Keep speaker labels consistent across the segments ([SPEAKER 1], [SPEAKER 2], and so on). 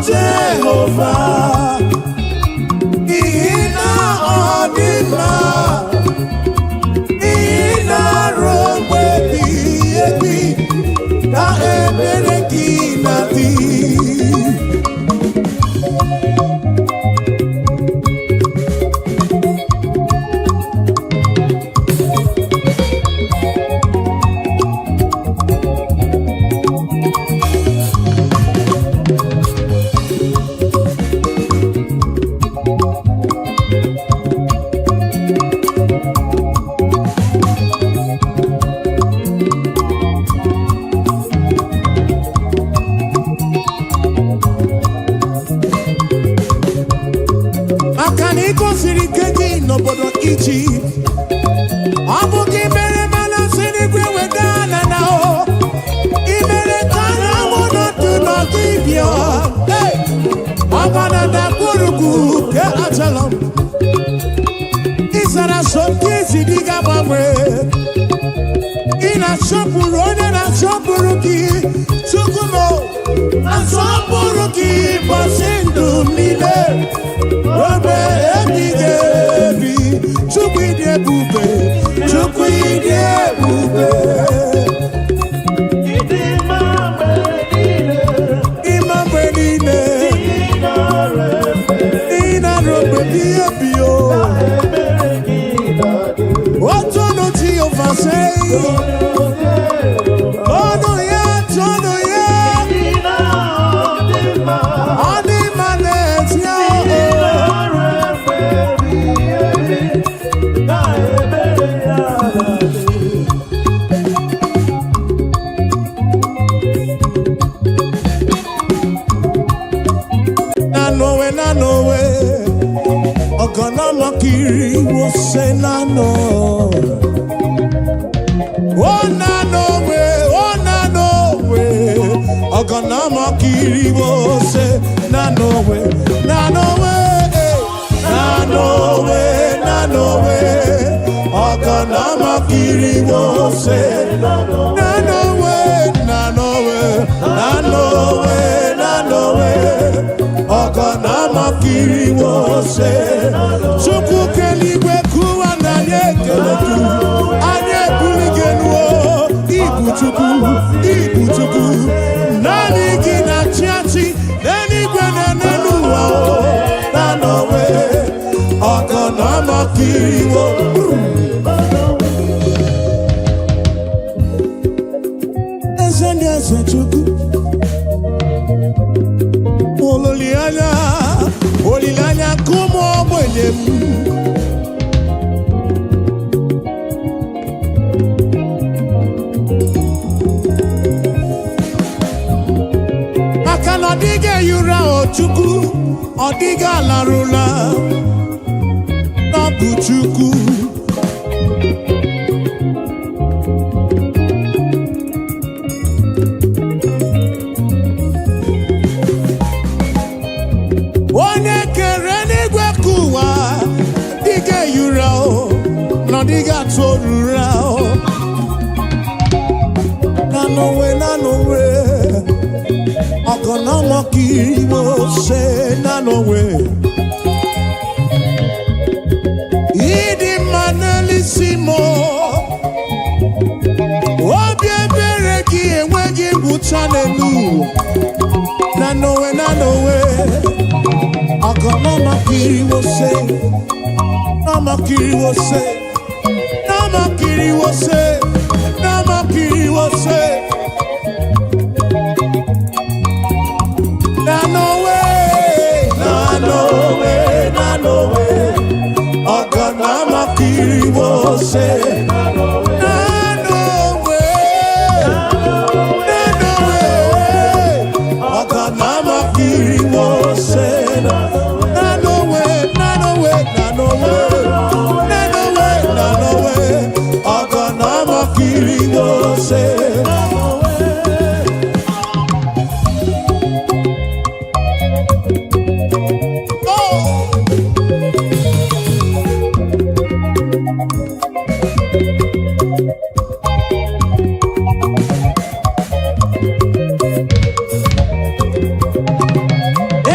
[SPEAKER 1] Jehovah, Ina Odima, Ina Romwe Biebi, Na Ebereki Nati.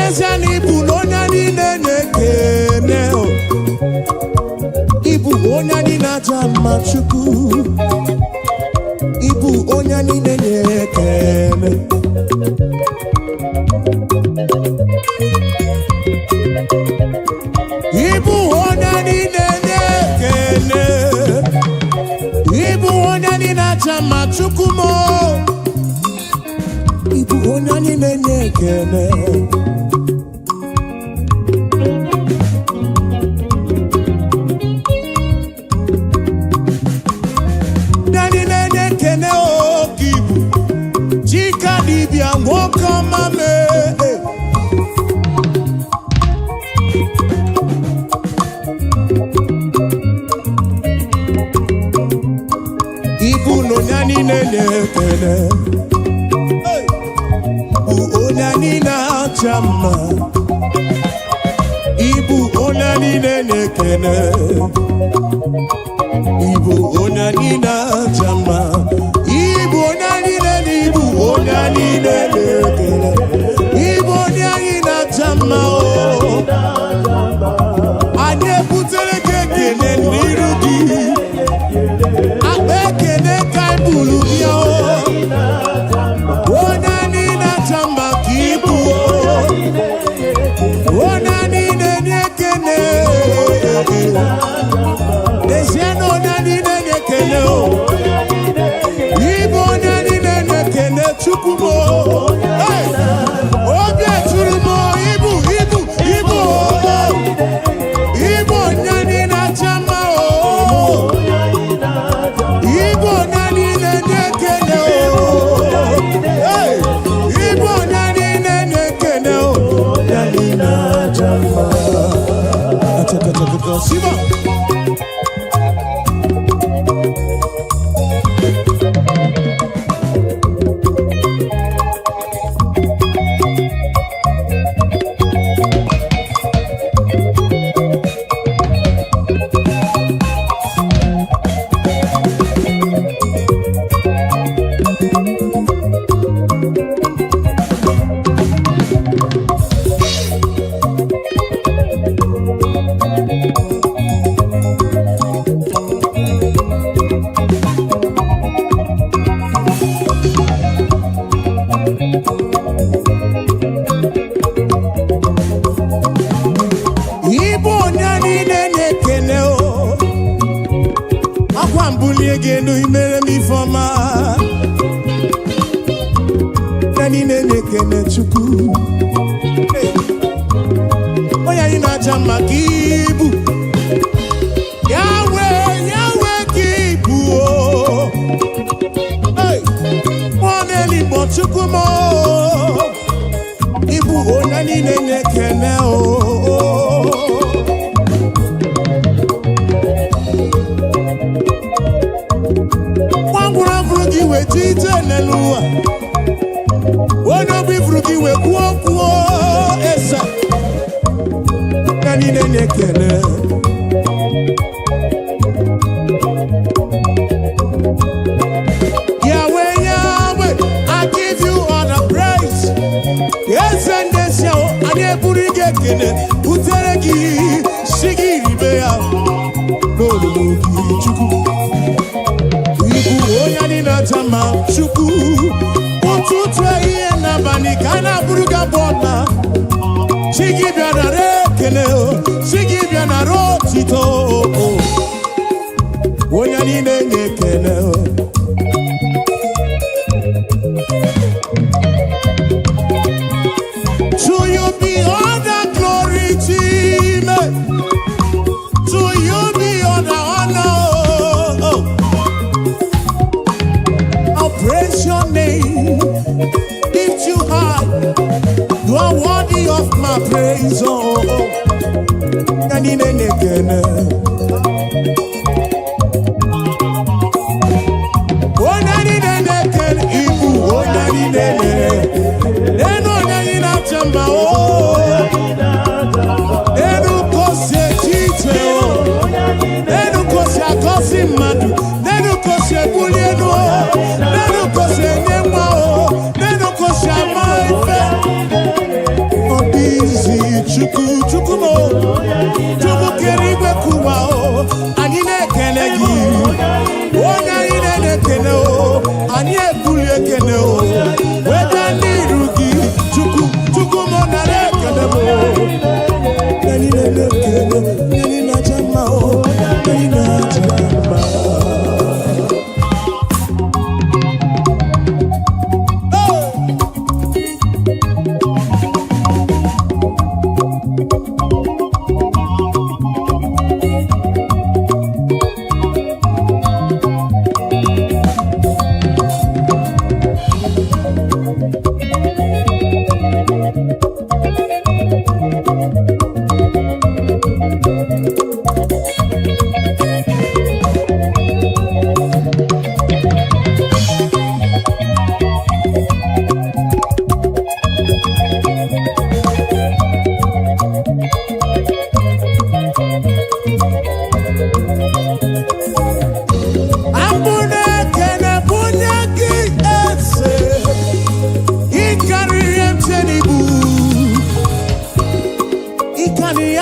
[SPEAKER 1] Ezani bulonya ni nenekene o. Ibu onya ni najama chuku. Ibu onya ni nenekene. Ibu onya ni nenekene. Ibu onya ni najama chuku mo. Ibu onya ni nenekene. Ibu no nyani nenekene, Ibu onyani na chama. Ibu onyani nenekene, Ibu onyani na chama. Ibu onyani nenekene, Ibu onyani nenekene, Ibu onyani na chama o. Anye putere kekene nirugi. Abekene kai bulu biya o. Onani na chamba kibu o. Onani nenekene. Deseno onani nenekene o. Ibo onani nenekene chukumo. Obi eturumo ibu. Ibo onani na chamba o. Ibo nani nenekene o. Ibo nani nenekene o. Nani na jama. Ataka Siba. Ibo nani nenekene o. Akwambuli egendo imere mi foma. Nani nenekene chuku. Oya ina jama kibu. Yahweh kibu o. Mwaneli bo chuku mo. Ibu onani nenekene o. Wangura frugi we tite nelua. Wono bi frugi we kuo esa. Nani nenekene. Yahweh, I give you all the praise. Yes, and this yo, ane burige kene, uteregi shigiri beya, no chuku. Ibu onyani na chama chuku, ututwe iye na bani kana buruga bona. Shigi biana rekene o, shigi biana rotito o. Onyani nenekene o. To you be all the glory, Jesus. To you be all the honor. I'll praise your name, lift you high. You are worthy of my praise. Nani nenekene. Onani nenekene, ibu onani nenekene. Eno nani na chamba o. Eno kose chite o. Eno kose akosi madu. Eno kose bulieno o. Eno kose nyemwa o.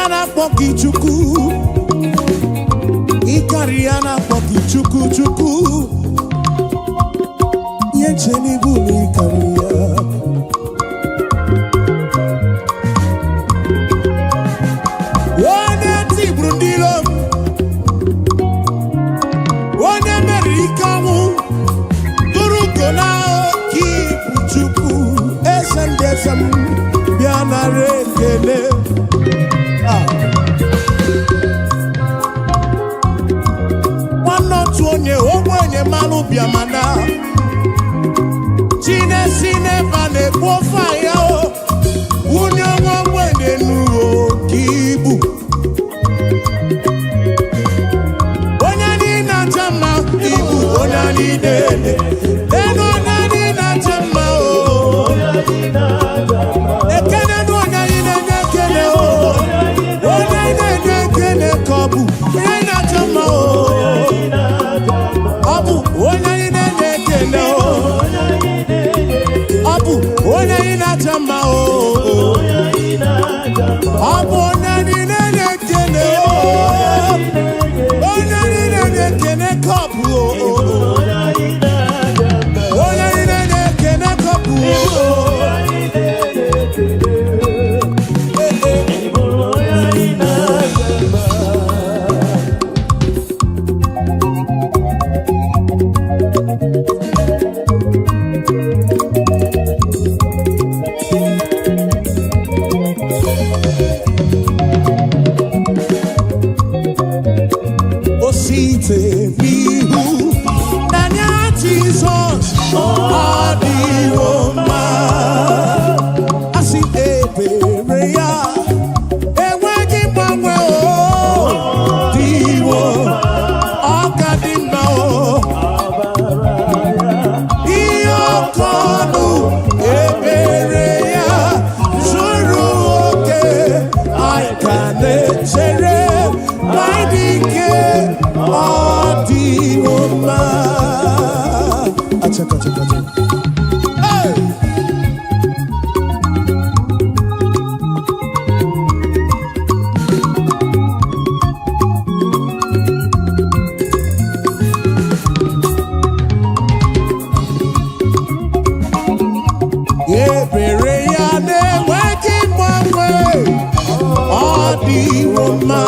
[SPEAKER 1] Yana poki chuku Ikari yana poki chuku chuku Yencheni buni kariya Wane ti brundilo Wane merikamu Turukona ki chuku Esendesam Yana rekele Onye ogbenye mmanụ bịamana Chinesi neba na-ekpo faya o Onye ogbenye n'uo kibu Onye anyị na-acha mma ibu onye anyị na-ele Enu onye anyị na-acha mma o Ekene na onye anyị na-enye ekele o Onye anyị na-enye ekele ka ọ bụ onye anyị na-acha mma o Abu, onye na-ekele o. Abu, onye na-achama o. Abu, onye na-ekele o. Onye na-ekele kapu o. Onye na-ekele kapu o. Mihu Nanya Jesus Adi Roma Asi Ebereya Ewegi Mangwe O Diwo Okadimba O Iyokonu Ebereya Zuru Oke Aikane Sere Maidike Adi Roma Acha Hey Ebereya ne weki mwe Adi Roma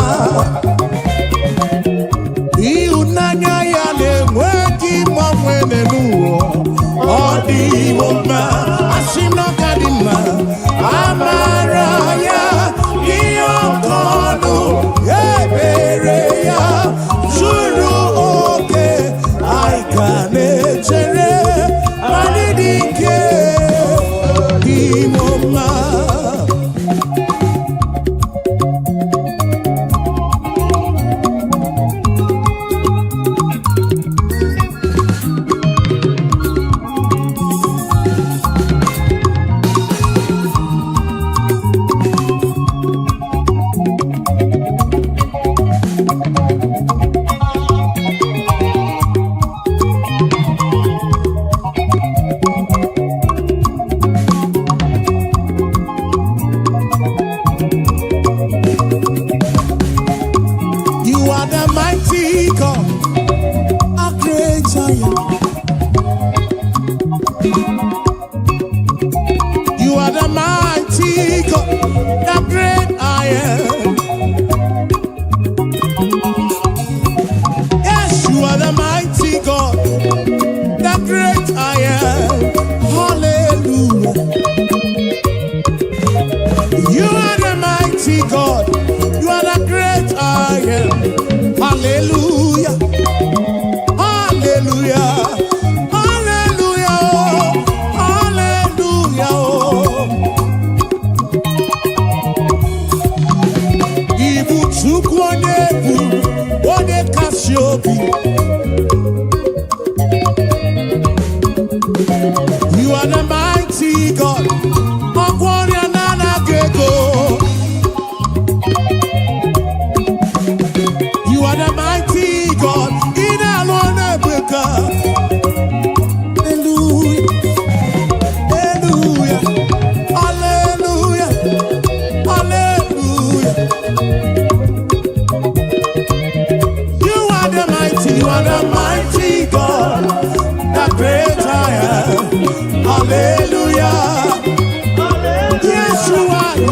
[SPEAKER 1] Nanya ya ne-enweghị mgbanwe n'ụwa ọ dị mma asị na ọ ka dị mma amara ya ihe ọkọnụ ebere ya zuru oke anyị ka na-echere anyị dị ike dị mma You are the mighty God, the great I am. Yes, you are the mighty God, the great I am. Hallelujah. You are the mighty God, you are the great I am. Hallelujah. Hallelujah. You are the mighty God.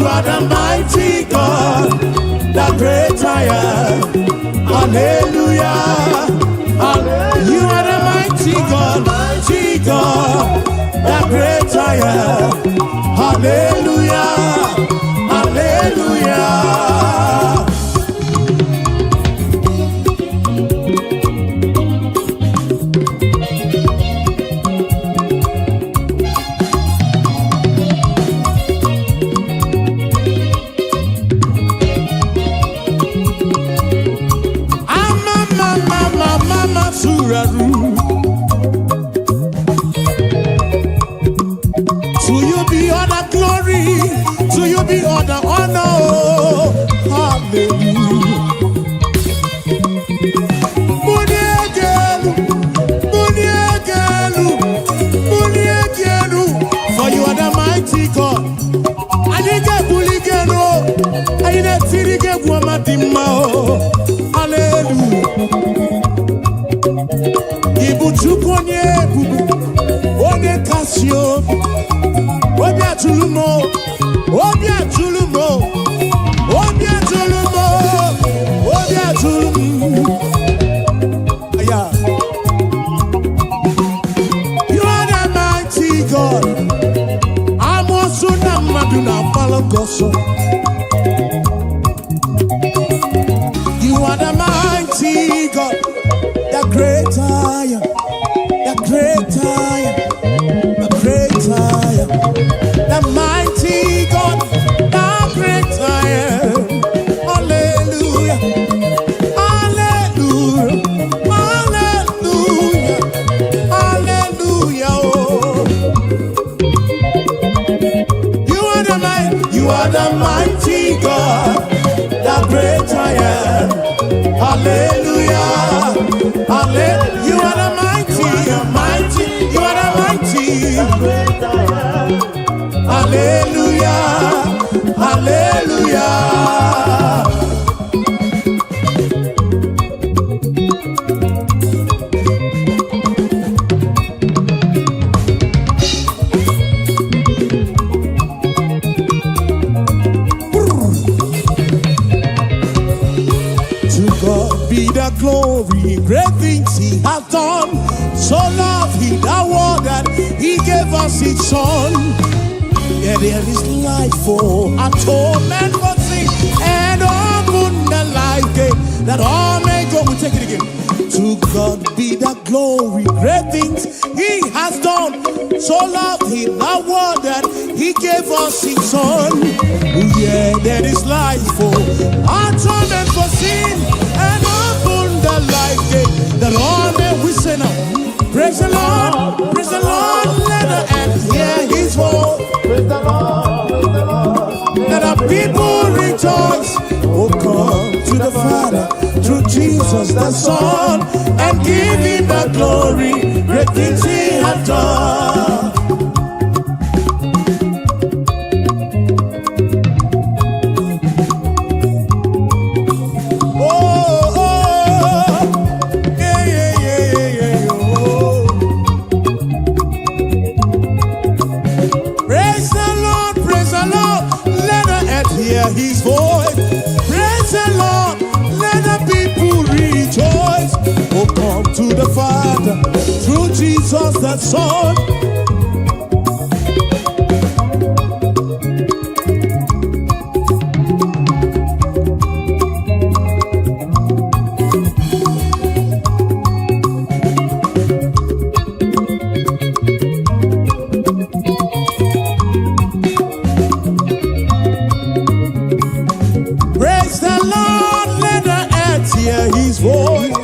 [SPEAKER 1] are the mighty God, the great I am. Hallelujah. You are the mighty God, the great I am. Hallelujah. Hallelujah. To you be all the glory, to you be all the honor. Hallelujah. For you are the mighty God. I need a bulligano. I need a tirige guamadimao. Hallelujah. Ibuchukonye bubu, one kasio, obia tulumo, obia tulumo, obia tulumo, obia tulumo. Yeah. You are the mighty God. I'm also the Maduna Palogoso. You are the mighty God. The great I am, the great I am, the great I am, the mighty God, the great I am. Hallelujah, hallelujah, hallelujah, hallelujah. Oh. You are the mighty God, the great I am. Hallelujah. Hallelujah. You are the mighty, you are the mighty. Hallelujah. Hallelujah. Be the glory, great things he has done. So loved he the world that he gave us his son. Yeah, there is life for atonement for sin, and open the life gate that all may go. We take it again. To God be the glory, great things he has done. So loved he the world that he gave us his son. Yeah, there is life for atonement for sin, and open the life gate that all may we say now. Praise the Lord, let the earth hear his voice. Praise the Lord, let the people rejoice. Oh, come to the Father through Jesus the Son, and give him the glory, great things he has done. His voice, praise the Lord, let the people rejoice. Oh, come to the Father through Jesus the Son. His voice,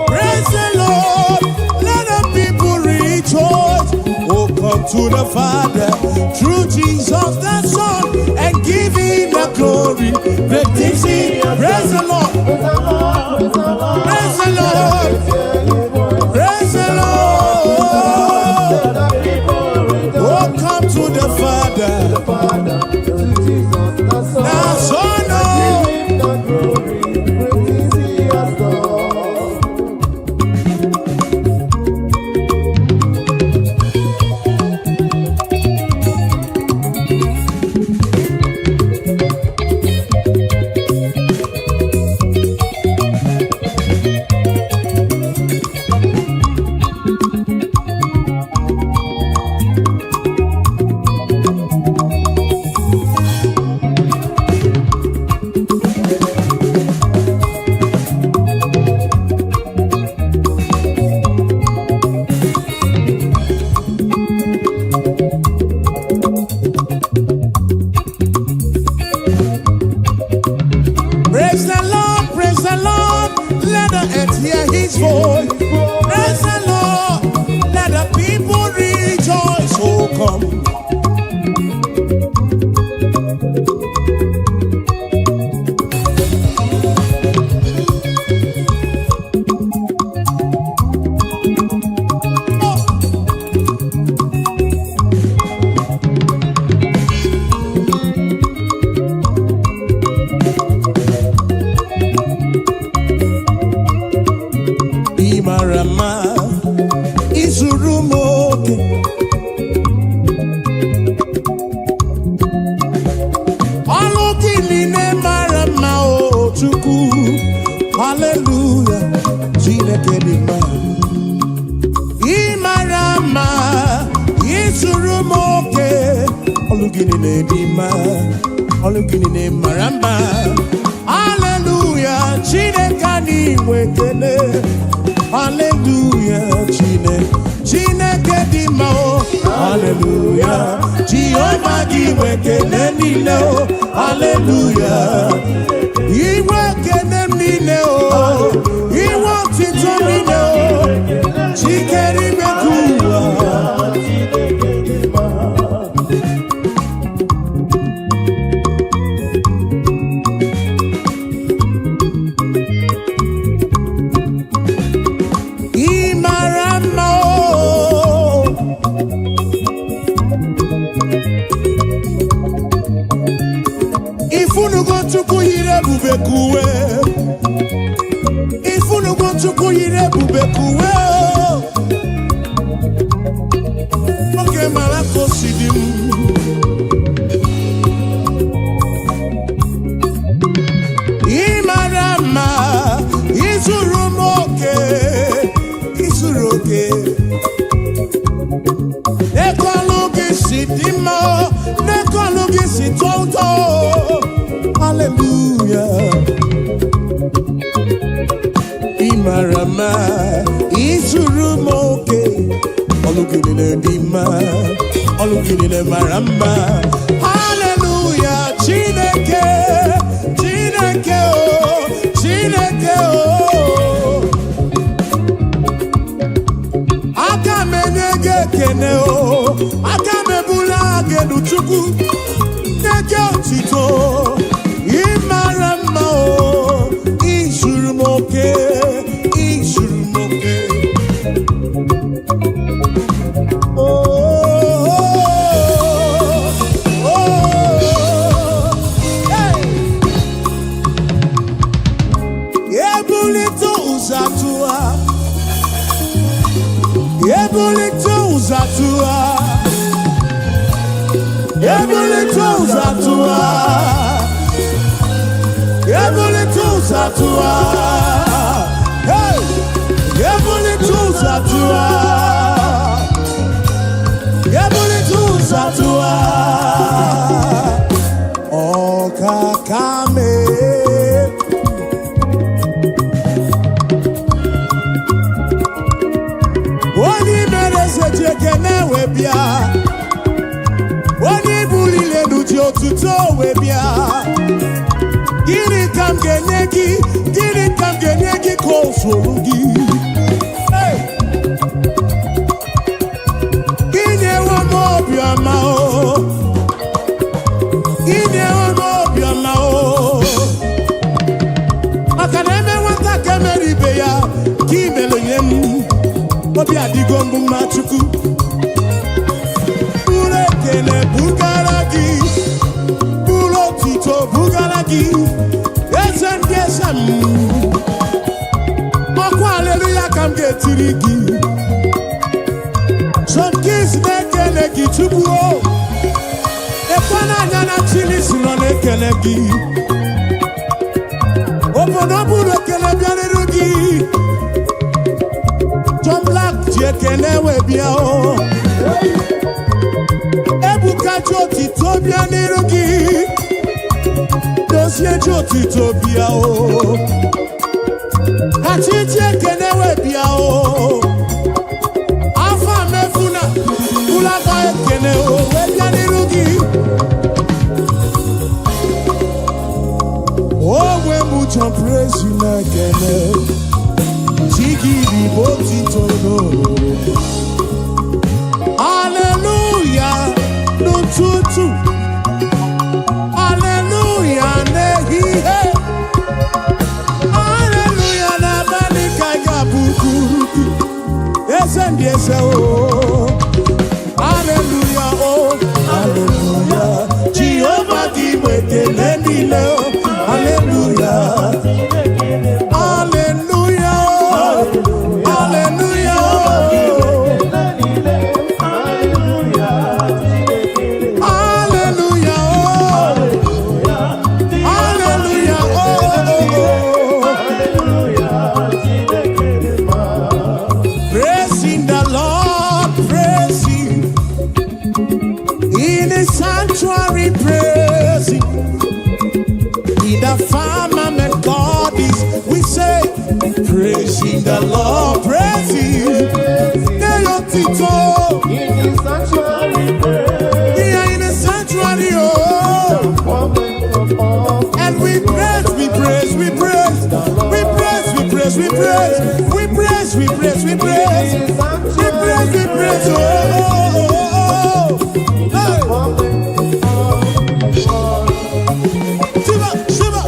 [SPEAKER 1] praise the Lord, let the people rejoice. Oh, come to the Father through Jesus the Son, and give him the glory. Great things he, praise the Lord, praise the Lord, praise the Lord. Oh, come to the Father, the Son, oh. Hallelujah, Chineke dị mma. Ị mara mma, ị zuru m oke. Ọlụ gịnị na-edi mma, ọlụ gịnị na-emara mma. Hallelujah, Chineke anyị nwe ekele. Hallelujah, Chineke dị mma o. Hallelujah, Jehova gị nwe ekele niile o. Hallelujah, iwe ekele niile o. Iwe otito niile o. Chikere ime ka ụwa. Ifunugo Chukwu yiri ebube kuwe. Oke mara ka o si dị m. Ị mara mma, ị zuru m oke, ị zuru oke. N'ego ọlụ gị si dị mma, n'ego ọlụ gị si tọ ụtọ. Hallelujah. Imarama, izuru moke. Olugini di ma, olugini maramba. Hallelujah, Chineke, Chineke oh, Chineke oh. Akame nege kene oh, akame bula genu chuku, nege otito. Imarama oh, izuru moke, izuru moke. Oh, oh, oh, hey. Ebulito uzatua, ebulito uzatua, ebulito uzatua. Zatua, hey, Ebuli tu Zatua, Ebuli tu Zatua, O Kakame, Wani mereze jekene webia, Wani bulile nuji otuto webia. Gini kam genyegi konsurugi. Hey, Gini wa mobiama o, Gini wa mobiama o. Akaneme wata kemeri beya, kimelo yem, obi adigombu machuku. Ure kele bugaragi, bulo tito bugaragi. Esem, Moko hallelujah kam getirigi. Some kids nekelegi chubuo. Ekwana nyana chili sino nekelegi. Obonobu nekele bianerugi. John Black jekele webiao. Ebuka joti tobia nerugi. Dosie joti tobia o. Achije kenewe bia o. Afa mefuna ulaga kene o webia nirugi. Oh we mucho praise you na kene. Chigi di boti tono. Hallelujah no tutu. Hallelujah nehi he. Hallelujah na banika ya bukuruki. Esendi ese o. Hallelujah oh. Hallelujah. Jehovah di wekele nile o. Hallelujah. Hallelujah oh. Hallelujah oh. Hallelujah oh. sanctuary praising. In the firmament God is, we say, praising the Lord, praising.
[SPEAKER 2] In the sanctuary praise.
[SPEAKER 1] Yeah, in the sanctuary, oh. And we praise, we praise, we praise, we praise, we praise, we praise, we praise, we praise, we praise, we praise, we praise, oh. Shiva, Shiva.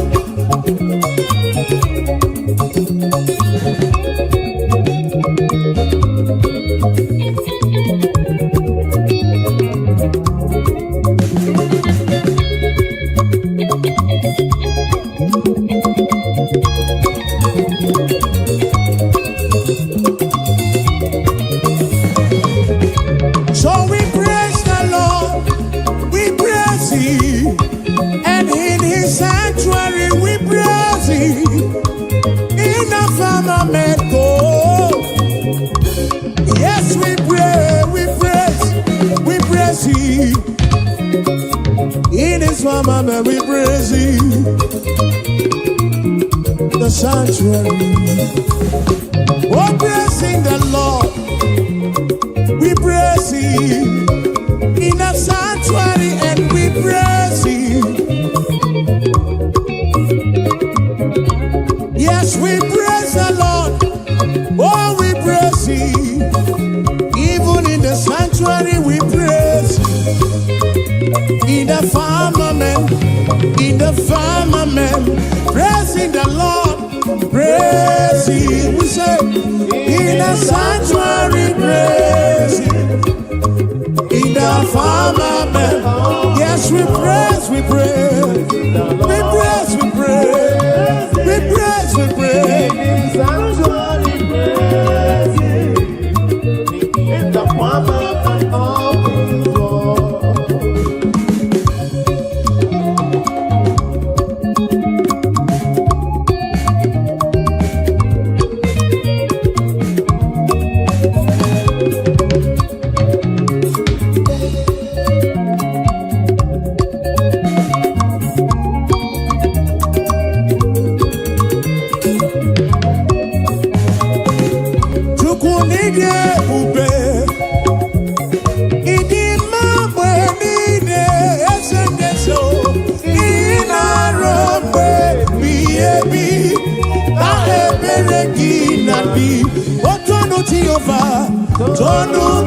[SPEAKER 1] So we praise the Lord, we praise Him, and in His sanctuary we praise Him. In the firmament God, yes we pray, we praise Him. In His firmament we praise Him. The sanctuary, oh praising the Lord. We praise Him in the sanctuary, and we praise Him. Yes, we praise the Lord. Oh, we praise Him. Even in the sanctuary, we praise Him. In the firmament, praising the Lord, praise Him. We say, in the sanctuary, praise Him. In the firmament, yes, we praise, we praise, we praise, we praise, we praise, we praise.
[SPEAKER 2] In the sanctuary praise. In the firmament of His word.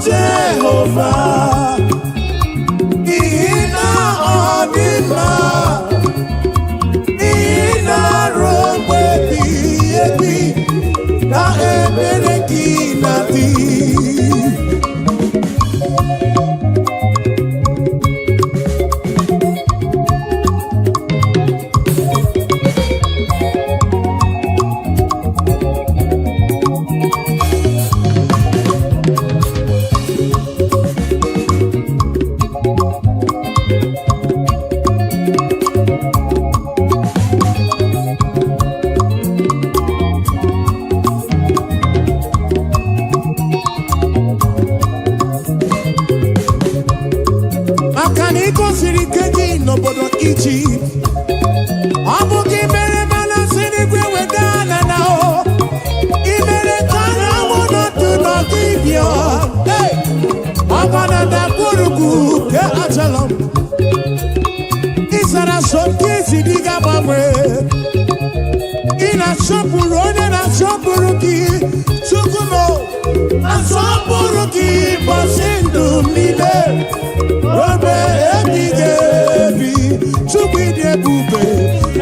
[SPEAKER 1] Jehovah, Ina Odima, Ina Robe Biebi, Na Ebereki Nabi. Egypt, Abuja mere mana sinigwe wedana now. Imere kana wono to not give you. Hey, Abana da kuruku ke achalam. Isara shopkisi diga mamwe. Ina shopurone na shopuruki. Chukumo, na shopuruki basindu mile. Robe ebigebi. Chukwide bube,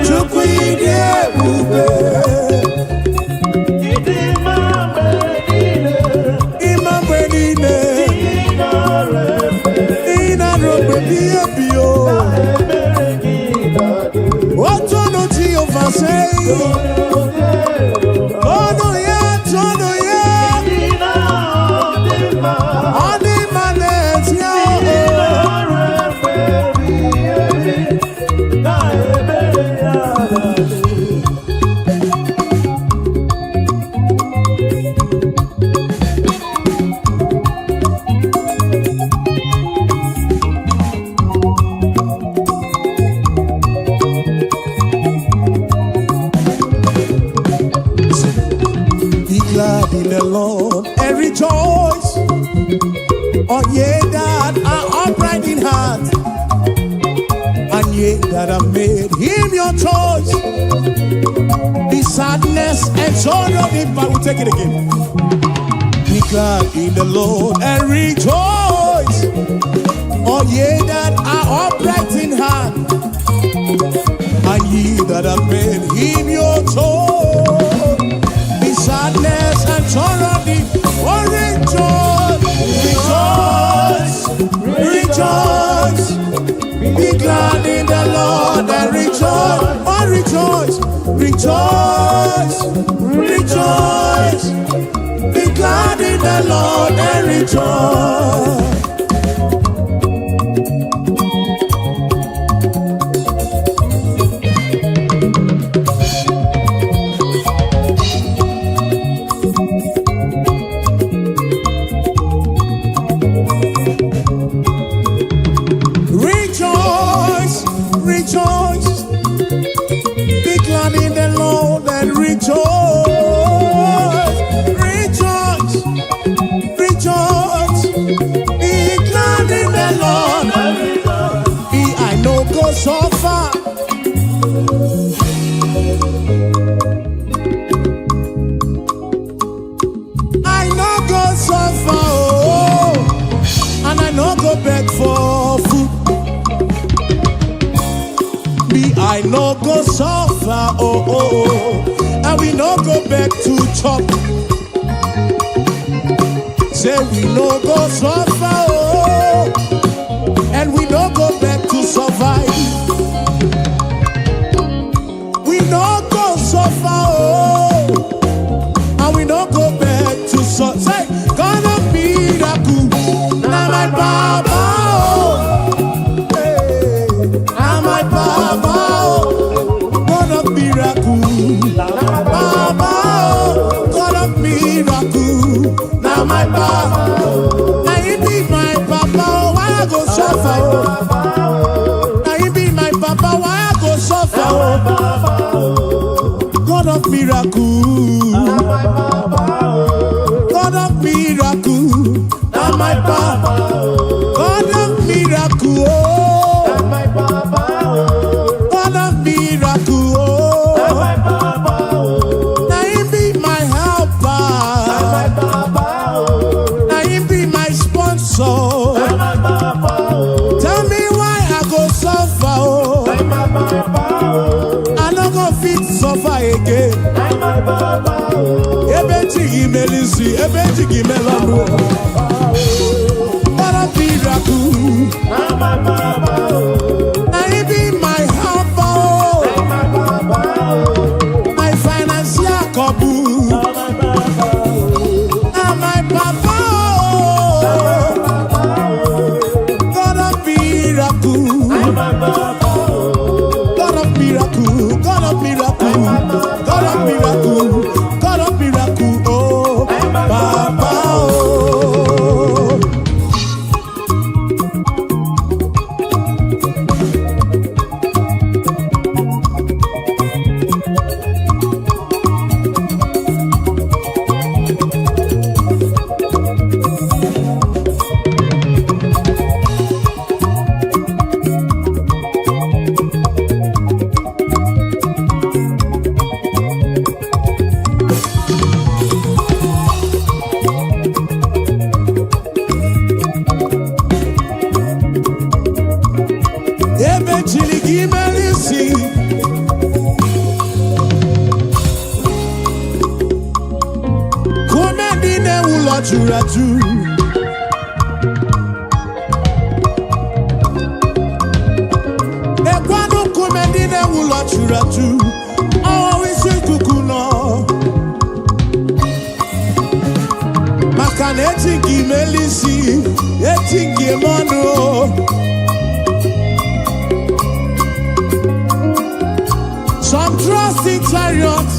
[SPEAKER 1] Chukwide bube. Imambe nine, Ina robe biyo. Otono ti oversay. Ono ya, tono ya. rejoice. Oh, ye that are upright in heart, and ye that have made him your choice. The sadness and sorrow, if I will take it again. Be glad in the Lord and rejoice. Oh, ye that are upright in heart, and ye that have made him your choice. The sadness and sorrow, oh, rejoice, rejoice, be glad in the Lord and rejoice. Oh, rejoice, rejoice, rejoice, be glad in the Lord and rejoice. Rejoice, be glad in the Lord and rejoice. Rejoice, rejoice, be glad in the Lord. I know go so far. I know go so far, oh, and I know go beg for food. I no go suffer, oh, oh, oh, and we no go back to chop. Say we no go suffer, oh, and we no go back to survive. We no go suffer, oh, and we no go back to survive. Say, gonna be the good, now my Baba, oh, hey, now my Baba. Now my Papa, now he be my Papa, why I go suffer? Now he be my Papa, why I go suffer? God of miracle, God of miracle, now my Papa, God of miracle, God of miracle, now he be my helper. So, tell me why I go suffer, oh. I no go fit suffer again. Ebeti melisi, ebeti melano. What a miracle! Now he be my helper, oh. My financial couple. Now my Papa. God of miracle, God of miracle, God of miracle, God of miracle, God of miracle, oh, Papa, oh. Raju. Ekwano kumendine wula churaju. Awa wisi kukuno. Makane etingi melisi, etingi mono. Some trust in chariots.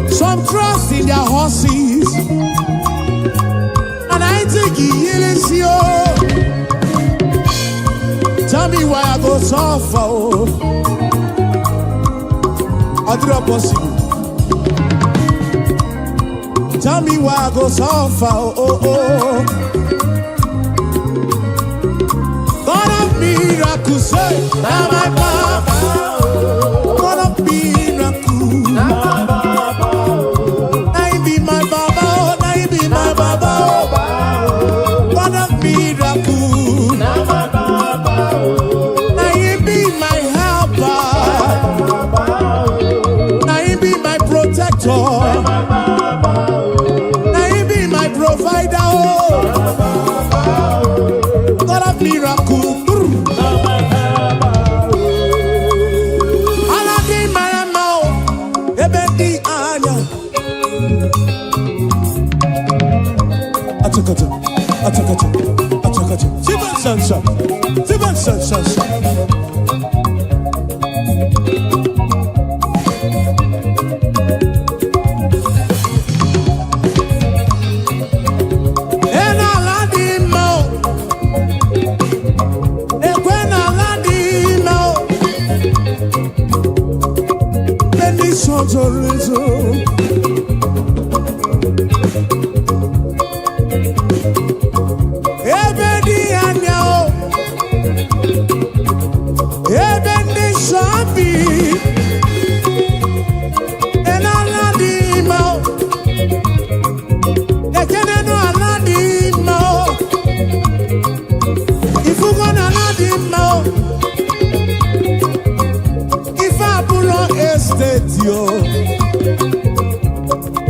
[SPEAKER 1] Some trust in their horses, and I think he is you. Tell me why I go suffer. Adra possible. Tell me why I go so far, oh, oh. God of miracles, say, now my Baba. God of miracles, now my Baba. Now he be my Baba, now he be my Baba. God of miracles, now my Baba. Now he be my helper, now he be my protector. Provider, oh, God of miracle. Aladi marama, ebedi anya. Atakato. Siban sansa.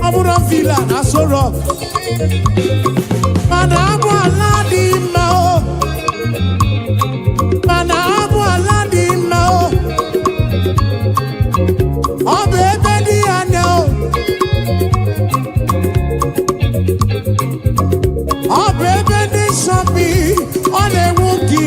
[SPEAKER 1] Abuja villa na so rock. Mana abu aladi mao. Mana abu aladi mao. Obebe di anya. Obebe di shopi. Ole wuki.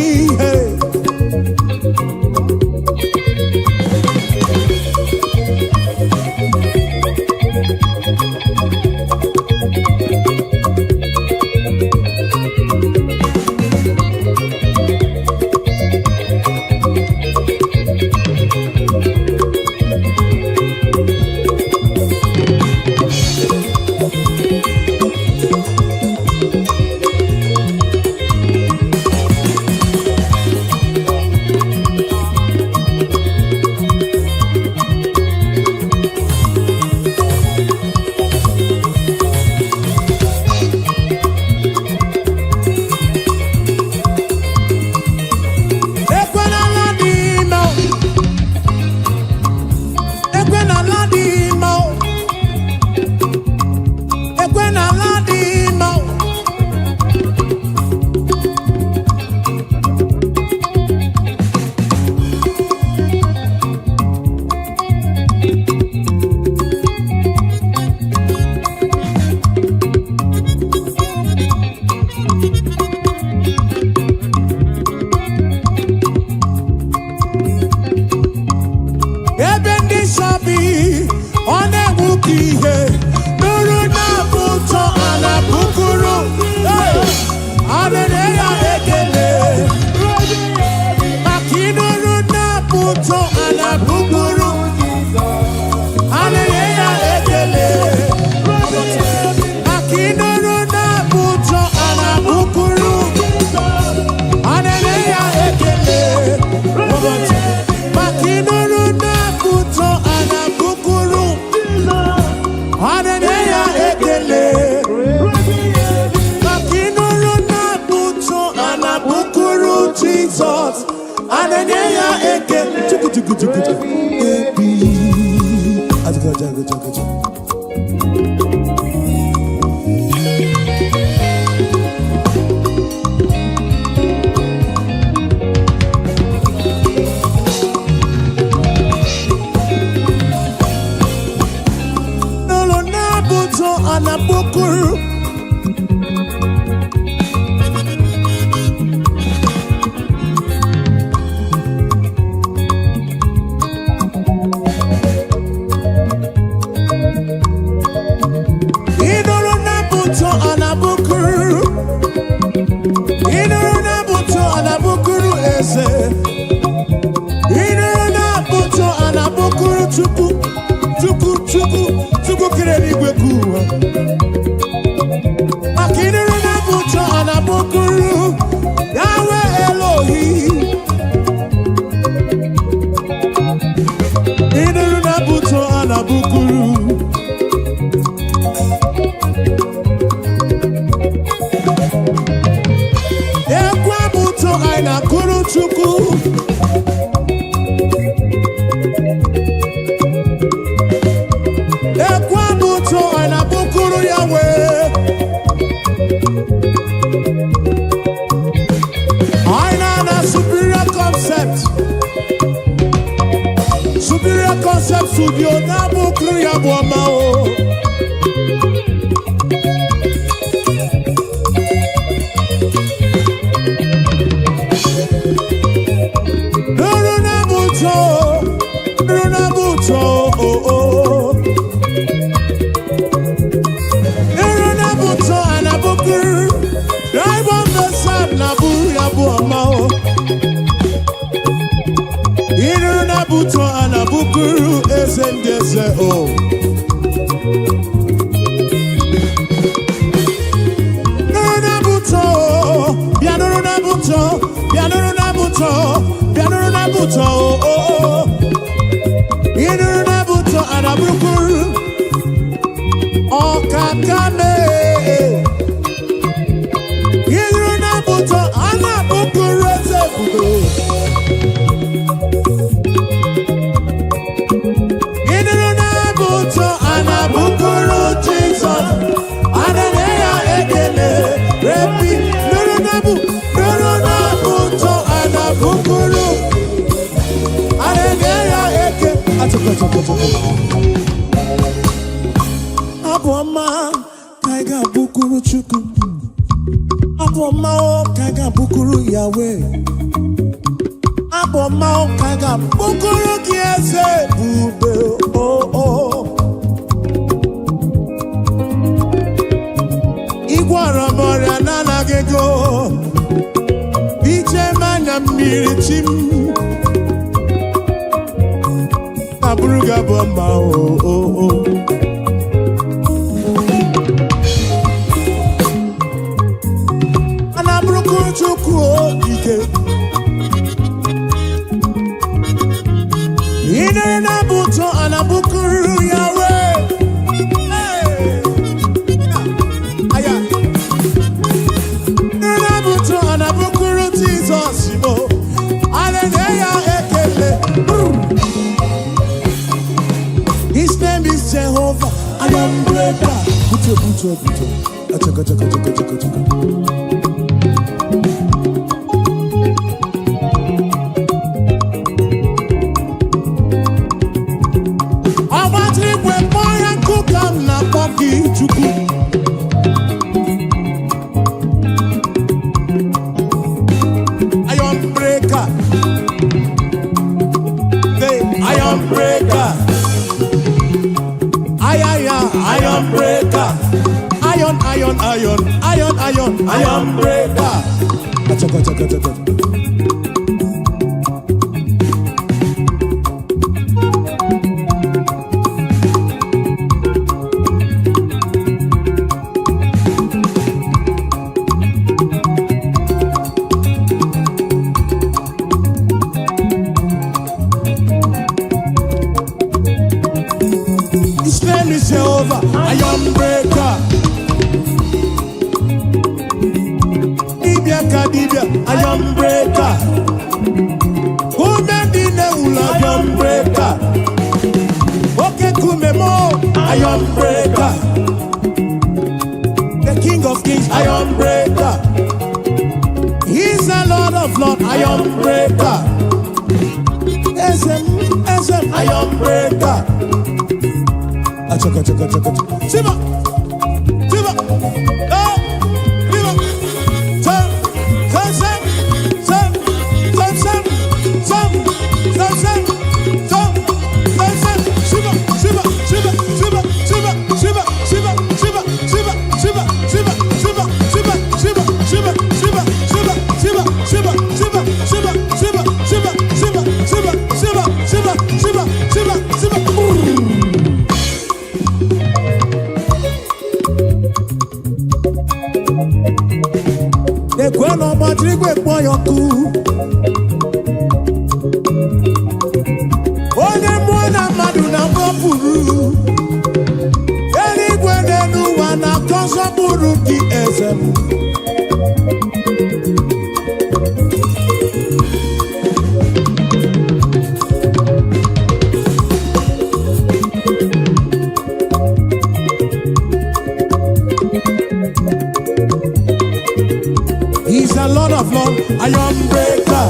[SPEAKER 1] Chukwu I know superior concept. Superior concept studio na bukuru ya boma o. Buto anabukuru esendese o. Nuruna buto, bianuruna buto, bianuruna buto, bianuruna buto o. Inuruna buto anabukuru o kakame. Inuruna buto anabukuru esefudo. Aboma kaiga bukuru chuku. Aboma kaiga bukuru Yahweh. Aboma kaiga bukuru kiese bube oh. Igwara moria nana gego. Iche manya mirichim. Abuja bomba oh. Anabruku chuku ike. Ine na buto anabukuru Yahweh. Hey. Aya. Ine buto anabukuru Jesus mo. Hallelujah ekele. His name is Jehovah. I am breaker. Buto. Achaka. I want to when boy and cook am na poki chuku. I am breaker. I am breaker. Iron breaker. Iron breaker. Achaka. His name is Jehovah. Iron breaker. Iron breaker. Who made the name Iron breaker? Okay, Kumemo, Iron breaker. The King of Kings, Iron breaker. He's the Lord of Lords, Iron breaker. SM, Iron breaker. Achaka. Siba. Kweno matrigwe kwa yoku. Onye mwana madu na mwapuru. Eli kwenenu wana konsa buru ki ezemu. iron breaker.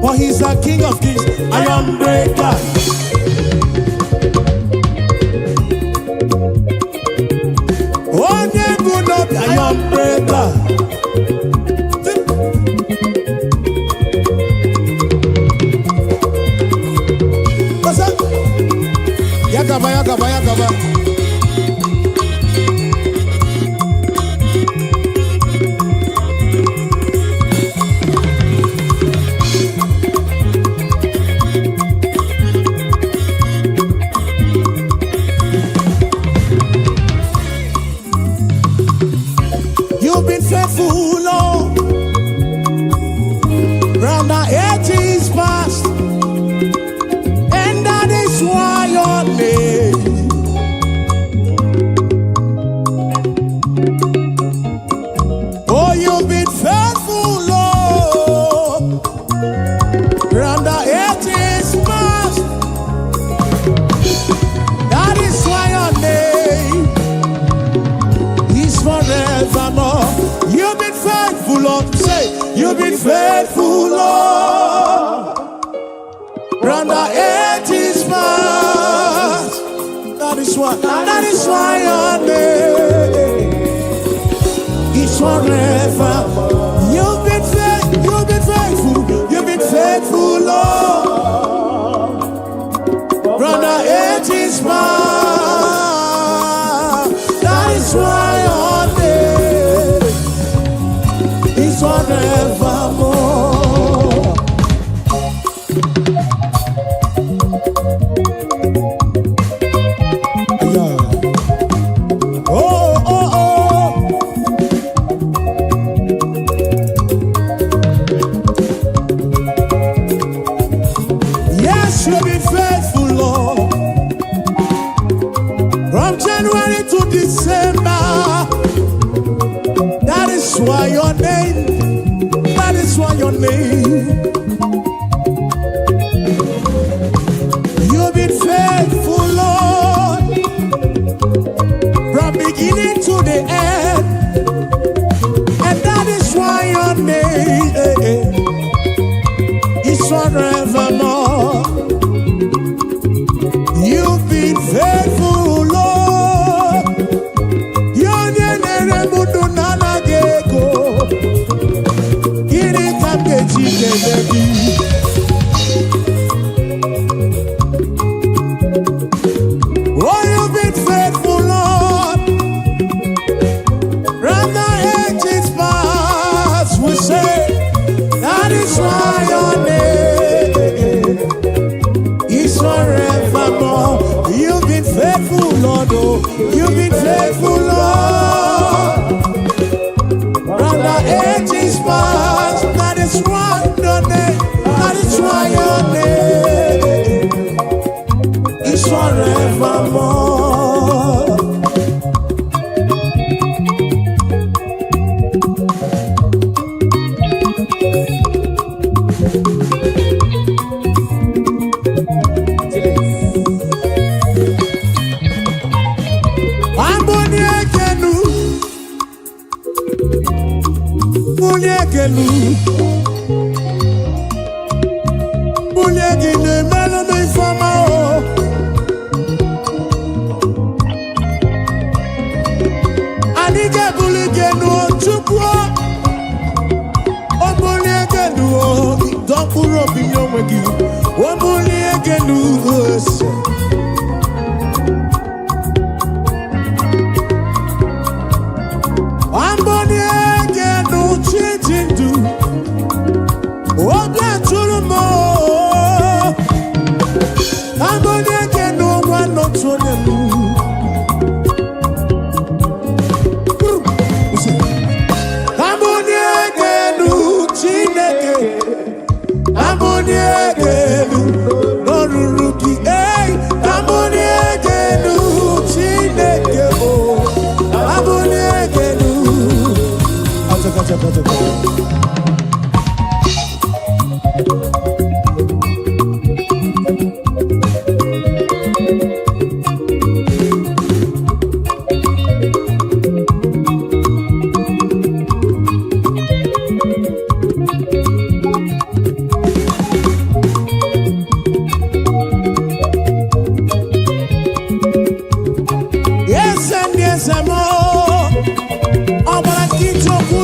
[SPEAKER 1] For he's the King of Kings, iron breaker. Oh, never not iron breaker. What's up? Yakaba, yakaba, yakaba. You've been faithful, Lord. Round the 80s past, and that is why your name. Oh, you've been faithful, Lord. Round the 80s past, that is why your name is forevermore. You've been faithful, Lord. Say, you've been faithful, Lord. Round the 80s past, that is why your name is forever. You've been faithful, Lord. Round the 80s past, that is why your name is forevermore. Yeah. Oh, oh, oh. Yes, you've been faithful, Lord. From January to December, that is why your name, that is why your name. You've been faithful, Lord, from beginning to the end, and that is why your name is forevermore. You've been faithful, Lord. Your name oh, you've been faithful, Lord. From the ages past, we say that is why your name is forevermore. You've been faithful, Lord. Oh, you've been faithful, Lord. From the ages past, that is why your name, that is why your name is forevermore.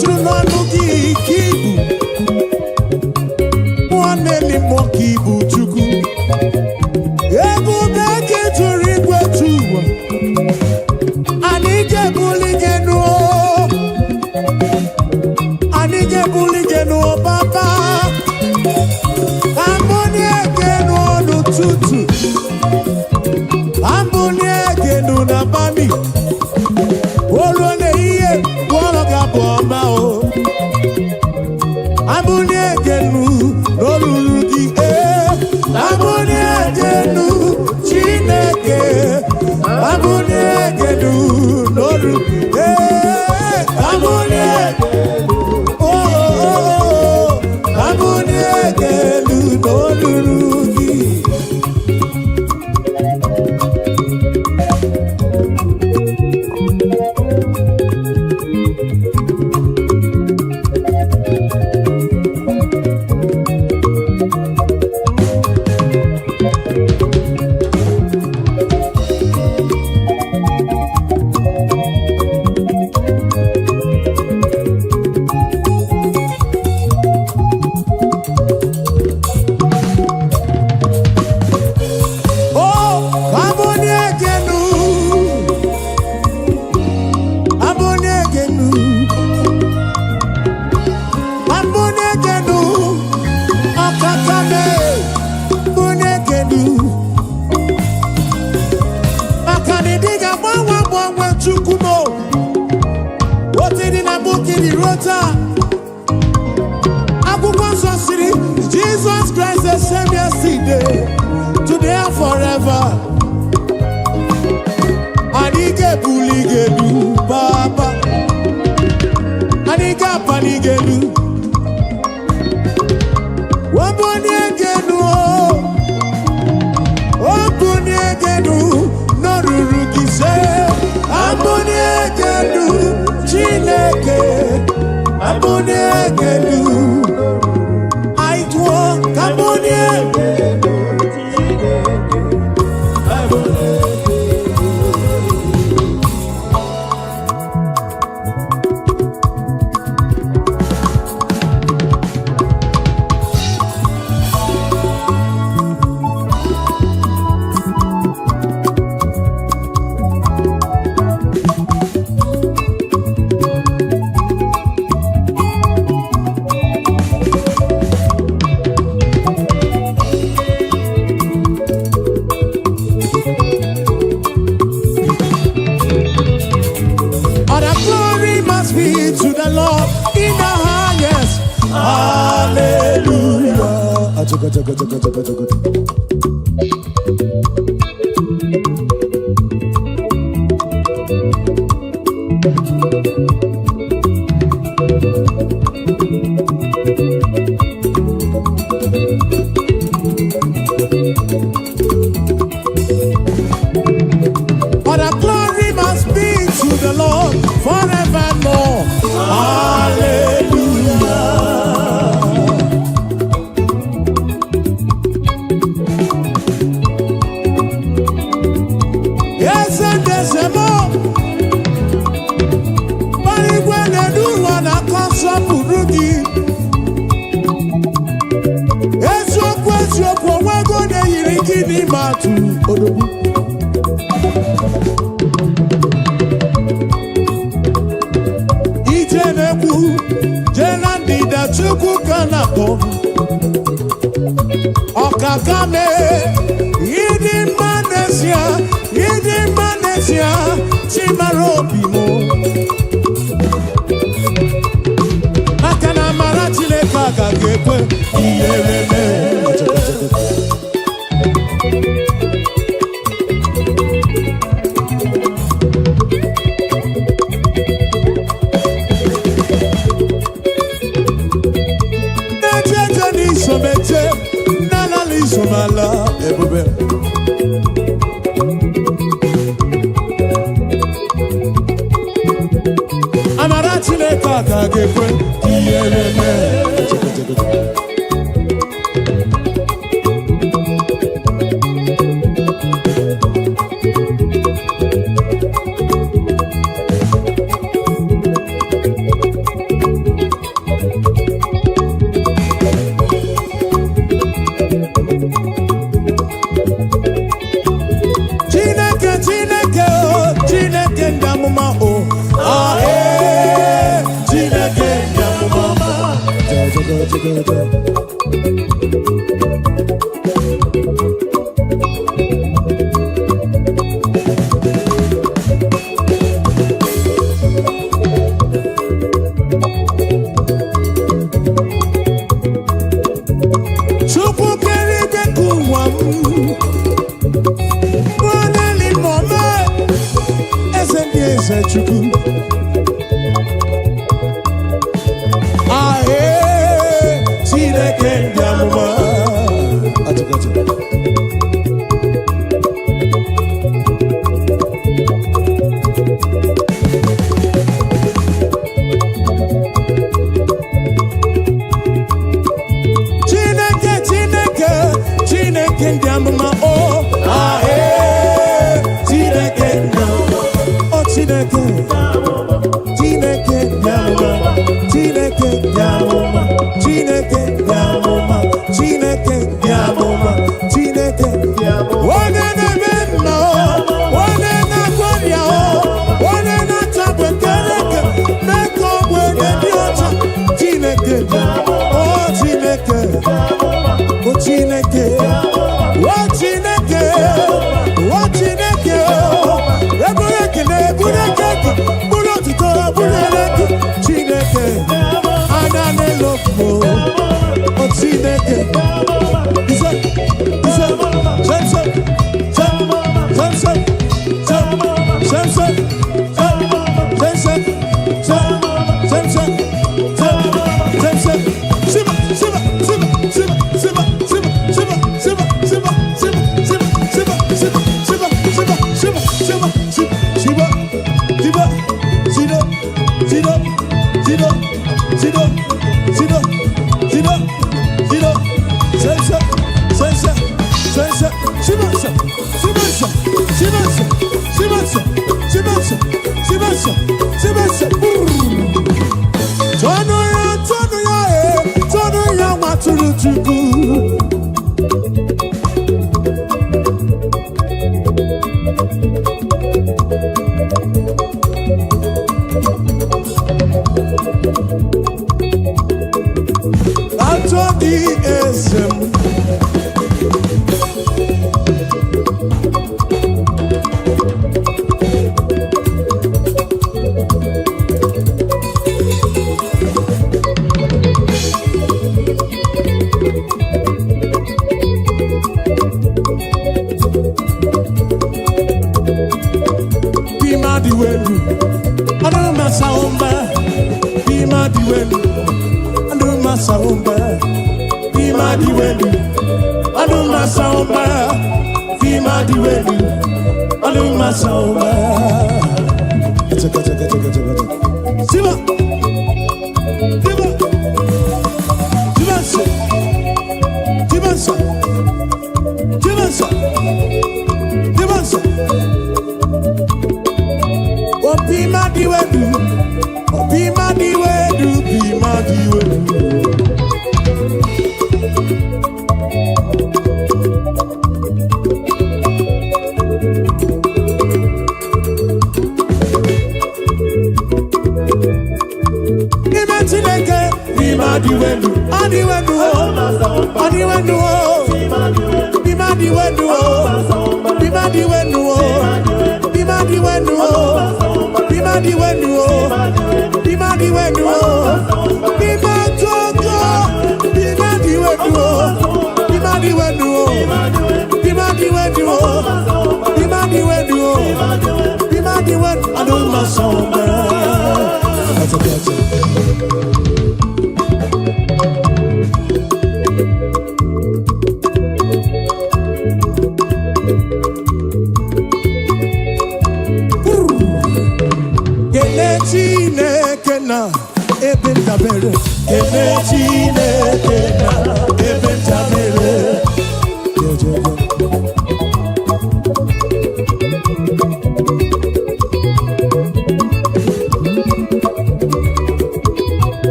[SPEAKER 1] tụrụ n'ọnụ gị ka ibu nwanne n'ime ka ibu Chukwu ebube gị tụrụ igwe tụwa anyị ga-ebuli gị nụọ anyị ga-ebuli gị nụọ papa ambụni ege nụọ n'ụtụtụ ambụni ege nụ na bami olu na-ihe gwọrọ ga bụ ọma o ambụni ege nụ n'olulu gị ambụni ege nụ Chineke ambụni ege nụ n'olulu ambụni ege ambụni ege nụ n'olulu gị. Jesus Christ the same yesterday, today and forever. Anike buligelu Baba, Anika panigelu, Waboniegenu, Waboniegenu, Norurugise, Aboniegenu, Chineke, Aboniegenu. Okakame, Yidi Manesia, Chimarobimo. Akana Marachile Kaka Gekwe, Iyereme. Somala, ebube. Amarachi le kaka gekwe, kiyereme.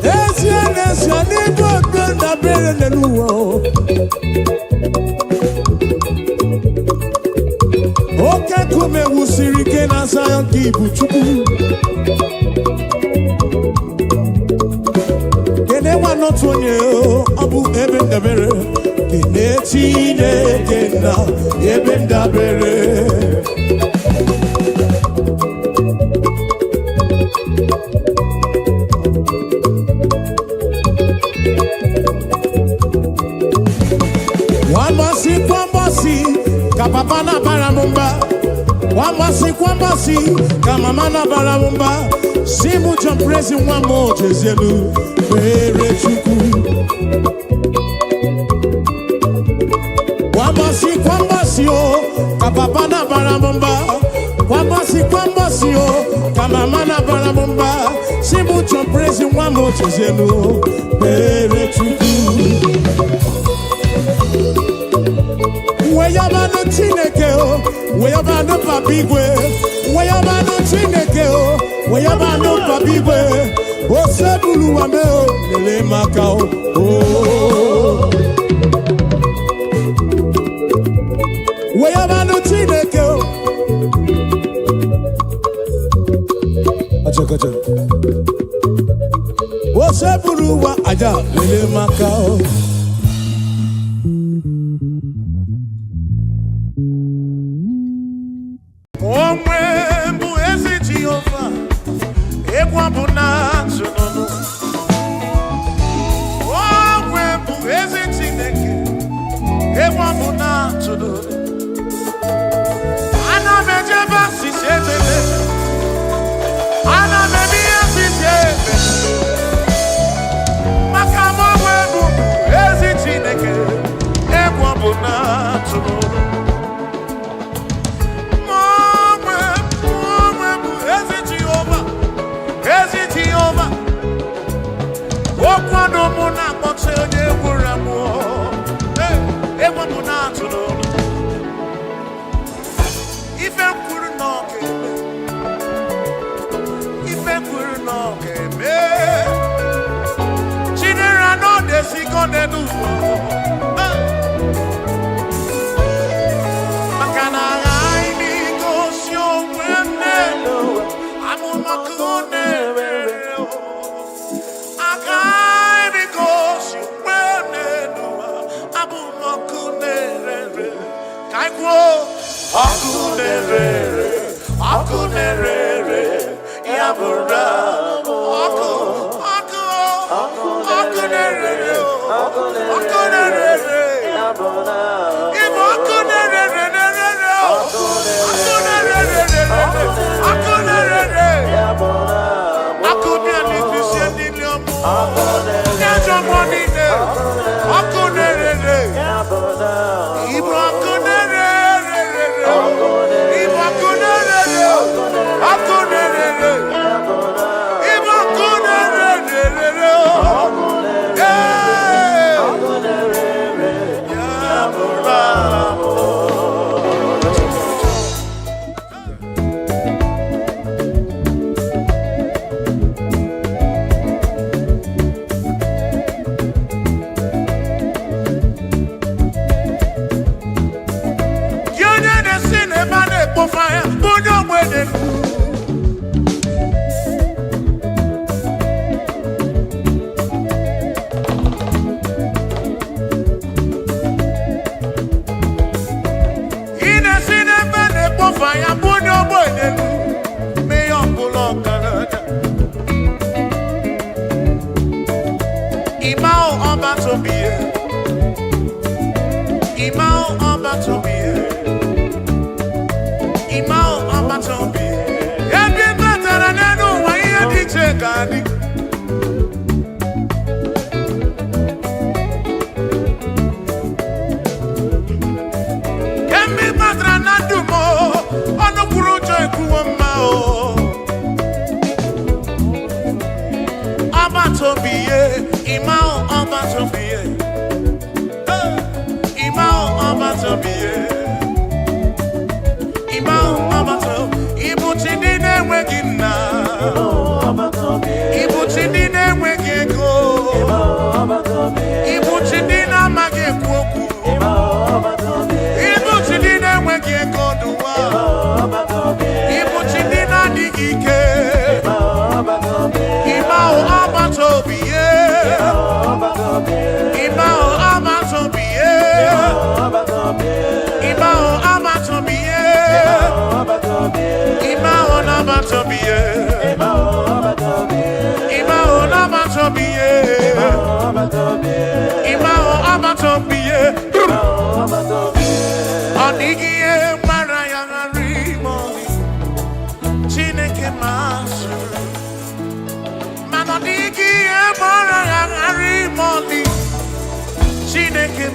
[SPEAKER 1] Ezi Oke kume wusiri ke na Zion kibu chukwu. Kene wanotu onye abu ebe ndabere. Kene Chineke na ebe ndabere. Wambasi, kapapana baramumba. Wambasi, kamamana baramumba. Simu jamprezi wamo jezelu, pere chuku. Wambasi, oh, kapapana baramumba. Wambasi, oh, kamamana baramumba. Simu jamprezi wamo jezelu, pere chuku. Weyabano Chineke o, weyabano papigwe, weyabano Chineke o, weyabano papigwe, osebulu wame o, lele makao o. Weyabano Chineke o, acha, osebulu wa aja lele makao.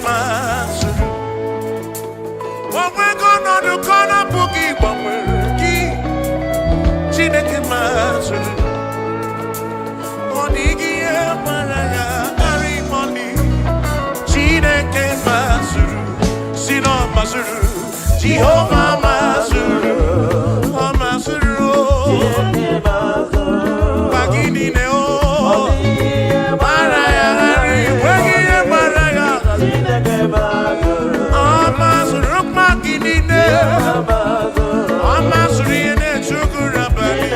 [SPEAKER 1] masuru. Onwe kono du kono bugi bamwerki. Chineke masuru. Onigi e maraya arimoni. Chineke masuru. Sino masuru. Jehovah masuru. Masuru. Chineke masuru. Bagini neo. Maraya ari. Maraya. Chineke masuru. Masuru magini ne. Masuru yene chukura bani.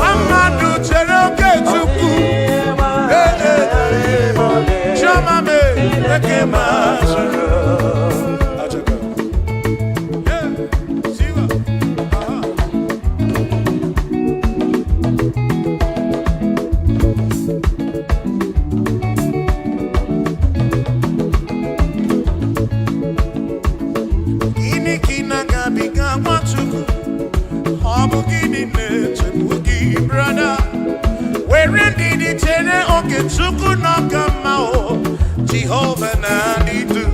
[SPEAKER 1] Amadu cheroke chuku. Chama me. Eke masuru. Jehovah Nanidu.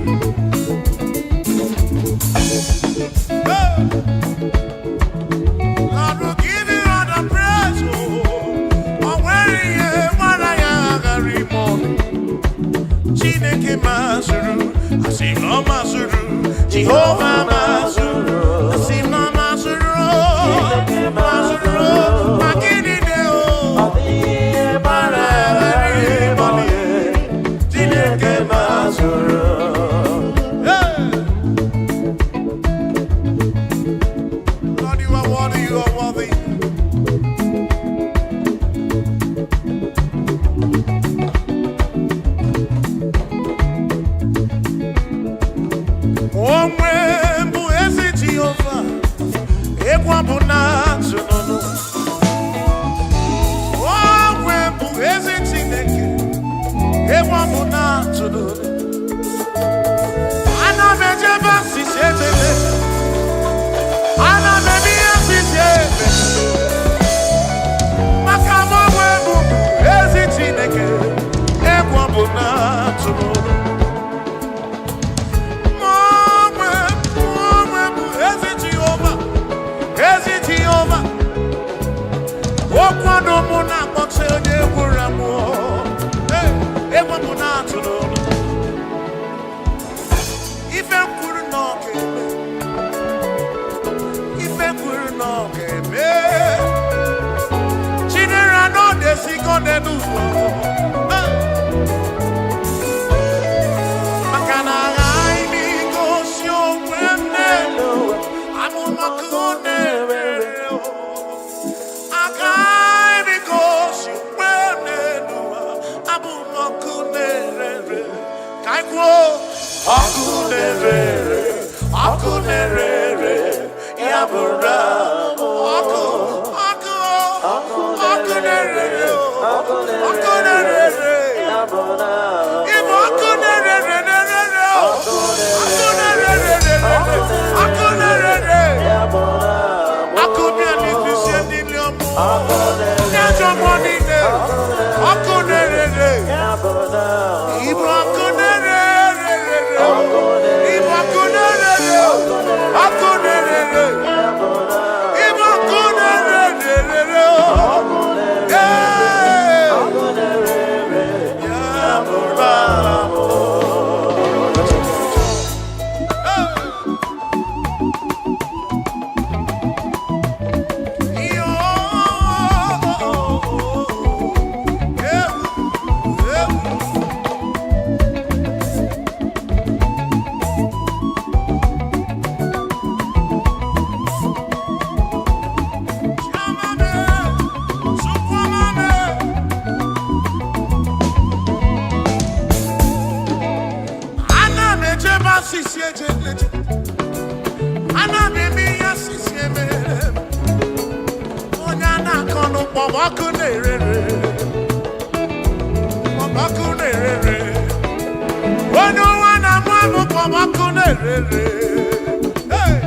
[SPEAKER 1] Lord will give you all the praise. Oh, where you Maraya Chineke Masuru. Asim no Masuru. Jehovah Masuru. Asim no Masuru. Masuru. Magini Deo. Lord, you are worthy, you are worthy. Omwe mbu ezi Jehovah, ekwa mbuna tsunono. Omwe mbu ezi Chineke, ekwa mbuna tsunono. Ana mejeba sisebebe. Ana mebia sisebebe. Makama webu ezi Chineke, ekwa mbuna tsunono. Okwado muna kote onye gwura mu. Ewa muna tuno. Ife kwuru n'okeme. Ife kwuru n'okeme. Chinera no desigo n'enu. Makana aimi gosi onwene. Amumakune. Akunere, yabura, akunere, Hey!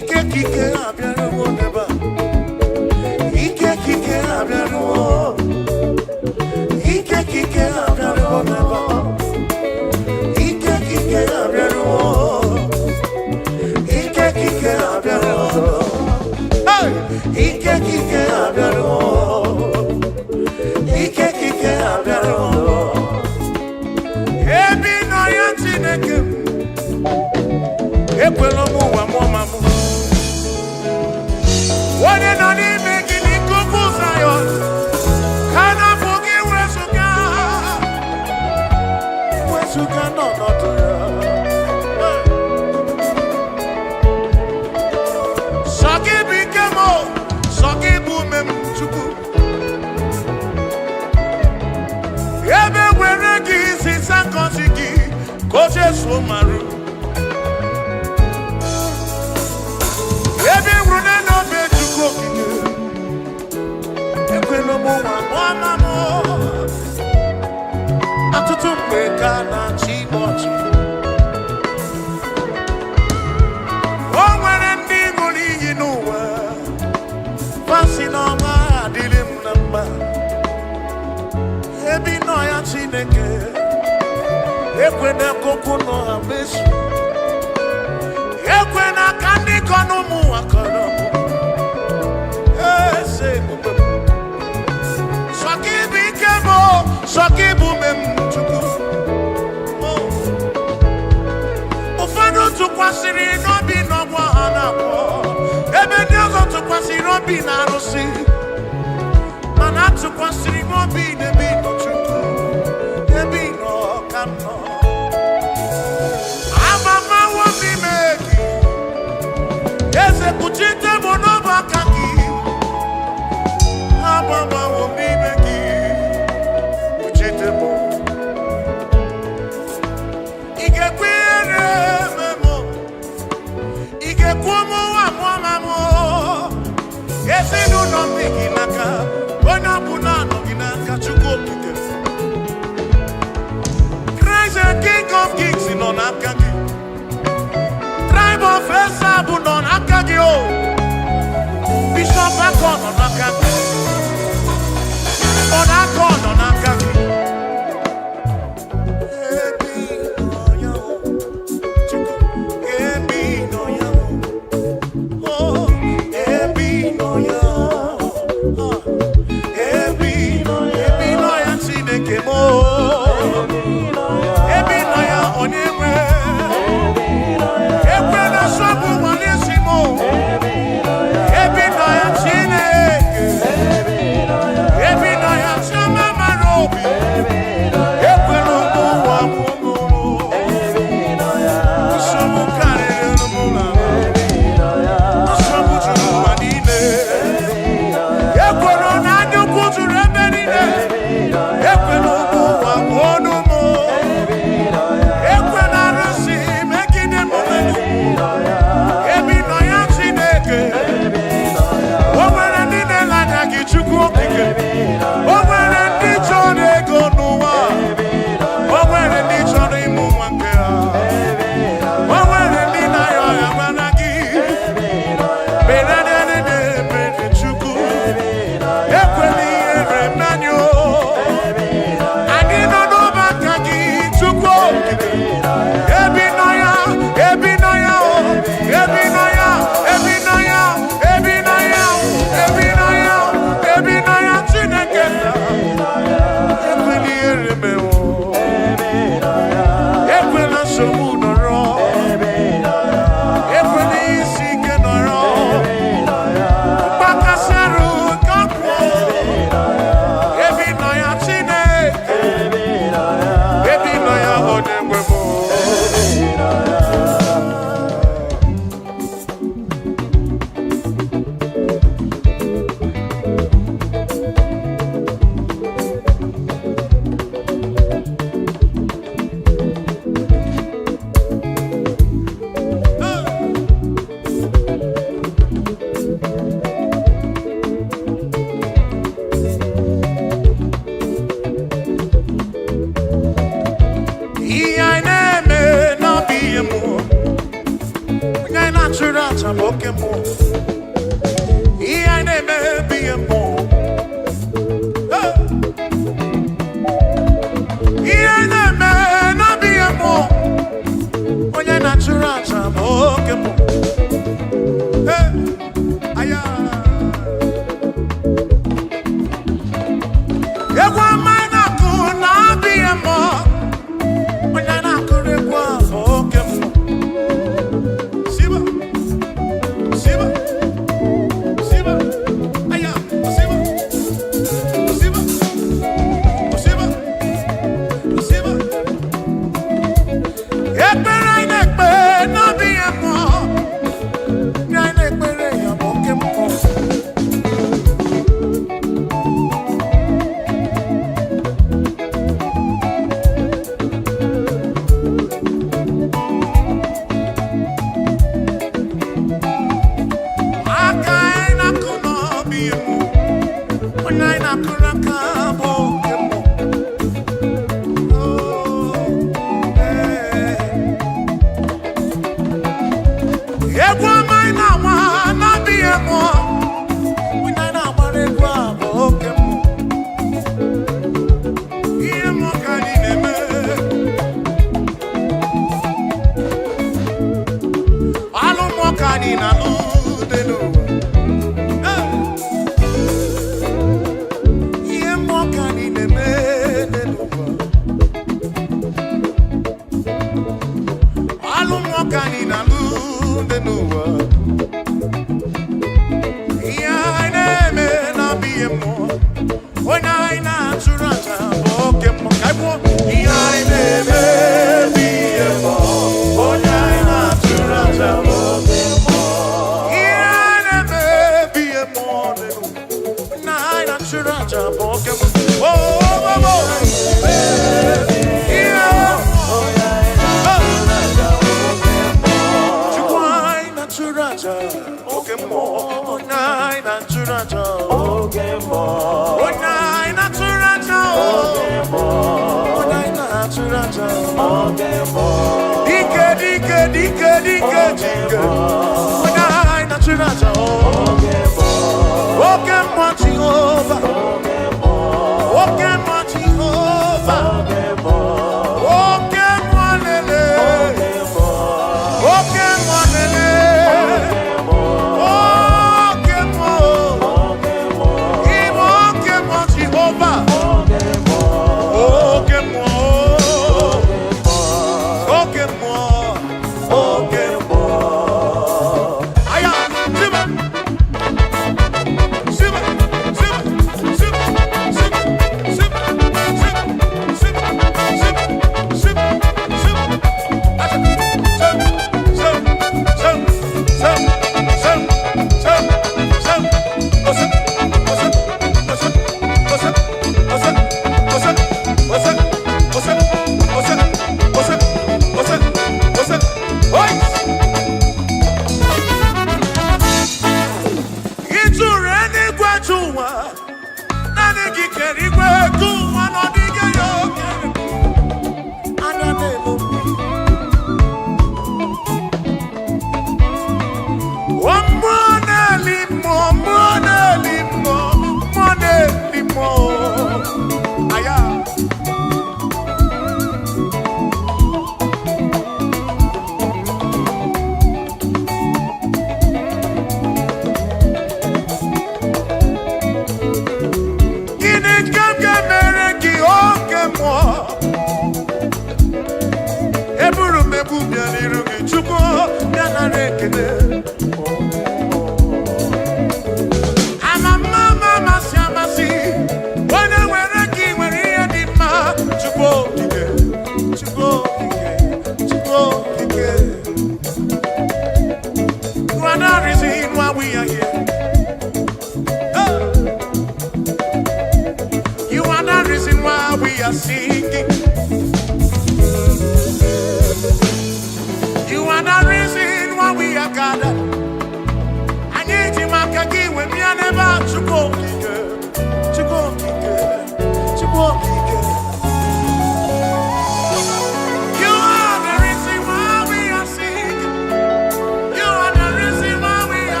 [SPEAKER 1] You are the reason why we are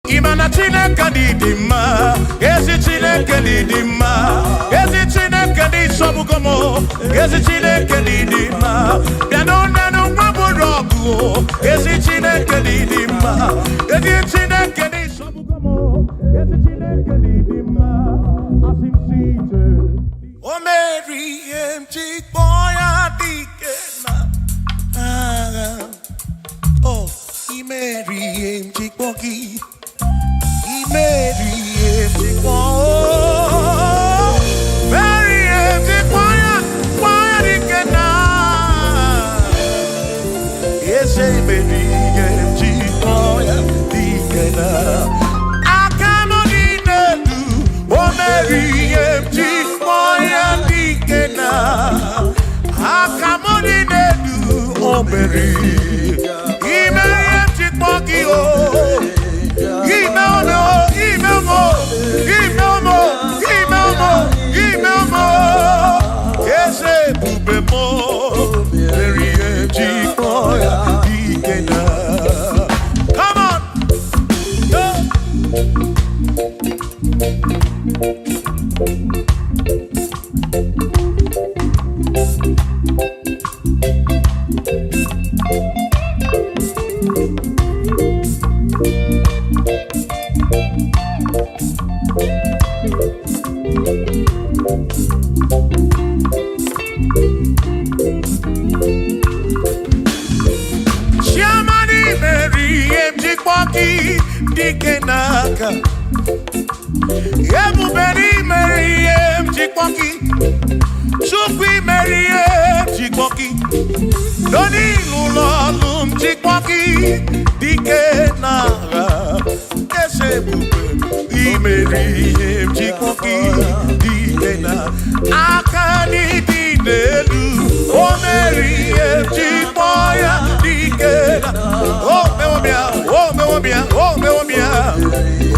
[SPEAKER 1] Imana Chineke di mma, ezi Chineke di mma, ezi Chineke di sobugomo, ezi Chineke di mma, piano nano maborogu, ezi Chineke di mma, ezi Chineke di sobugomo, ezi Chineke di mma, asimsite. O Mary empty boy adikena, oh, Mary empty boy. Mary, empty choir, Mary, empty choir, choir again. Yes, Mary, empty choir again. I come on in the do, oh Mary, empty choir again. I come on in the do, oh Mary, Mary, empty choir, oh. Come on. Dikenaka Yebu beri meriem chikpoki Chukwi meriem chikpoki Doni lulolum chikpoki Dikenaka Yebu beri meriem chikpoki Dikenaka Akani dinelu O meriem chikpoya Dikenaka Oh mewamia Oh mewamia Oh mewamia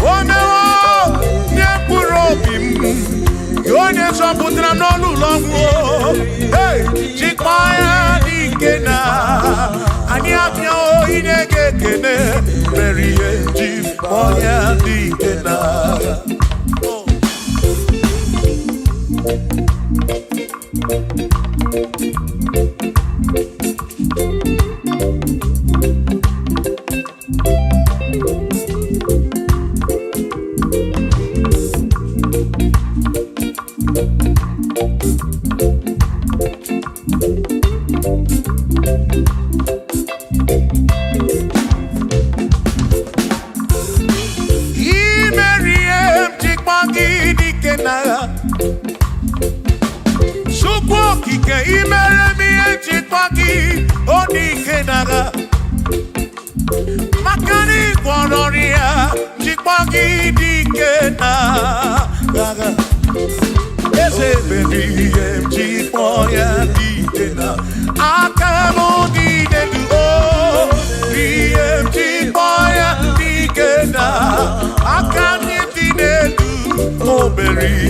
[SPEAKER 1] Oh mewo Nyepurobim Yonye somputra nolu longo Hey Chikmaya dikena Anyapya o inege kene Meriye Chikmaya dikena Makani Guanoria, Chipagi Dikena, Ese baby, Chipoya Dikena, Akamo Dinedu, Chipoya Dikena, Akani Dinedu, Oh, Berry,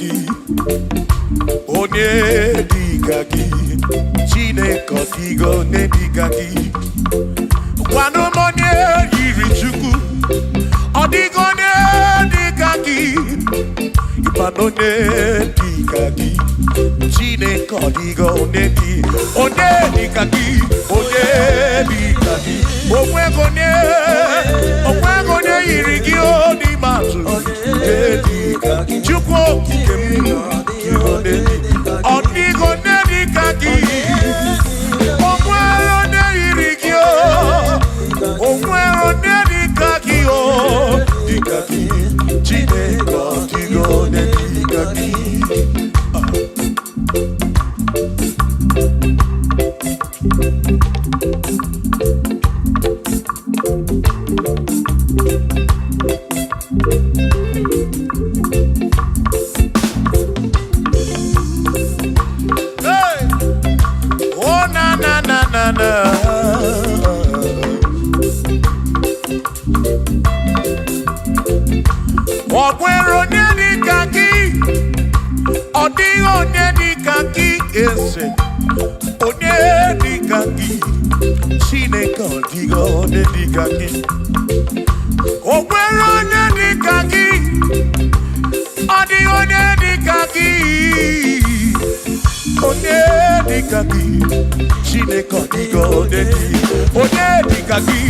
[SPEAKER 1] gị onye dịka gị Chineke ọdịgo onye dịka gị gwanụ m onye yiri Chukwu ọdịgo onye dịka gị ịmanụ onye dịka gị Chineke ọdịgo onye dịka gị onye dịka gị onwego onye yiri gị n'ime atụ Chukwu okike m ọdịgo onye dịka gị onwere onye yiri gị onwere onye dịka gị dịka gị Chineke ọdịgo onye dịka gị Chineke ọdịgo onye dịka gị onwere onye dịka gị ọdịgo onye dịka gị onye dịka gị Chineke ọdịgo onye dịka gị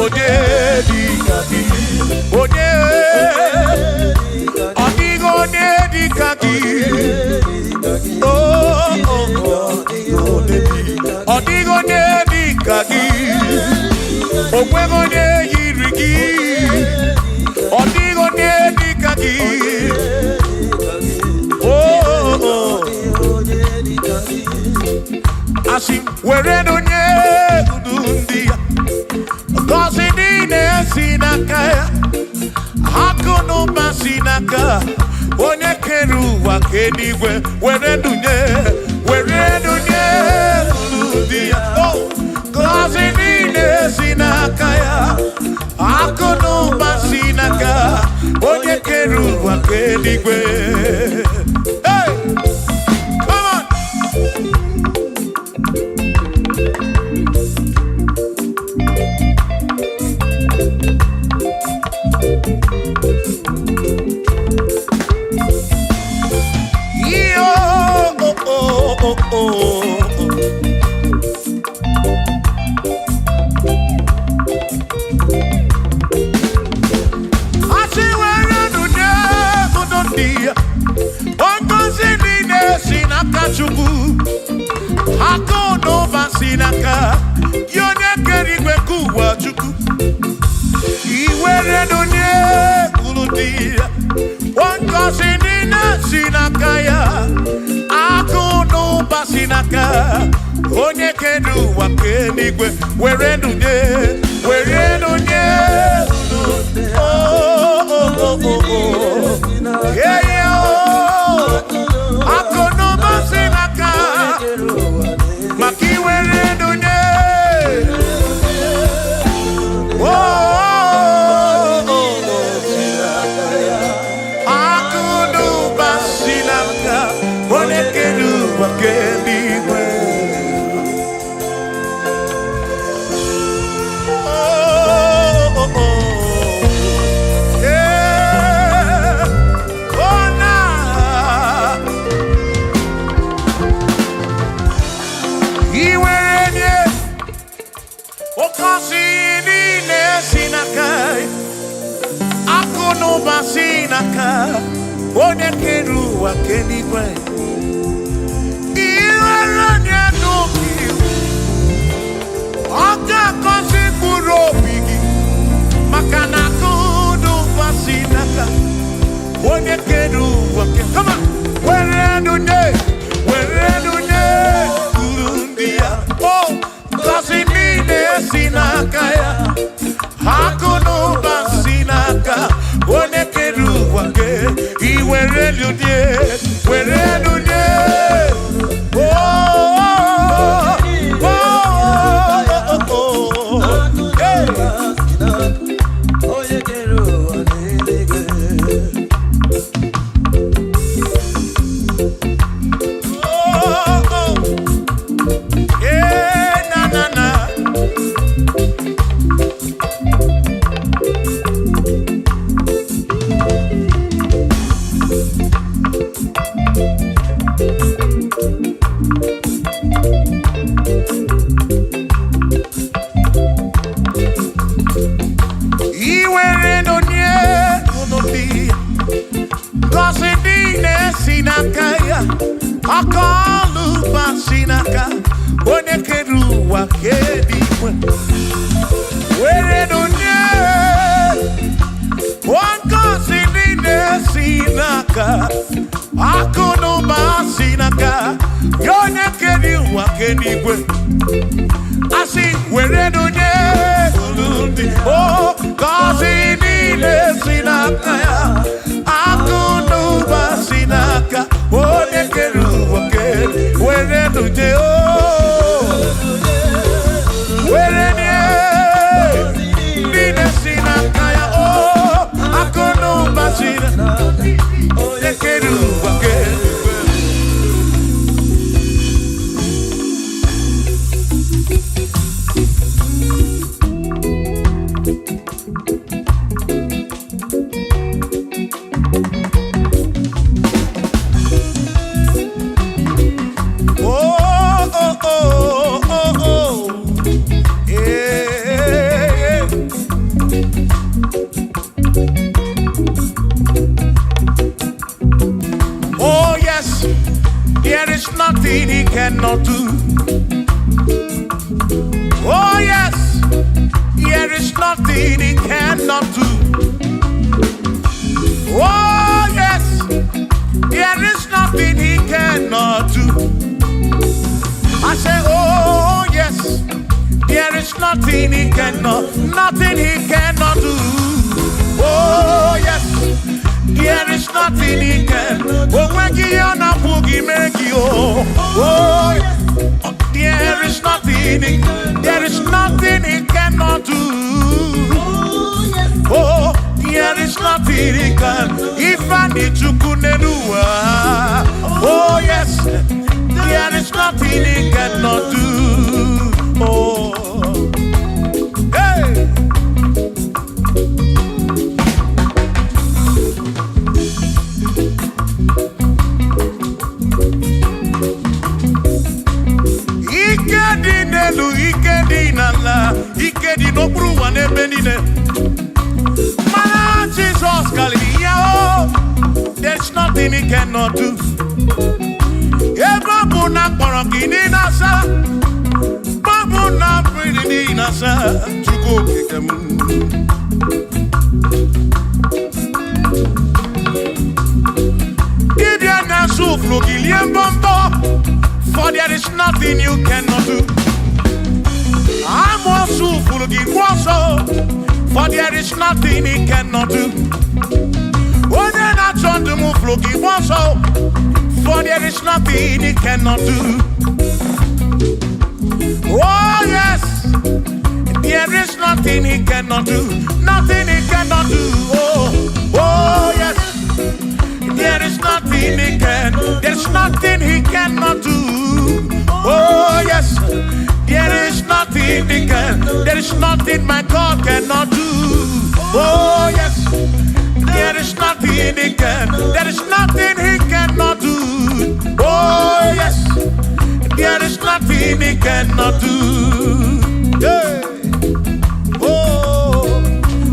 [SPEAKER 1] onye dịka gị onye ọdịgo onye dịka gị ọdịgo onye dịka gị onwego onye yiri gị ọdịgo onye dịka gị asị were onye udu ndị ya ngọzi niile si n'aka ya akụ na ụba si n'aka onye kere ụwa ka eluigwe were dunye ndị ya ngọzi niile si n'aka ya akụ na ụba si n'aka onye kere ụwa ka eluigwe Chukwu akụ n'ụba si n'aka ya onye kere igwe ka ụwa Chukwu iwere n'onye kwuru dị ya ngọzi niile si n'aka ya akụ n'ụba si n'aka onye kere ụwa ka eluigwe were n'onye maka iwere dunye akụ n'ụba si n'aka onye kere ụwa ka eluigwe onye kere ụwa ka eluigwe iwere onye n'obi ọ ga-akọzi mkpụrụ obi gị maka na akụ n'ụba si n'aka onye kere ụwa kama were dunye uru ndị ya ngọzi niile si n'aka ya akụ n'ụba si n'aka onye kere ụwa ka iwere dunye Akalu basinaka onye kedu wa kedi were dunye wanka sinine sinaka akunu basinaka onye kedu wa kedi asi were dunye oh kasinine sinaka akunu basinaka onye kedu wa kedi were dunye oh were dunye nine sinaka oh akunu basinaka onye kedu wa kedi. Nothing he cannot do. Oh yes, there is nothing he cannot do. Oh yes, there is nothing he cannot do. I say, oh yes, there is nothing he cannot do. Oh yes. There is nothing he can. Oh, when you na boogie make you. Oh, there is nothing he cannot do. Oh, there is nothing he can. If I need to kunenua. Oh yes, there is nothing he cannot do. Oh, hey. Ikedi no bruwa ne benine. Man, Jesus Galileo, there's nothing he cannot do. Babu na korokini nasa, babu na pretty nasa, chuko kikemu. Ibya na suflo giliem bombo, for there is nothing you cannot do. I'm also full of for there is nothing he cannot do. When they're not on the move, looking for there is nothing he cannot do. Oh yes, there is nothing he cannot do. Nothing he cannot do. Oh yes, there is nothing he can. There's nothing he cannot do. Oh yes. There is nothing he can. There is nothing my God cannot do. Oh yes. There is nothing he can. There is nothing he cannot do. Oh yes. There is nothing he cannot do. Hey. Oh.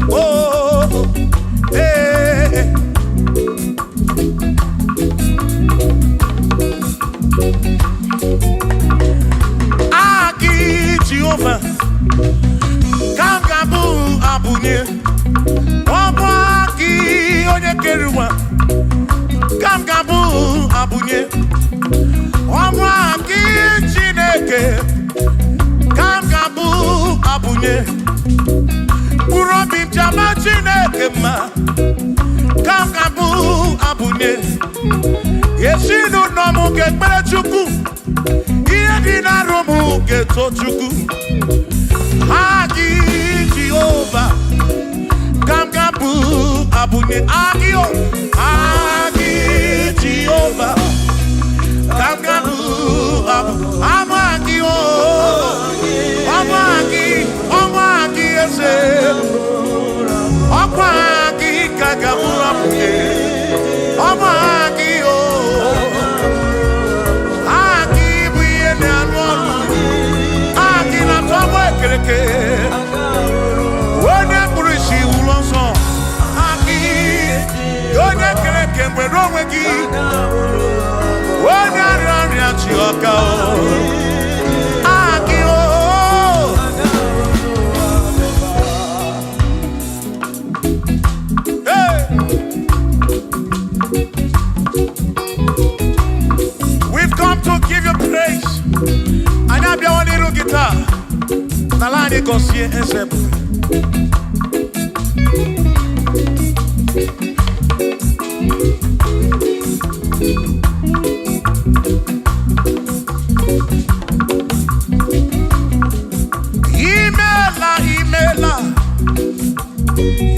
[SPEAKER 1] Oh. Hey. Jehovah, Kangabu Abunye, Obaki Onye Keruwa, Kangabu Abunye, Obaki Chineke, Kangabu Abunye, Urobi Jama Chineke ma, Kangabu Abunye, Yeshinu Nomu Gekbele Chukwu. Dina romu geto chuku Agi Jehovah Kamgabu Abunye Agio Agi Jehovah Kamgabu Amagi Amagi ese Amagi Kagabu Abunye Amagi Wone kurishi ulonso Aki Yone kereke mwe romwegi Wone We've come to give you praise. And I be one little guitar. Na line go see and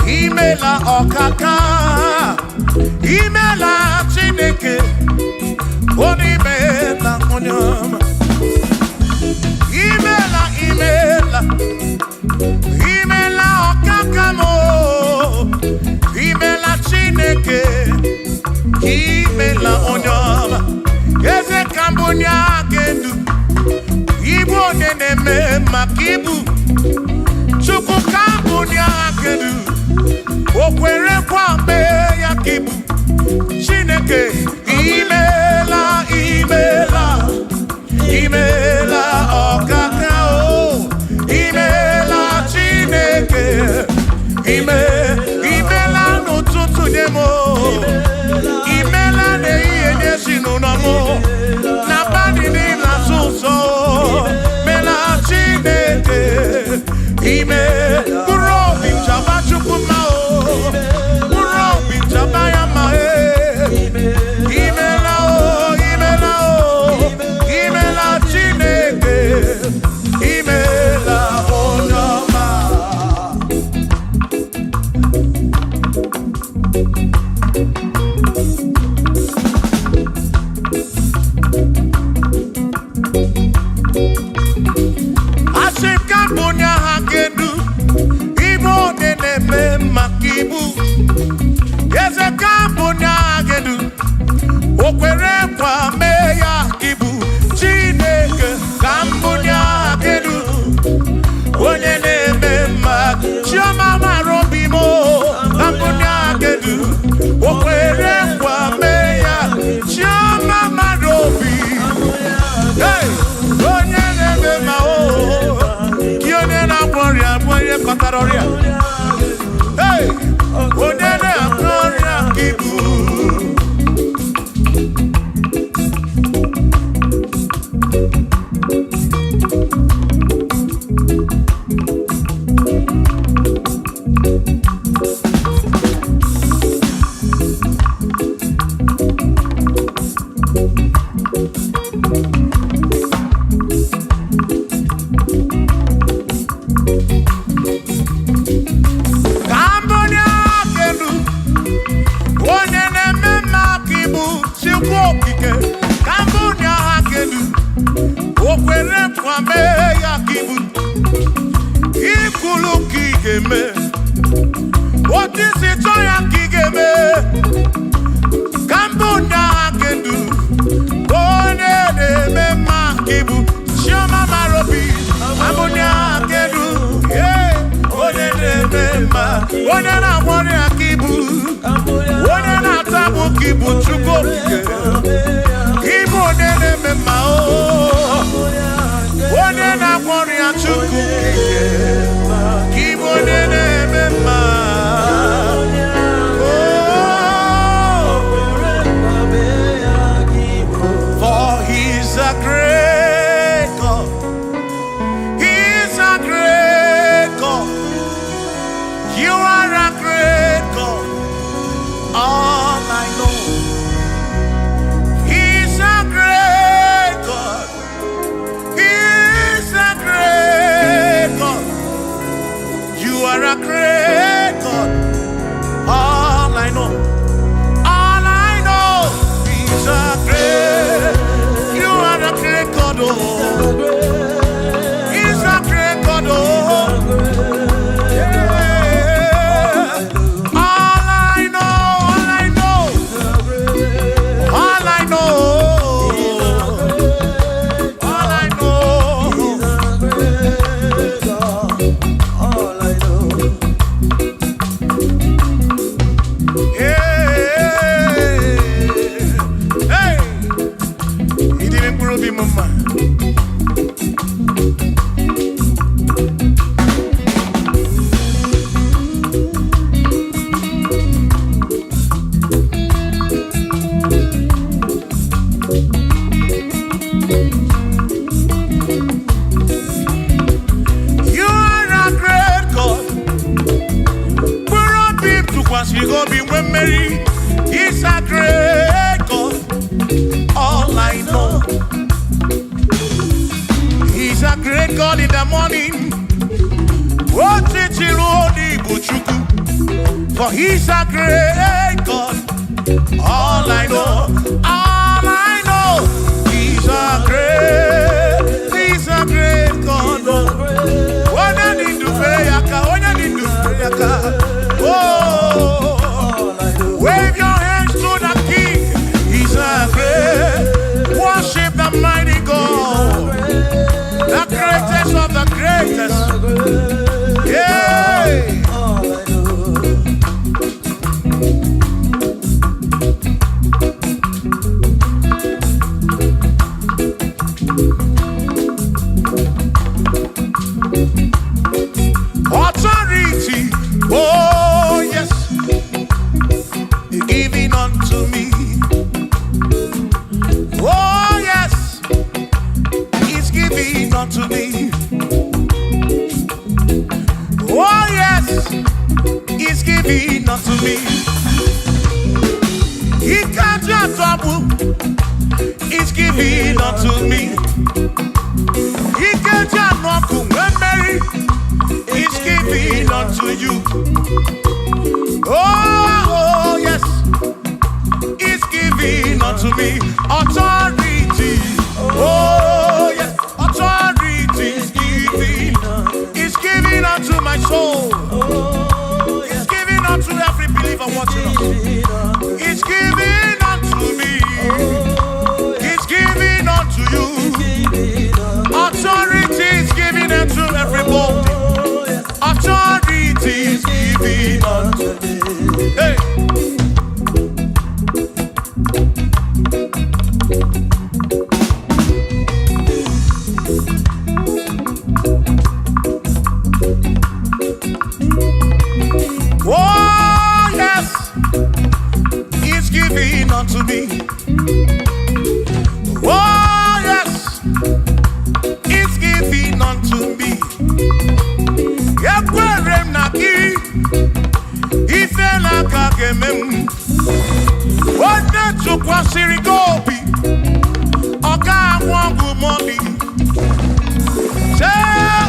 [SPEAKER 1] Imela okaka, imela chineke, onimela onyama. Imela okaka mo, imela chineke, imela onyama. Eze kambunya gendu, ibu neneme makibu, chuku kambunya gendu. Okwere kwambe ya kibu Chineke imela okaka o imela Chineke imela n'ụtụtụ nyemo imela n'ihe nyesi n'ụlọmụ na bani n'ịla sụsọ mela Chineke mkpụrụ obi chaba chukwu ma o mkpụrụ obi chaba ya ma imela Chineke imela onye ọma. Asị ka mbunye ha kedu ibu na-eme maka ibu eze ka mbunye ha kedu o kwere kwa mee ya ibu Chineke ka mbunye ha kedu onye na-eme maka chioma mara obi mo ka mbunye ha kedu o kwere kwa mee ya chioma mara obi onye na-eme ma o ki onye na-agwọ ọrịa bụ onye kọtara ọrịa onye na-agwọ ọrịa ka ibu onye na-agbọrọ ya ka ibu onye na-atabụ ka ibu chukwu okike ibu onye na-eme mma onye na-agbọrọ ya chukwu okike ibu onye na-eme mma for he's a great God. He's a great God. You are a great God. All I know. He's a great God. He's a great God. You are a great God. All I know. All I know. He's a great. You are a great God. Oh. He's a great God. Oh. He didn't Ruby Mama. You are a great God. We're all people to once you go be when Mary. He's a great God. All I know, He's a great God in the morning. For He's a great God. All I know, He's a great God. When I need to pray, oh, wave your hands to the King. He's a great. Worship the mighty God, the greatest of the greatest. Yeah. Authority, oh yes, giving unto me. Oh yes, He's giving unto me. Oh yes, He's giving unto me. He can't just trouble. He's giving unto me. He can't just knock when Mary. He's giving unto you. Oh yes, He's giving unto me. Authority. Oh yes, authority is giving. He's giving unto my soul. He's giving unto every believer watching us. He's giving unto me. He's giving unto you. Authority is giving unto everybody. Authority is giving unto me. Hey. Oh yes, He's giving unto me. Oh yes, He's giving unto me. Yakwere naki, ife na kakemem. Ode chukwa sirigobi, oka wangu money. Say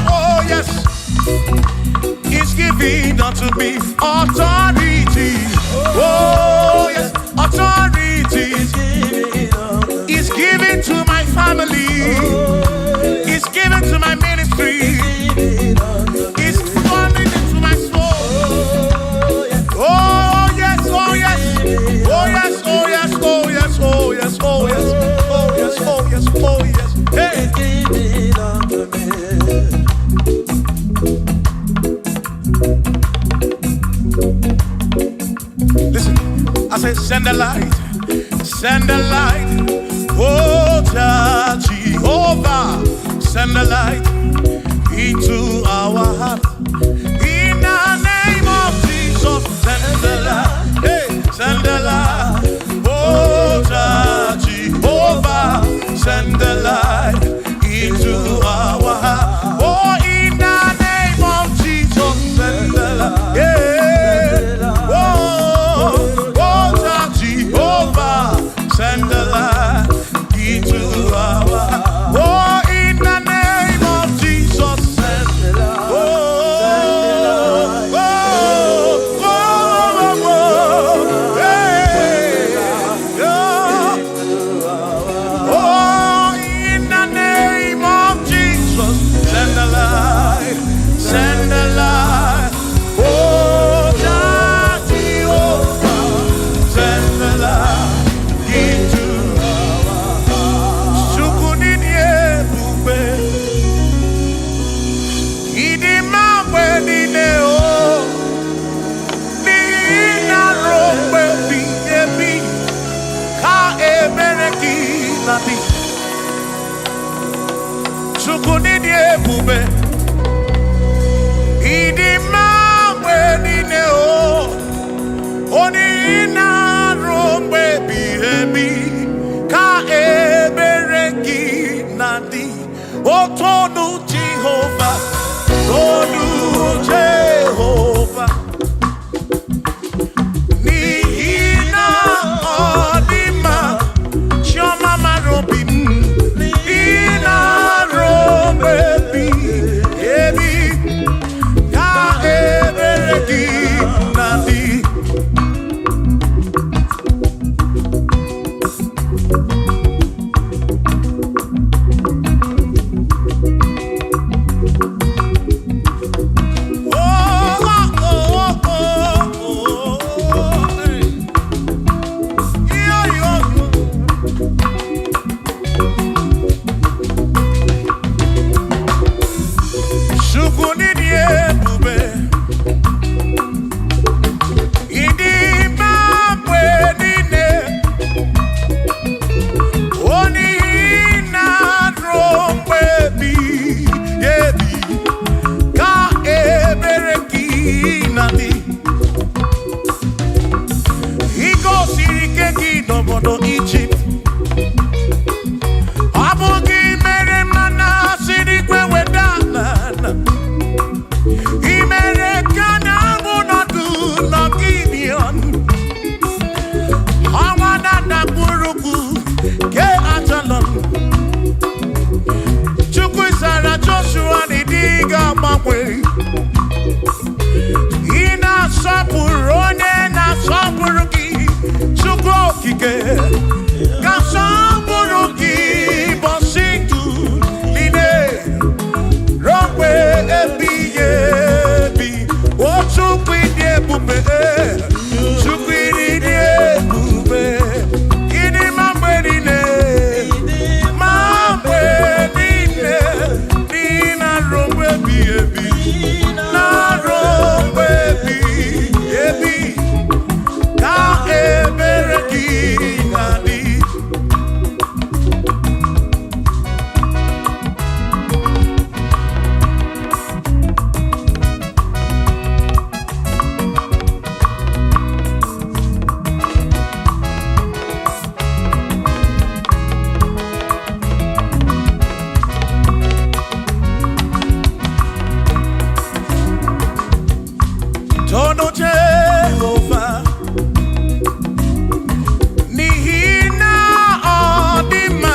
[SPEAKER 1] oh yes, He's giving unto me authority. Oh yes, authority. He's giving to my family. He's giving to my ministry. He's falling into my soul. Oh yes, oh yes, oh yes, oh yes, oh yes, oh yes, oh yes, oh yes, oh yes, oh yes. Hey. Listen, I say send the light, oh Jehovah, send the light into our heart. In the name of Jesus, send the light, hey, send the light, oh Jehovah, send the light into our heart. Oh, in the name of Jesus, send the light, yeah. Send the light into our. Oh, in the name of Chukunini ebube. Idi mamwe nine o. Oni ina rombe bihebi. Ka ebereki nadi. Otonu Jehovah. Tonu Jehovah. Nihina odima. Shoma marobin. Nihina rombebi. Ebi. Ka ebereki nadi. Egypt. Abugi mere mana siri kwe wedana. Imere kana bunodu no Gideon. Awana na buruku ke atalon. Chukwu Sara Joshua ni diga mabwe. Ina sapurone na sapuruki. Chukwu okike. Kasaburuki bositu line rompe ebi otukwidi ebube tukwidi ebube ini mambe nine nina rompe ebi na rompe ebi ka ebereki nadi. Tono Jehovah, Nihina odima,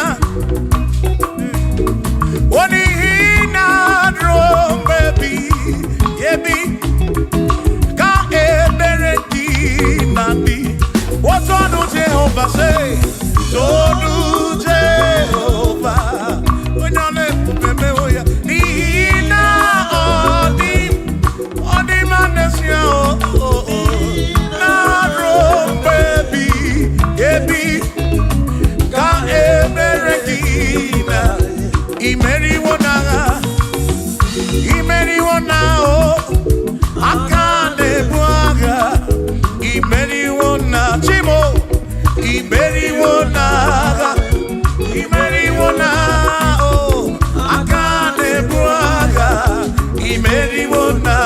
[SPEAKER 1] Onihina drombebi, yebi, ka ebereki nandi. What Tono Jehovah say? Tono Jehovah, Onale pupeme oya, Nihina odima nesia na rombebi ebi ka eberekina imeri wona o akane buaga imeri wona chimo imeri wona o akane buaga imeri wona.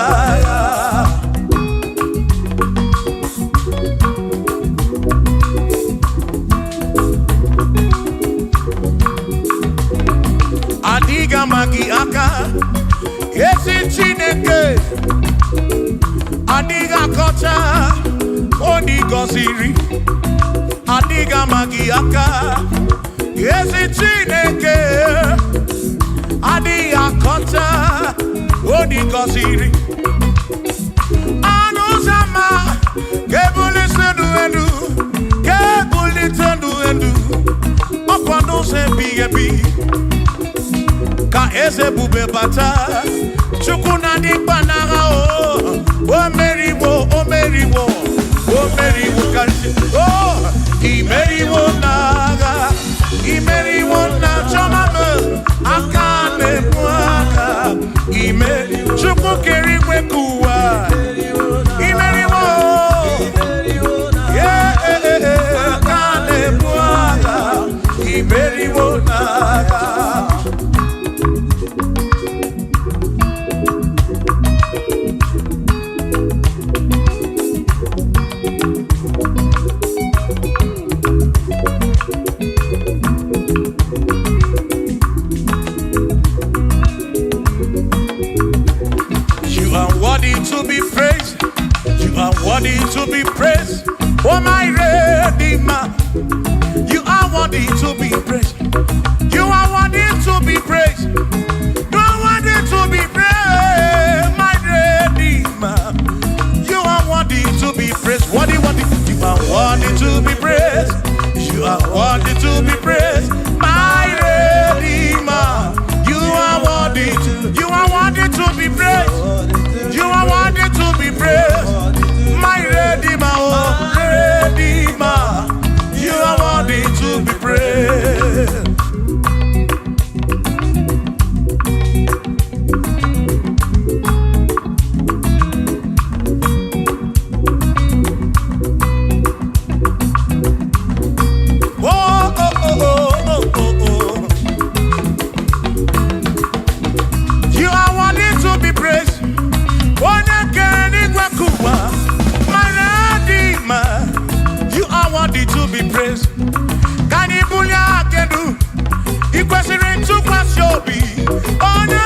[SPEAKER 1] Adiga magi aka esi Chineke adiga kocha oni goziri adiga magi aka esi Chineke adiga kocha oni goziri anuzama kebuli tendu endu okwano se biyebi ka eze bube bata chukuna di panaga o meriwo kansi imeriwo na chomame akane mwaka chukwu kerigwe kuwa imeriwo akane mwaka imeriwo na worthy to be praised. Oh my Redeemer, you are worthy to be praised. You are worthy to be praised. You are worthy to be praised, my Redeemer. You are worthy to be praised. Worthy, worthy. You are worthy to be praised. You are worthy to be praised, my Redeemer. You are worthy to. You are worthy to be praised. You are worthy to be praised, my Redeemer, oh Redeemer. You are worthy to be praised. Oh, oh, oh, oh, oh, oh, oh. You are worthy to be praised. My Redeemer, you are worthy to be praised. Can you pull your canoe? You question to pass your be. Oh, no,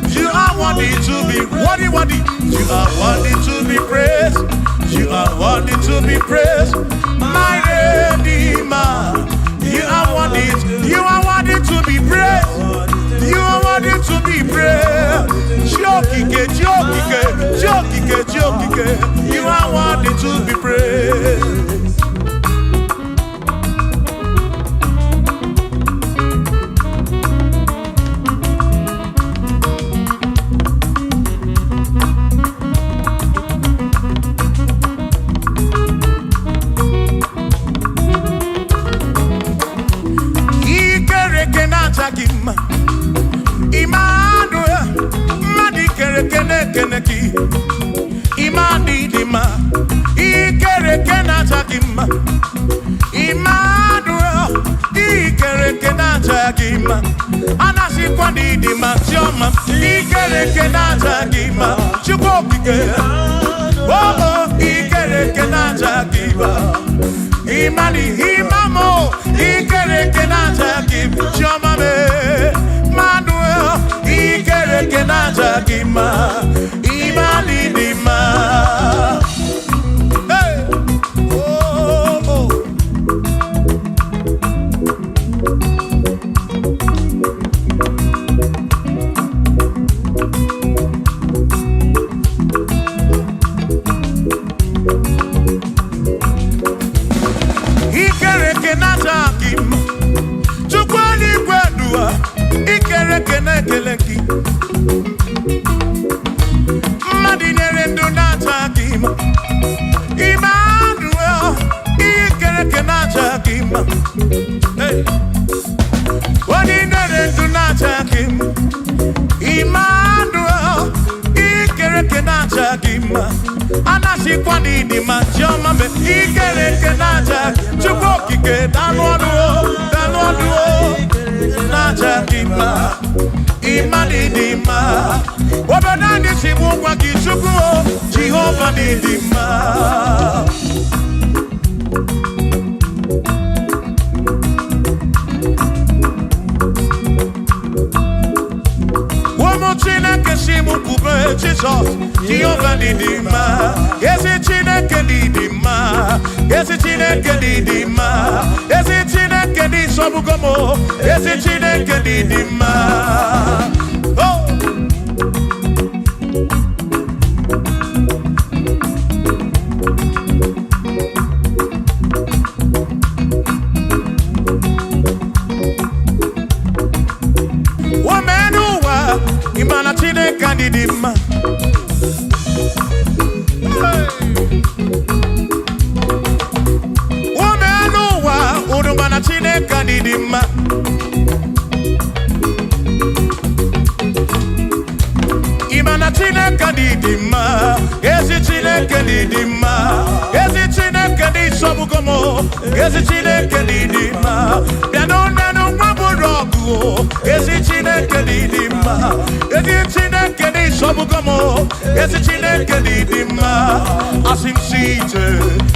[SPEAKER 1] you are worthy to be worthy. You are worthy to be praised. You are worthy to be praised. My Redeemer, you are worthy. You are worthy to be praised. You are worthy to be praised. Jokike. You are worthy to be praised. Imani dima, ikere kenata gima. Emmanuel, ikere kenata gima. Anasi kwani dima choma, ikere kenata gima. Chukokike, oh, ikere kenata gima. Imani imamo, ikere kenata gima. Choma me, Emmanuel, ikere kenata gima. Imani dima. Hey, oh, oh. Ikere kenata gima. Chukwani kwedua, ikere kenekeleki. Madinere nata gima. Emmanuel, ikere kenata gima. Hey, Madinere nata gima. Emmanuel, ikere kenata gima. Anasi kwani ni machoma me ikere kenata. Chukokike danwaduo. Nata gima. Imani dima. Obanani simu kwa kisukuo. Jehovah ni dima. Womochina kesimu kube Jesus. Jehovah ni dima. Yesi chineke ni dima. Yesi chineke ni dima. Yesi chineke ni sobugomo. Yesi chineke ni dima. Oh. Womenuwa imana chineke ni dima. Udumana chineke ni dima. Imana chineke ni dima. Ezi chineke ni dima. Ezi chineke ni sobugomo. Ezi chineke ni dima. Biano nenu maburogu. Ezi chineke ni dima. Ezi chineke ni sobugomo. Ezi chineke ni dima. Asim site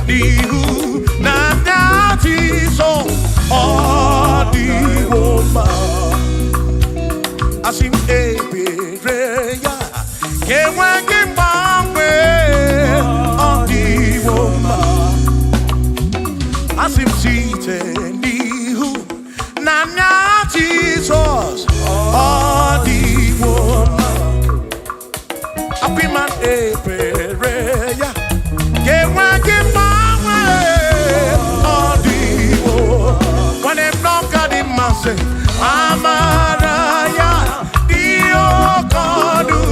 [SPEAKER 1] nihu na so odi woma asim ebereya ke wagi mbambe Jesus, all the woman. Happy man, yeah. Get one, get my way. All the woman. When them knock at him, I say, Amaraya, Dio Kodu,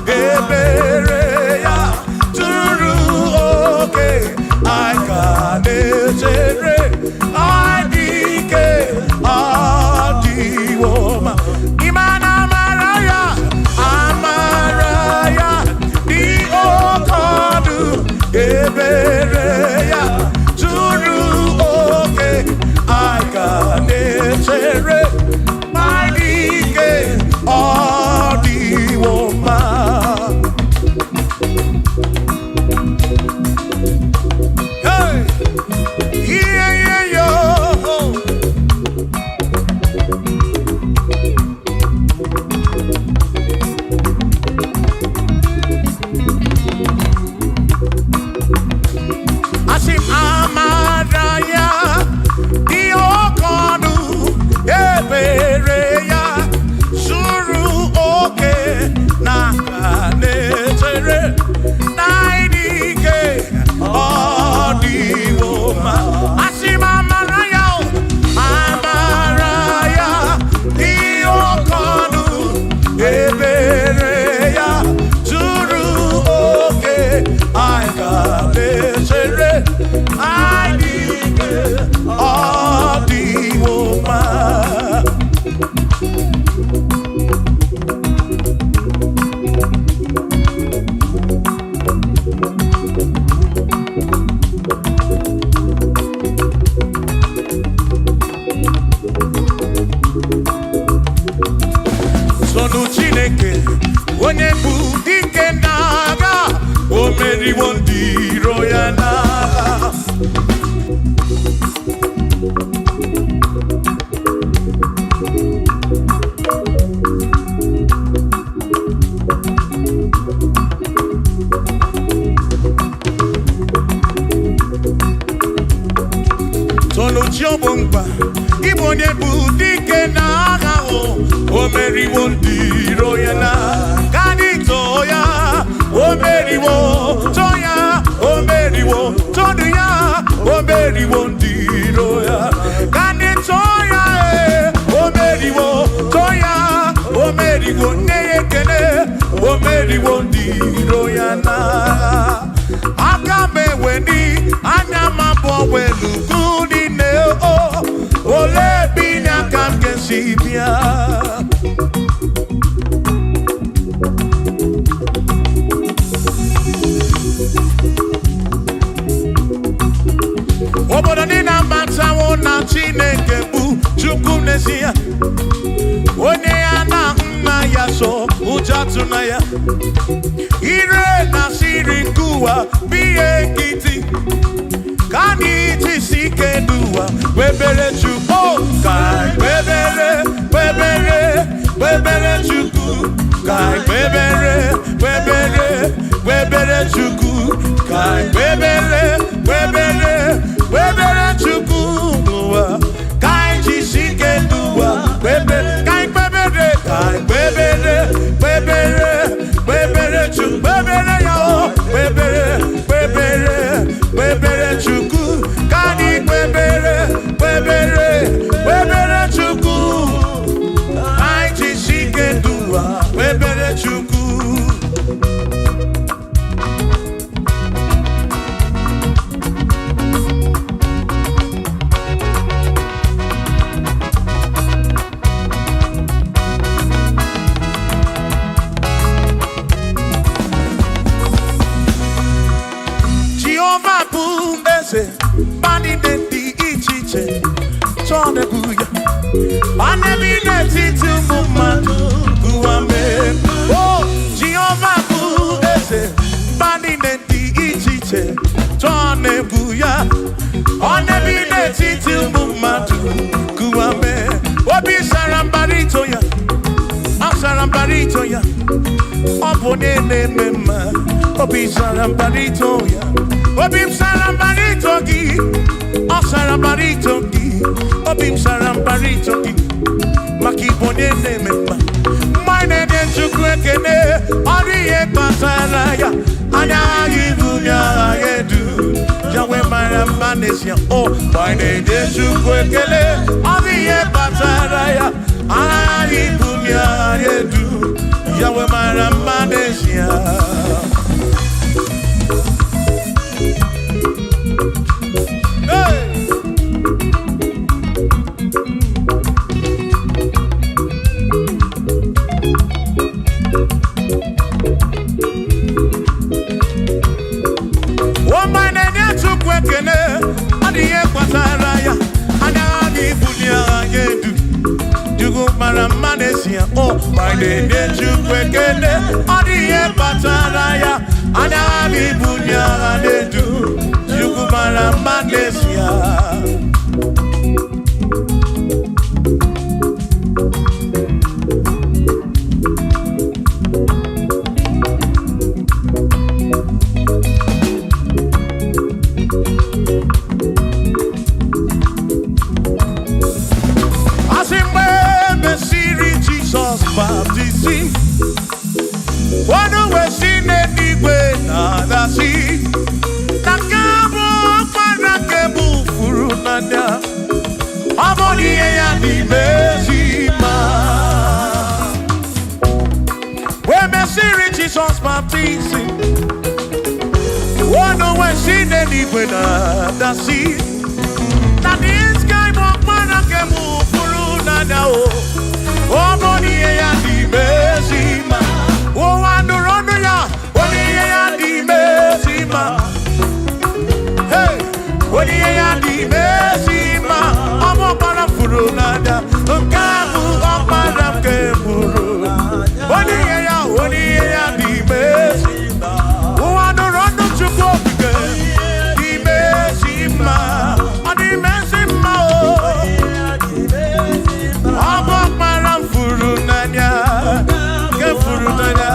[SPEAKER 1] Ebereya, Turu, okay, I got it, I dike, Adiwoma, Imana Amaraya, Amaraya, Dio Kodu, Ebereya, Turu, okay, I got it, all the woman. Hey, yeah, yeah, yo. Asim Amadaya, the Okonu, Ebereya. Onye bụ dike n'agha, o meriwo ndị iro ya n'agha. Toluchi Obongba, ịbụ onye bụ dike n'agha, o meriwo ndị iro ya n'agha. Toya, o meriwo, toya, o meriwo, toya, o meriwo ndiro ya. Kani toya, o meriwo, toya, o meriwo neyekele, o meriwo ndiro ya na. Akame weni, anyama bo welu kudi ne o, ole binya kamke sibia. Obodo dị na matawo na Chineke bụ Chukwu n'ezie. Onye ya na nna ya so ụjọ atụna ya. Ire na siri nke ụwa bụ ihe nkịtị. Ka anyị jisi ike n'ụwa kpebere Chukwu. Ka anyị kpebere Chukwu. Ka anyị kpebere Chukwu. Ka anyị kpebere Chukwu n'ụwa. Ka anyị jisi ike n'ụwa kpebere. Ka anyị kpebere Chukwu. Kpebere ya o. Kpebere Chukwu. Ka anyị kpebere Chukwu. Anyị jisi ike n'ụwa kpebere Chukwu. Bani de di ichiche, chone buya. Bani bine titu mumadu guame. Oh, Jehovah bu ese. Bani de di ichiche, chone buya. Bani bine titu mumadu guame. Obi sarambarito ya, sarambarito ya. Obone ne mema, obi sarambarito ya. Obim sarambarito gi, o sarambarito gi, obim sarambarito gi. ya anya ibu ya yedu jawe mara manesia oh by the Jesu kwekele abiye batara ya anya ibu ya yedu jawe mara manesia oh by the day you kwekele odiye pataraya ana bibunya adedu yugumara manesia Jesus baptizing. One when she did it with the sea. That this guy walk man and can move through now. Oh, Monie and the Messima. Oh, and the Ronia. Monie and the Messima. Hey, Monie and the Messima. I'm up on a furunada. Kamu up on a kemuru. Monie and the Messima. Oh, and the Ronia to go again. The Messima. The Messima. I'm up on a furunada. Kemurunada.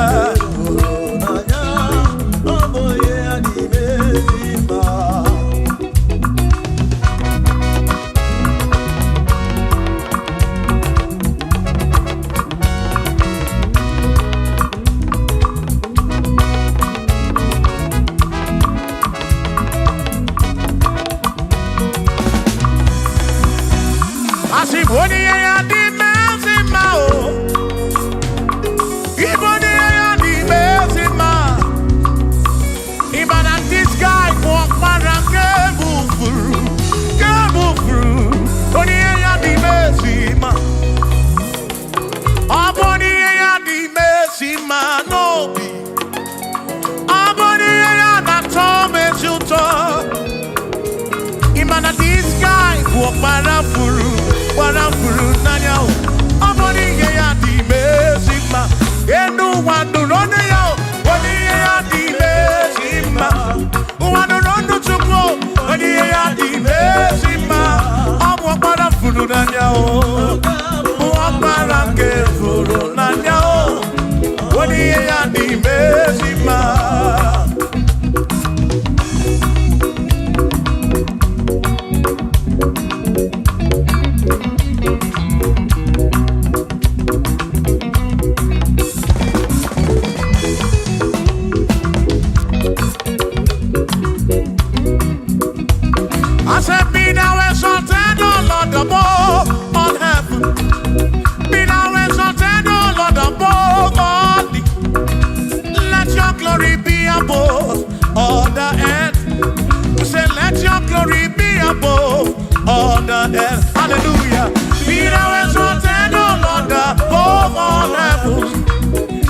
[SPEAKER 1] Hallelujah. Be thou exalted, O Lord, above all heavens.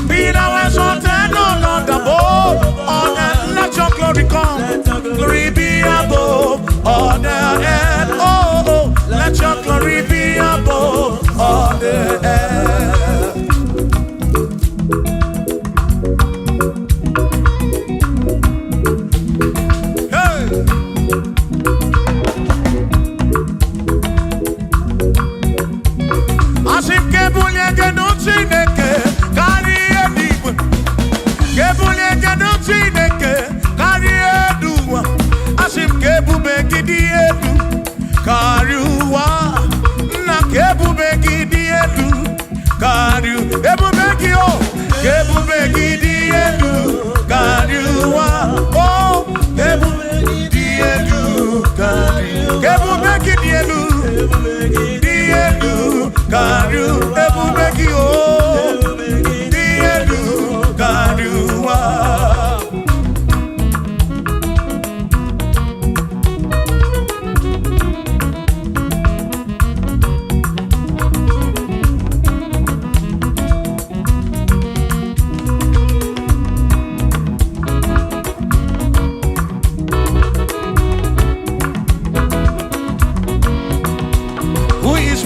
[SPEAKER 1] Be thou exalted, O Lord, above all earth. Let your glory come. Glory be above all the earth. Oh, oh, let your glory be above all the earth. Hey.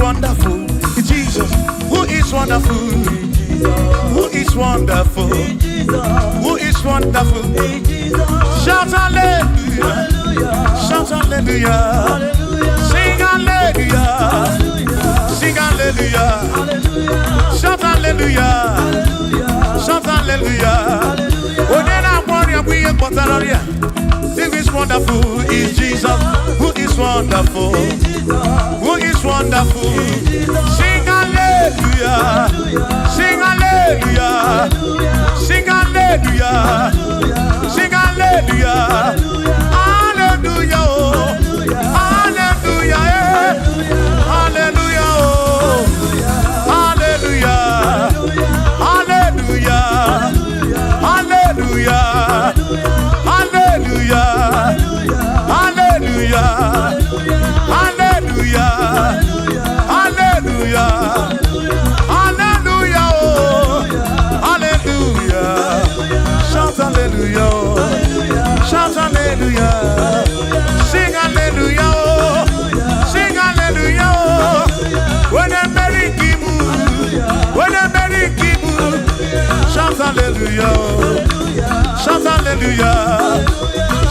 [SPEAKER 1] wonderful? Jesus. Who is wonderful? Who is wonderful? Who is wonderful? Shout hallelujah! Shout hallelujah! Sing hallelujah! Sing hallelujah! Shout hallelujah! Shout hallelujah! Who is wonderful is Jesus. Who is wonderful? Who is wonderful? Sing hallelujah! Sing hallelujah! Sing hallelujah! Sing hallelujah! Hallelujah! Hallelujah! Hallelujah! Hallelujah! Hallelujah! Hallelujah! Hallelujah! Hallelujah! Hallelujah! Hallelujah! Hallelujah! Hallelujah! Shout hallelujah! Shout hallelujah! Sing hallelujah! Sing hallelujah! When I'm very kibu, when I'm very kibu, shout hallelujah! Shout hallelujah!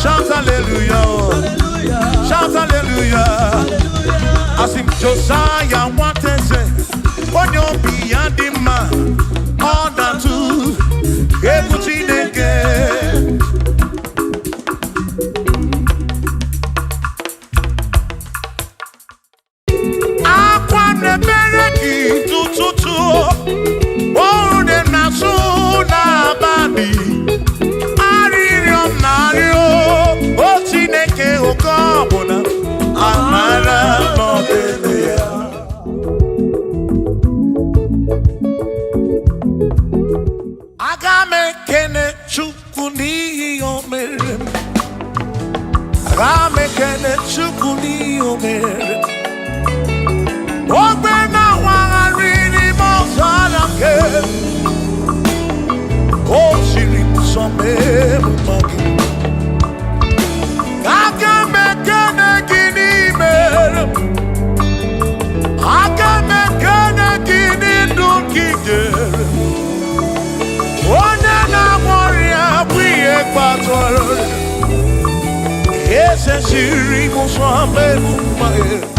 [SPEAKER 1] Shout hallelujah! Shout hallelujah! As if Josiah wanted to say, on your beyond the man, all that too, everything again. Aquane bereki tututu, oh de nasuna badi. Agame kene chukuni omere. Agame kene chukuni omere. Ogbe na wangari mozalake. O shiri musome mumagi. Agame kene gini mere. Agame kene gini dukijere. One na moria bwiye patoro. Ese shiri musome mumagi.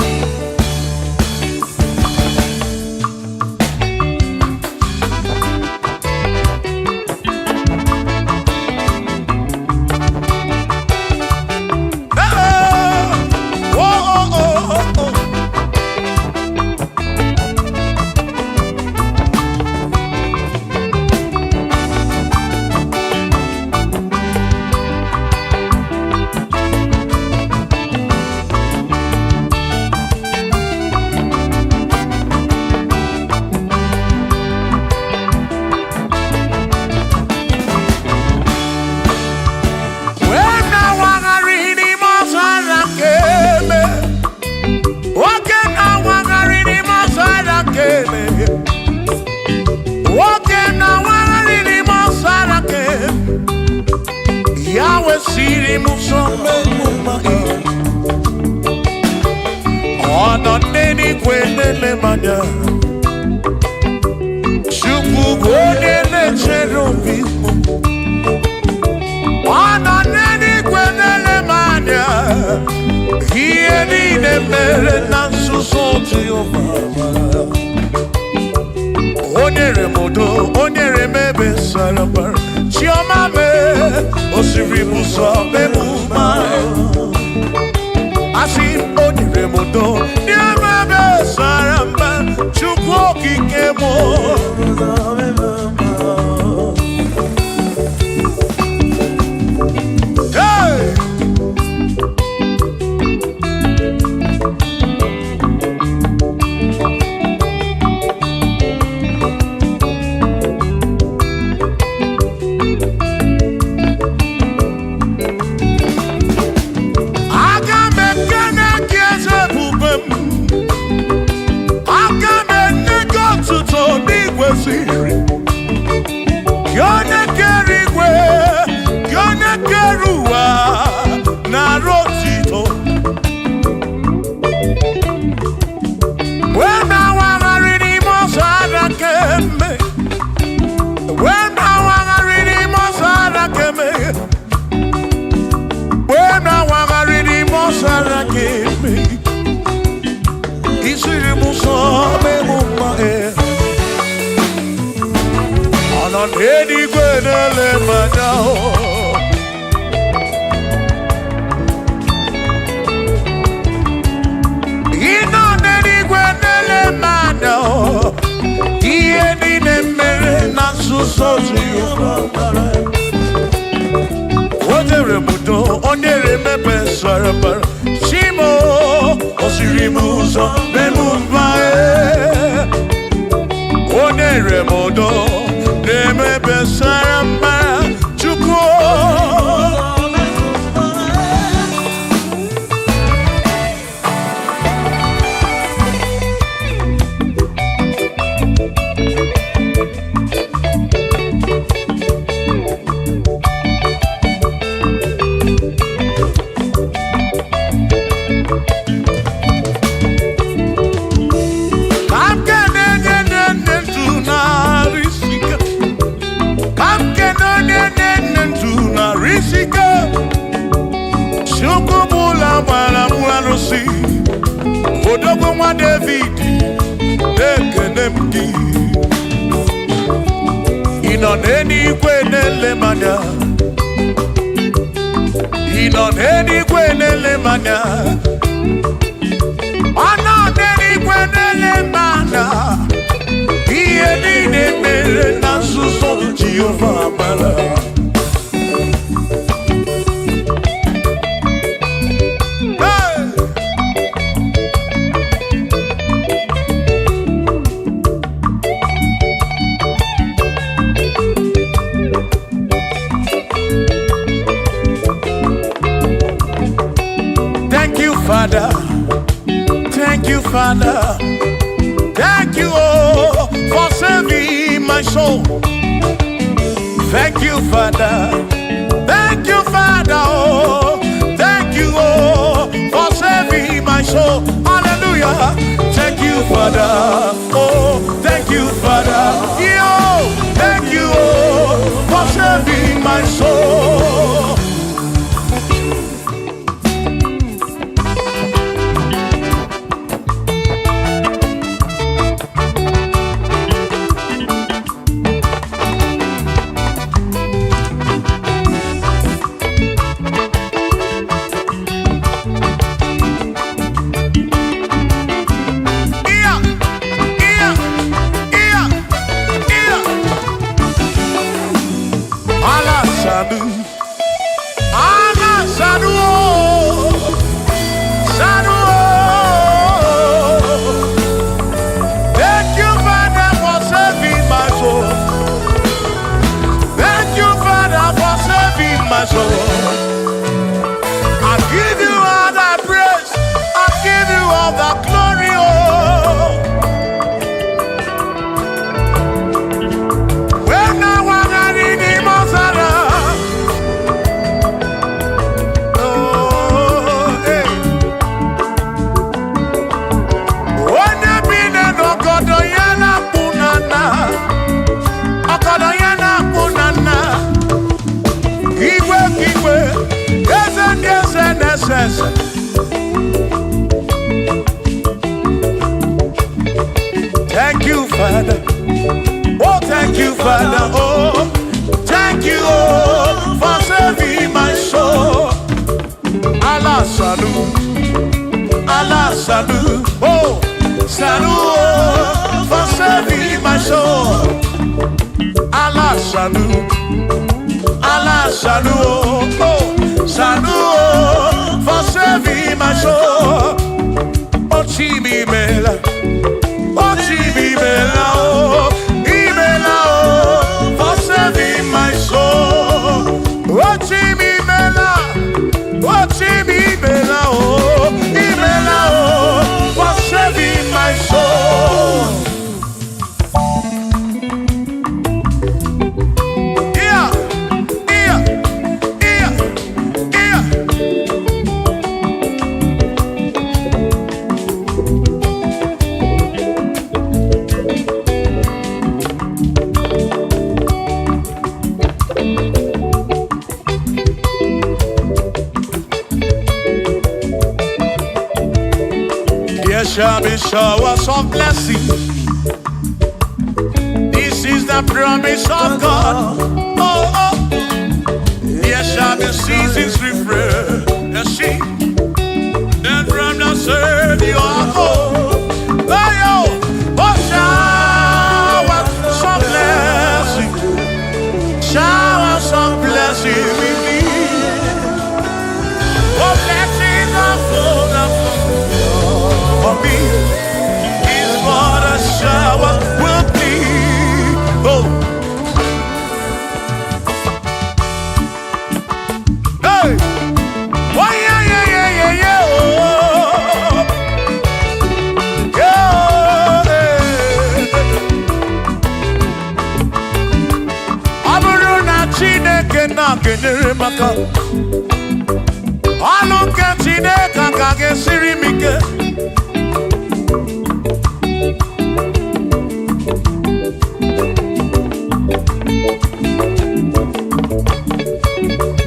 [SPEAKER 1] Enigwe nele madao. Ino enigwe nele madao. Iye nine mere na susozu yobara. Odere mudo, onere mepe sarabara. Shimo, osirimuzo, bemubae. Onere mudo, nemepe sarabara. Chuko. Odogwa David, ekenemdi. Ino neni kwenele manya. Ino neni kwenele manya. Ano neni kwenele manya. Iye nine mere na suso Jehovah mala. Father, thank you, Father, thank you, oh, for saving my soul. Thank you, Father, oh, thank you, oh, for saving my soul. Hallelujah. Thank you, Father, oh, thank you, Father, yo, thank you, oh, for saving my soul. Thank you, Father. Oh, thank you, Father. Oh, thank you, oh, for saving my soul. Allah salut, oh, salut, oh, for saving my soul. Allah salut, oh, salut, oh, for saving my soul. Oh, Chimi Mela. Oh, for saving my soul. Oh, Jimmy Bella, oh, for saving my soul. Yeah. There shall be showers of blessing. This is the the promise of God. Oh, oh. There shall be seasons refresh. See, then from the sun you are home. Oh, shower some blessing. Shower some blessing with me. Oh, blessings are full for me. Is what a shower will be. Oh, hey, oh yeah, yeah, yeah, yeah, yeah. Oh, yeah. Aburuna Chineke na kenere maka. Aluke Chineke kage sirimike.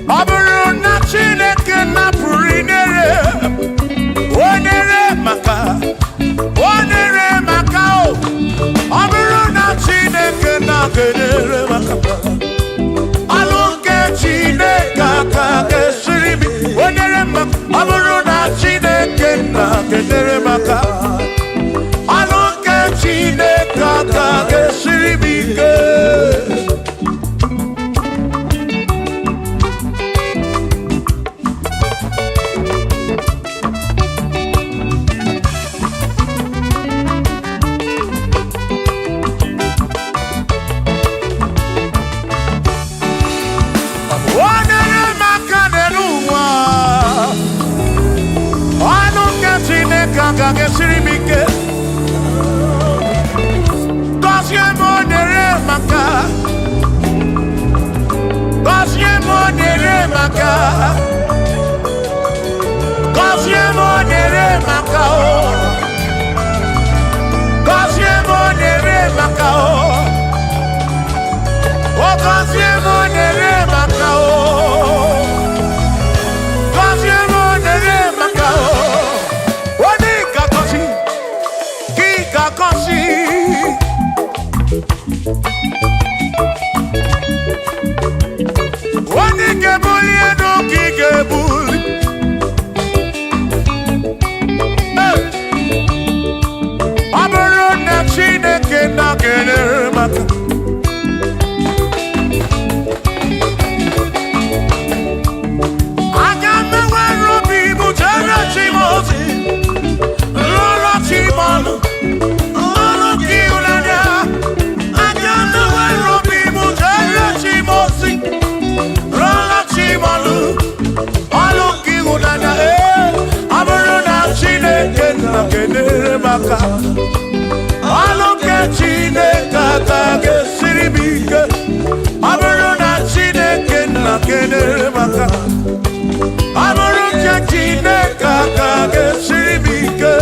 [SPEAKER 1] Aburuna Chineke na purinere. Onere maka. Onere maka o. Aburuna Chineke na kenere maka. Aluke Chineke kage sirimike. Onere maka. Aburuna Chineke na kenere maka. Aluke Chineke kage sirimike. Onere maka denuwa. Aluke Chineke kage sirimike. Kosye monere maka. Kosye monere maka. Kosye monere maka o. Kosye monere maka o. O kosye monere maka o. Kosye monere maka o. Oni kakosi, ki kakosi. Oni kebuli eno ki kebuli. Hey, Aburuna Chineke na kenere maka. Agamewe robi bujara chimosi. Lolo chimolu. Lolo kiulanya. Agamewe robi bujara chimosi. Lolo chimolu. Lolo kiulanya. Aburuna Chineke na kenere maka. Aluke Chineke kage sirimike. Aburuna Chineke na kenere maka. Aluke Chineke kage sirimike.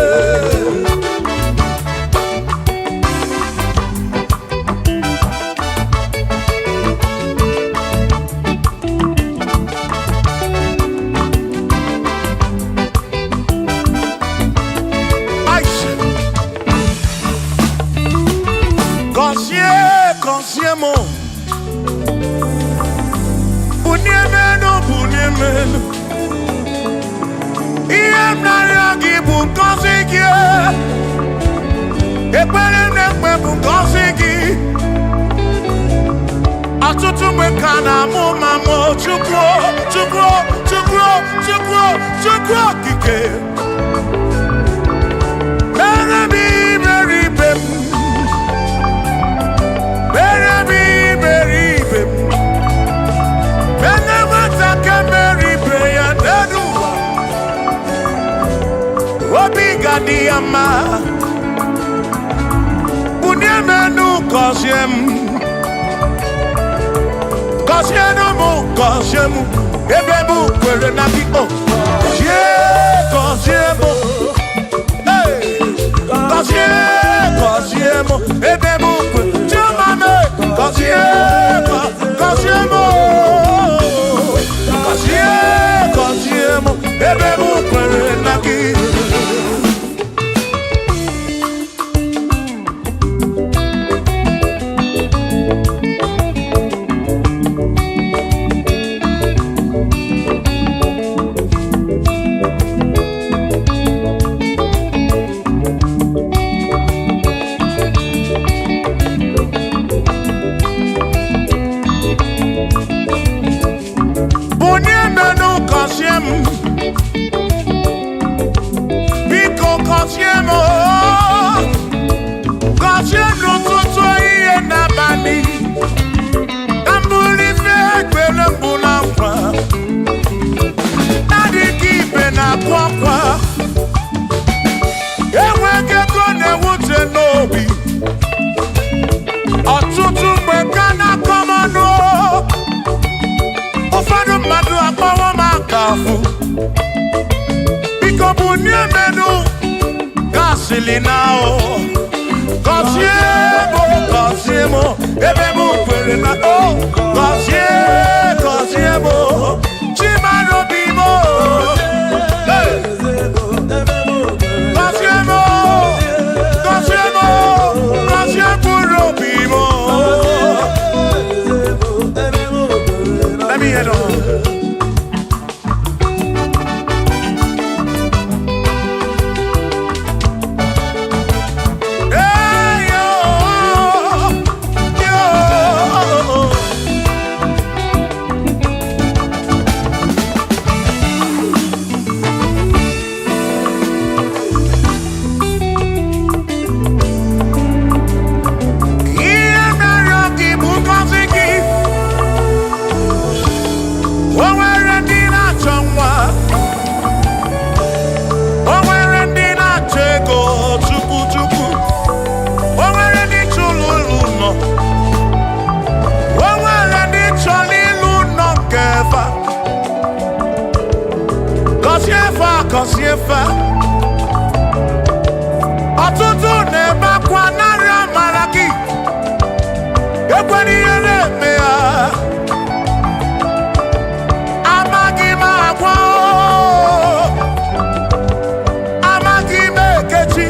[SPEAKER 1] Consiemo Uniemeno Uniemeno Iem na yagi bunkosiki Ekwere nekwe bunkosiki Atutu mwekana mumamo Chukwo, chukwo, chukwo, chukwo, chukwo kike Mere bi meri bem Diama Uniemenu Kosiemu Kosiemu Ebebu kwere na kiko Kosiemu Hey Kosiemu Ebebu kwere Chumame Kosiemu Kosiemu Ebebu kwere na kiko n'ụtụtụ ihe n'abalị ka mbụlife ekpere mbụ na nkwa na-adịghị ibe na-akwa akwa enweghị ego na-ewute n'obi ọtụtụ mgbe ka na-akọmọnụ ụfọdụ mmadụ akpọwọ m akafụ biko bụ nye menụ gasịlị na o gọzie m ebe m kwere na o gọzie m chimarobi m gọzie mkpụrụ obi m. Let me head on. Kosiefa ọtụtụ na-ebe akwa narị amara gị ekwere ihe na-eme ya amaghị m agwa amaghị m ekechi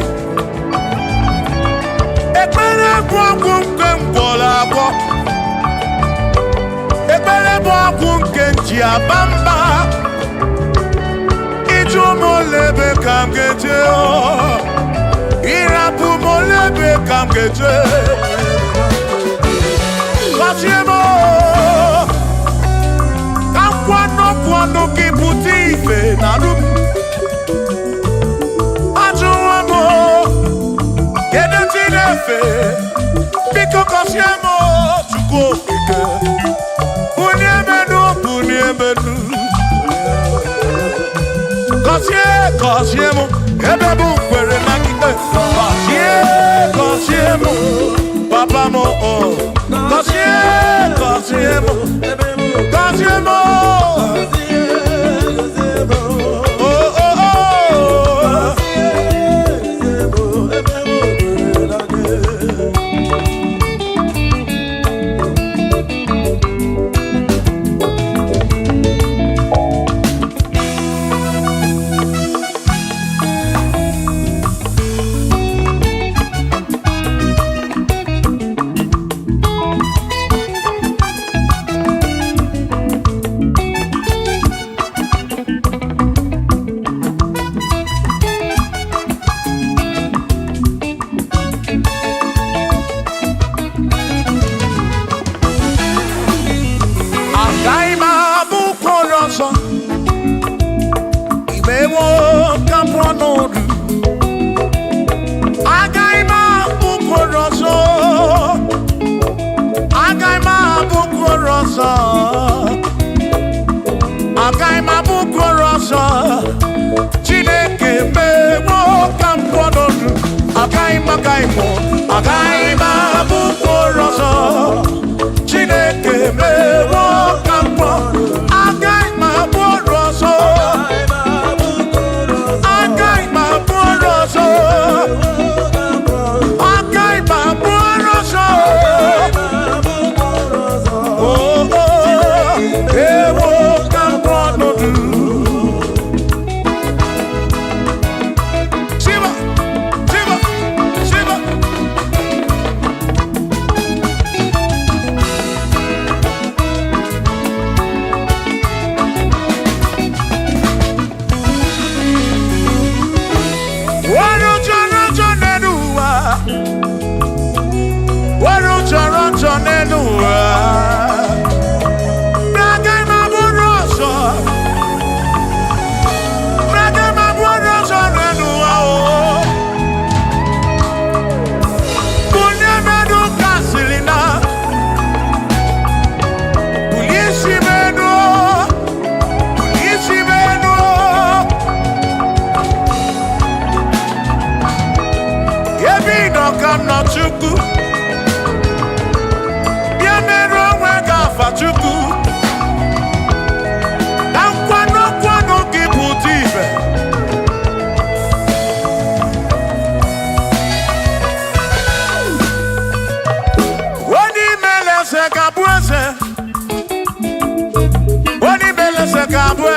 [SPEAKER 1] ekpere bụ ọgwụ nke mgbọrọ agwọ ekpere bụ ọgwụ nke nji aba mba molebe kam geje irapu molebe kam geje Kasiemo kam kwano kiputi ife nalu ajuamo kede tinefe biko kasiemo chuko ike bunyemenu Kosiemo, ebe bụ kwere na kike. Kosiemo, papa mo. Kosiemo,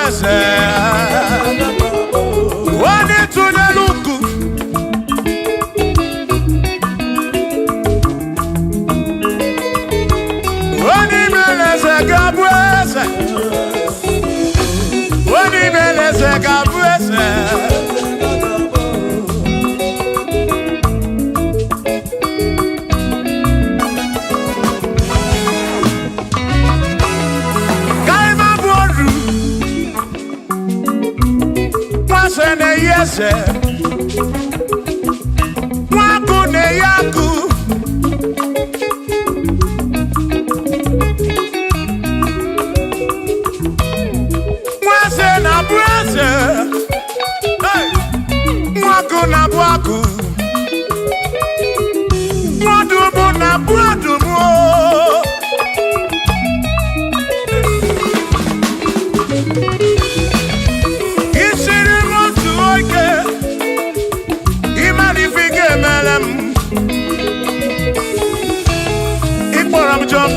[SPEAKER 1] ese wani tuneluku wani meleze gabu ese wani meleze gabu ese ne yese waku ne yaku wase na brase hey waku na waku wadumu na wadumu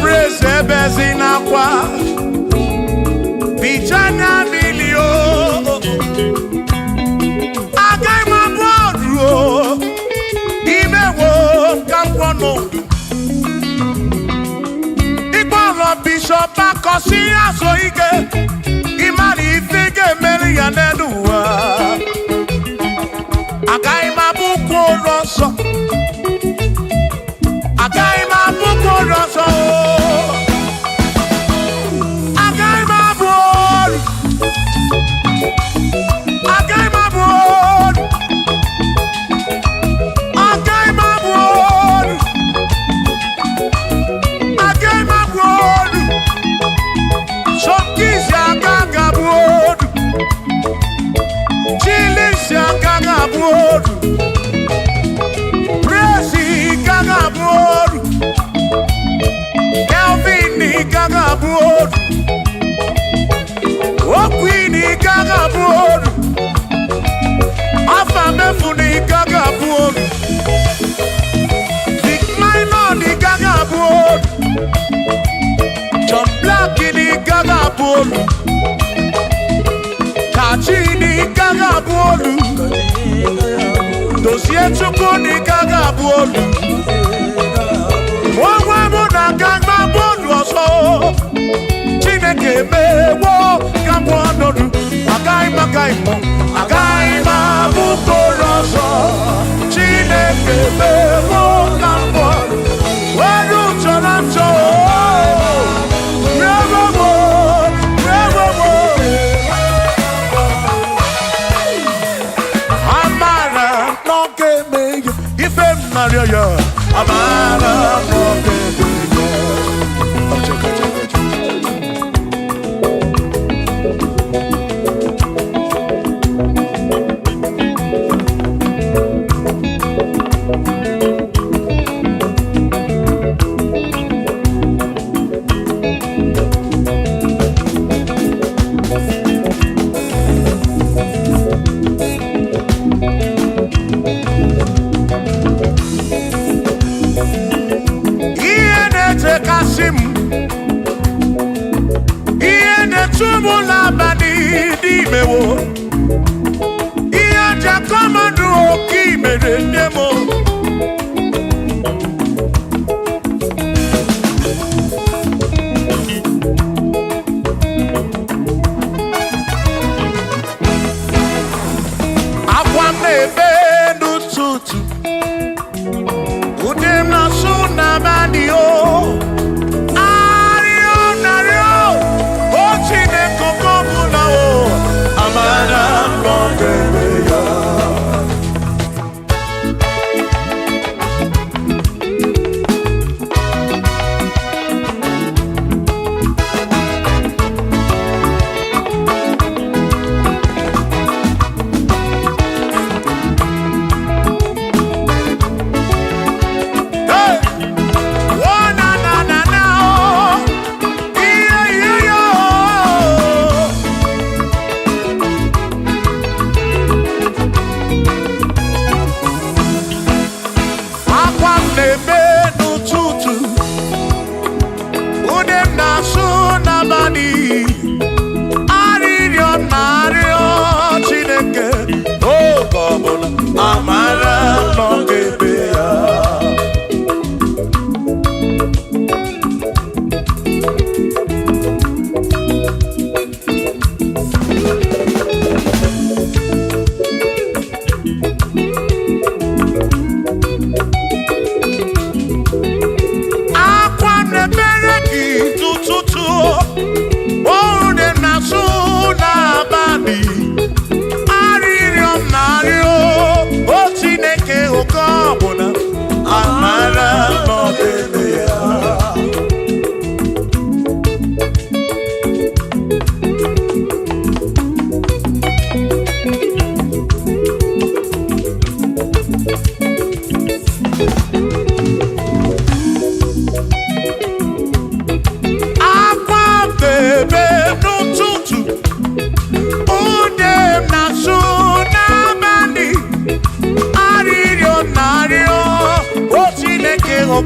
[SPEAKER 1] Praise bezina kwa vijana milio agai mabodro imewo kampono igboro bishop akosi aso ige imani ifige meri ya neduwa agai mabuko roso agai mabuko roso Kachini gaga bolu dosie chuko ni gaga bolu Wawa mona gaga bolu oso Chineke mewo gambo anodu Agai ma bukoroso Chineke mewo gambo Waru chorancho Amara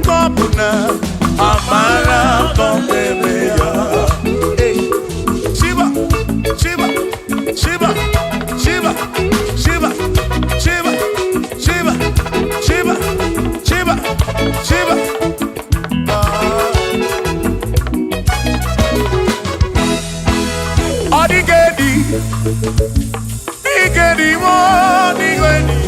[SPEAKER 1] Kabuna, Amara, Koncept. Shiva, Shiva, Shiva, Shiva, Shiva, Shiva, Shiva, Shiva, Shiva, Shiva. Adigedi, Digedi, Digedi.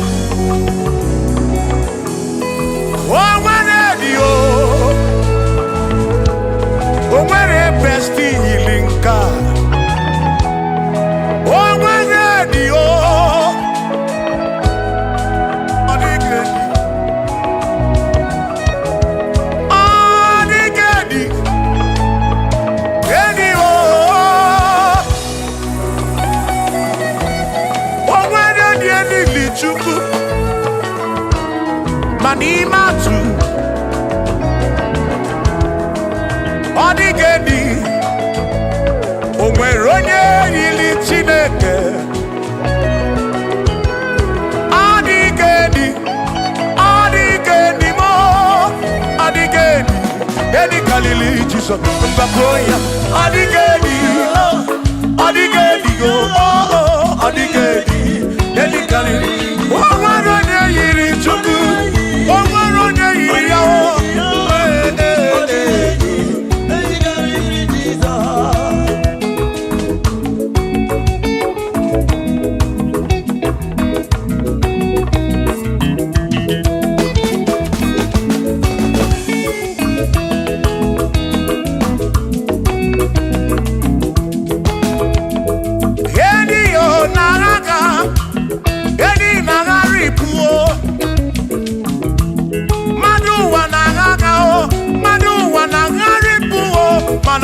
[SPEAKER 1] Oh, when a bestie healing car. Oh, when Manimatu Odigedi Omweronye ili Chineke Odigedi Odigedi mo Odigedi Edi Kalili Jesus Mbakoya Odigedi Odigedi go Odigedi Edi Kalili Omweronye ili Chuku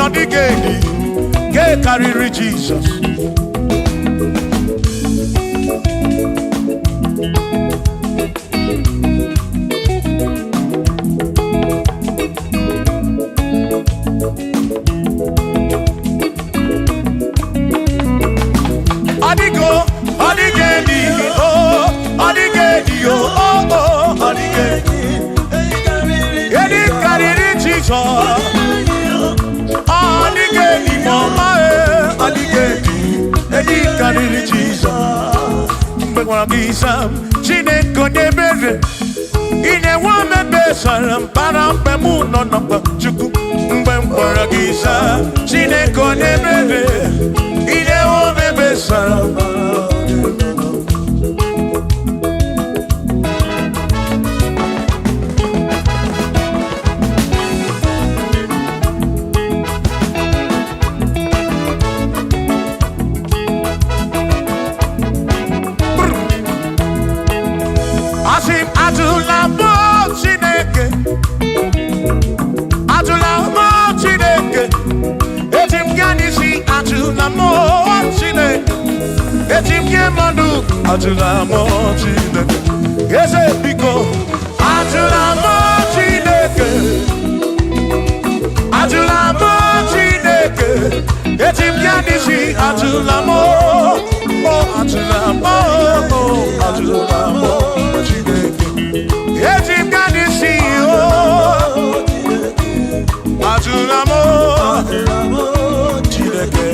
[SPEAKER 1] Odigedi, get carry Jesus. Odigo, Odigedi, oh, Odigedi, oh, Odigedi, get carry Jesus. Adigedi mama adigedi edi kaniri Jesus mbekwa kisa Chineke nebere ine wa mebe salam para mpemu nonapa chuku mbekwa kisa Chineke nebere ine wa mebe salam Atula mo Chineke, ese pico. Atula mo Chineke, atula mo Chineke. Etim yanisi atula mo, oh atula mo, oh atula mo Chineke. Etim yanisi oh, atula mo Chineke.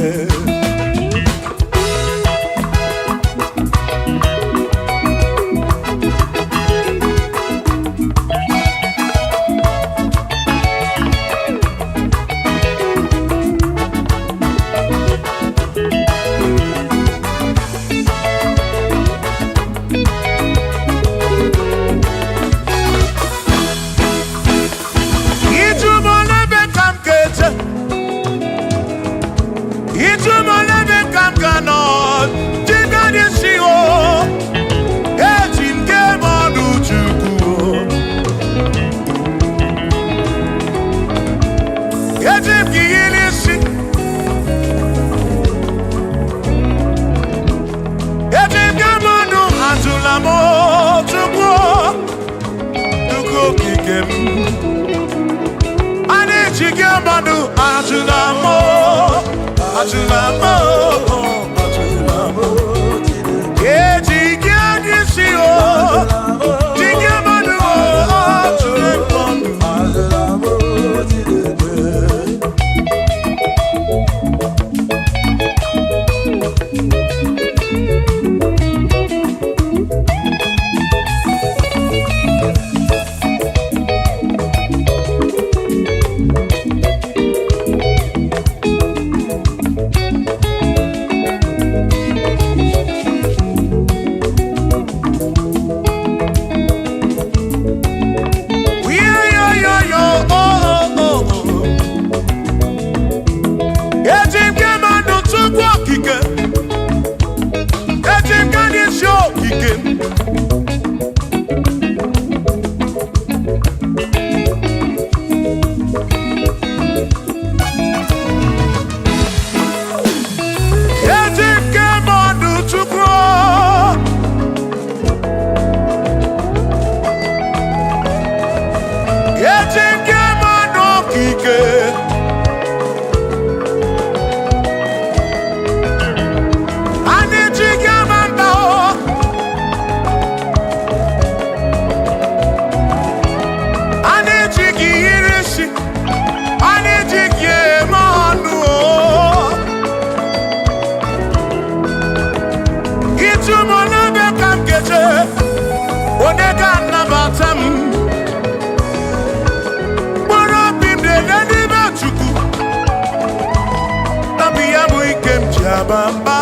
[SPEAKER 1] bamba.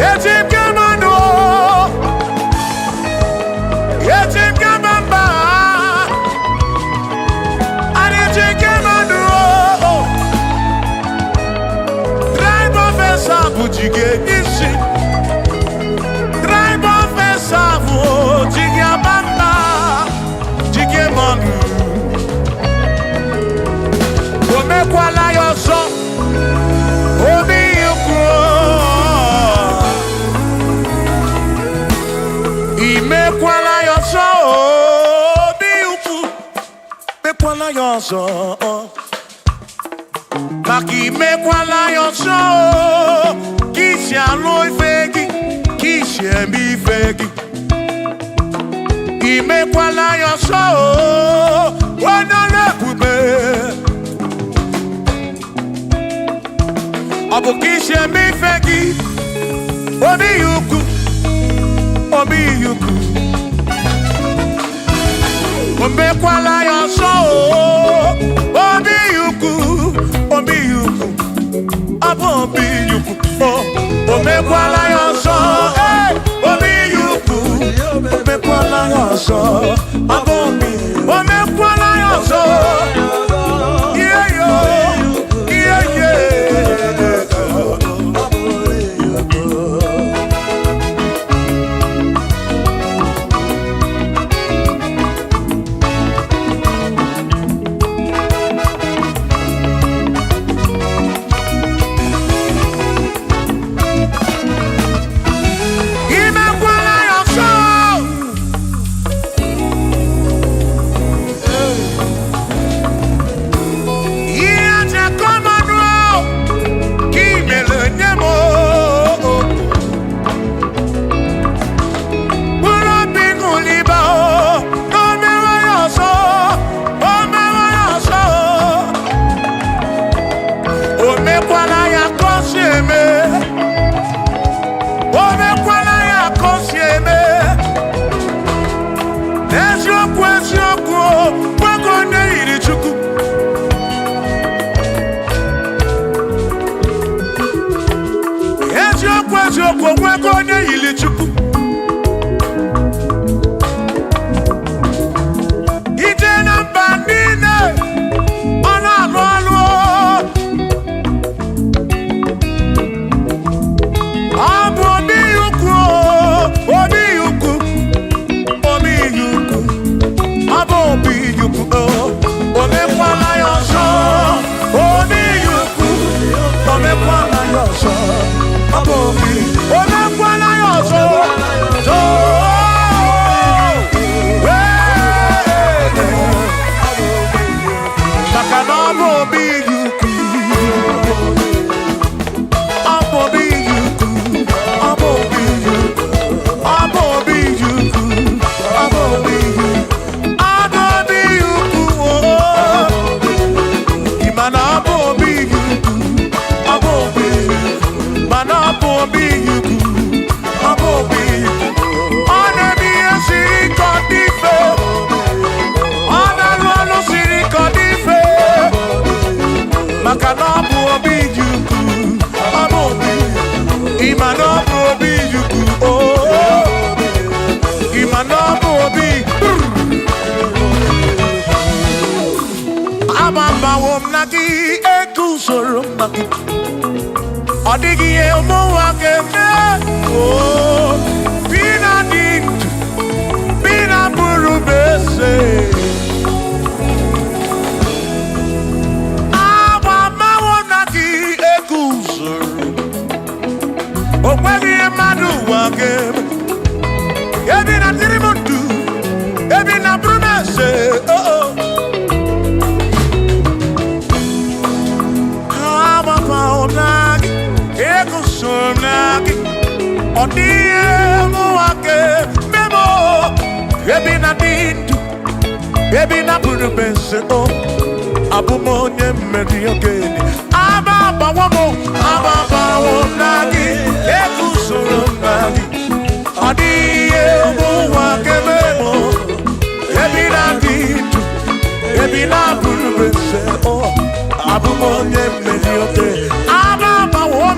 [SPEAKER 1] Yetim kamano. Yetim kamamba. Yetim kamano. Drive officer bujige nisi. Drive officer bujige bamba. Jige manu. Ome kwala yoso. Obi yukro. Ime kwala yoso. Obi yukro. Me kwala yoso. Maki me kwala yoso. Kishi aloi fegi. Kishi embi fegi. Ime kwala yoso. Wana lepube. Abu kishi embi fegi. Obi yuku. Obi yuku. Ombe kwala yoso. Obi yuku. Obi yuku. Abu obi yuku. Ombe kwala yoso. Obi yuku. Ombe kwala yoso. Abu obi. Ombe kwala yoso. Yeah yo. Yeah yeah. Odigi emo wakeme oh bina dintu bina burubese aba mawonaki ekusoro okwegi madu wakeme ebina tirimutu ebina burubese oh oh aba mawonaki Sonaki, Odie Moake, Memo, Ebina Dintu, Ebina Burubense, Abumonye Mediogeni, Ababa Wamo, Ababa Wonagi, Ekusonagi, Odie Moake, Memo, Ebina Dintu, Ebina Burubense, Abumonye Mediogeni, Ababa Wamo.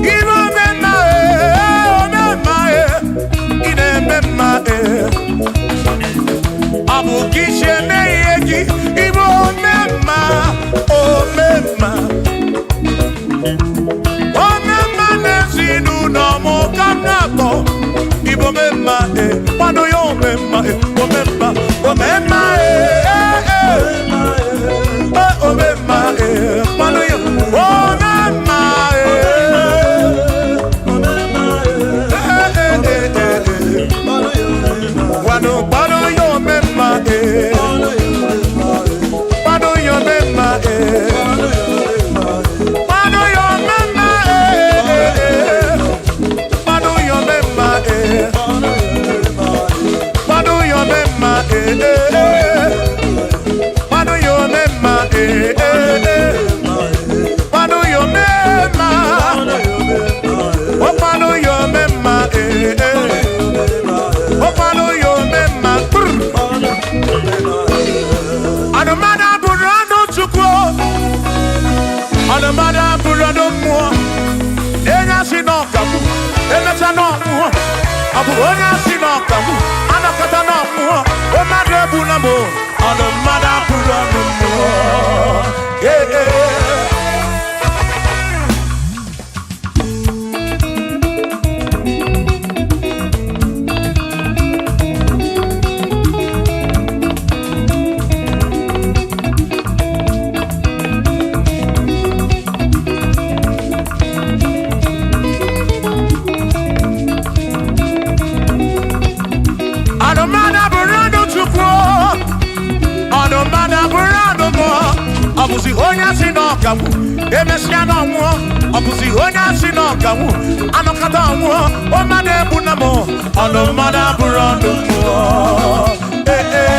[SPEAKER 1] Even Onya sinokamu, anakata no mo, o madebu na mo, ono madabu no mo. Yeah, yeah. Obusi onya sinokamu, emesiano mo. Obusi onya sinokamu, anokata mo. O madebu na mo, ono madaburando mo. Eh eh.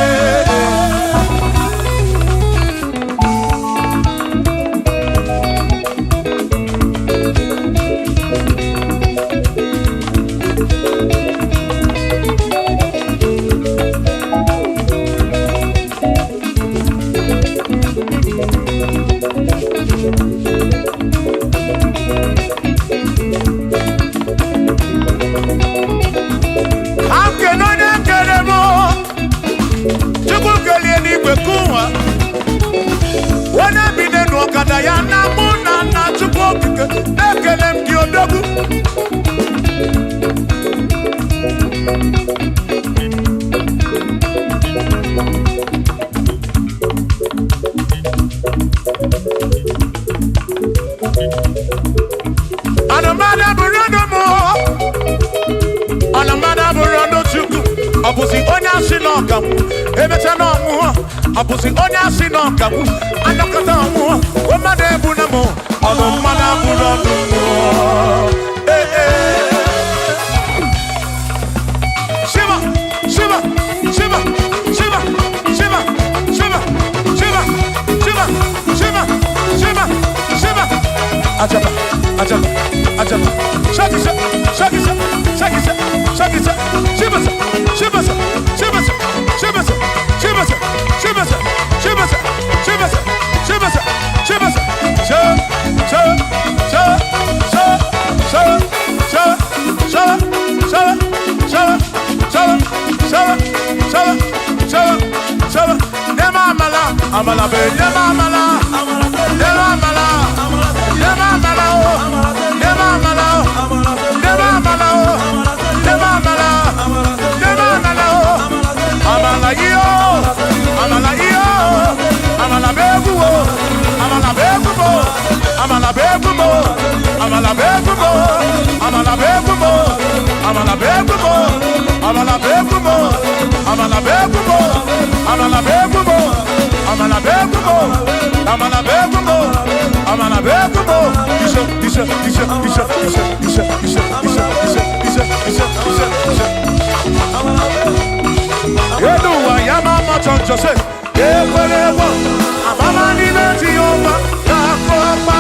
[SPEAKER 1] Obusi onya sinokamu, emechano mo. Obusi onya sinokamu, anokata mo. O madebu na mo, ono madaburando mo. Eh eh. Shiva, Shiva, Shiva, Shiva, Shiva, Shiva, Shiva, Shiva, Shiva, Shiva, Shiva. Ajaba, ajaba, ajaba. Shakisa, shakisa, shakisa, shakisa. Shiva, Shiva, Shiva, Shiva, Shiva, Shiva, Shiva, Shiva, Shiva, Shiva, Amala be, nema amala, nema amala, nema amala, nema amala, nema amala, nema amala, nema amala, amala yo, amala yo, amala begumo, amala begumo, amala begumo, amala begumo, amala begumo, amala begumo, amala begumo, amala begumo, amala begumo. Amala begumo, amala begumo, amala begumo. Isha. Yedu wa yama machonjo se. Yekwelewa, amama ni beti yoma yakopa.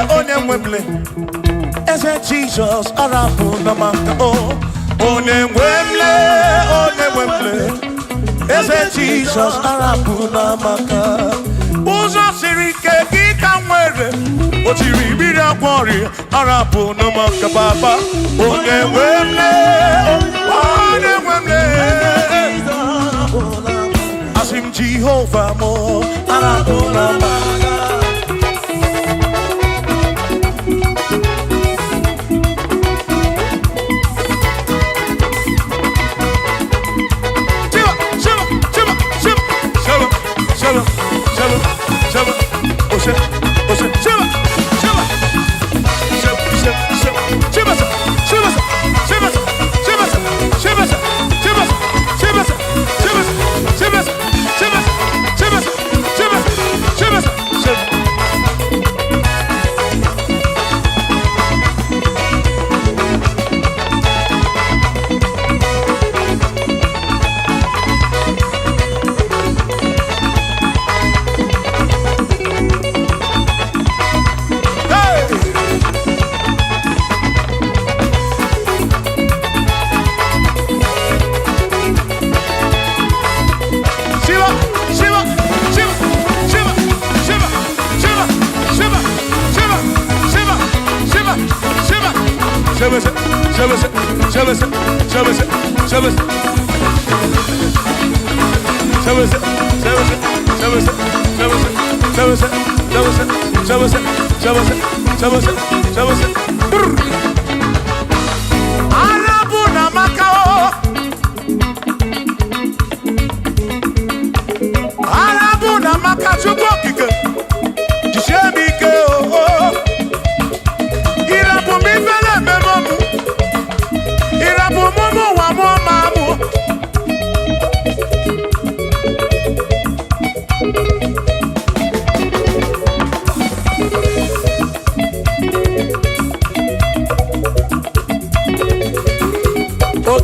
[SPEAKER 1] Onemwemle, ese Jesus arapu na maka o. Onemwemle, ese Jesus arapu na maka. Uzo sirike kika mwere, otiri bira kwori arapu na maka baba. Onemwemle, asim Jehovah mo arapu na maka. Shiva,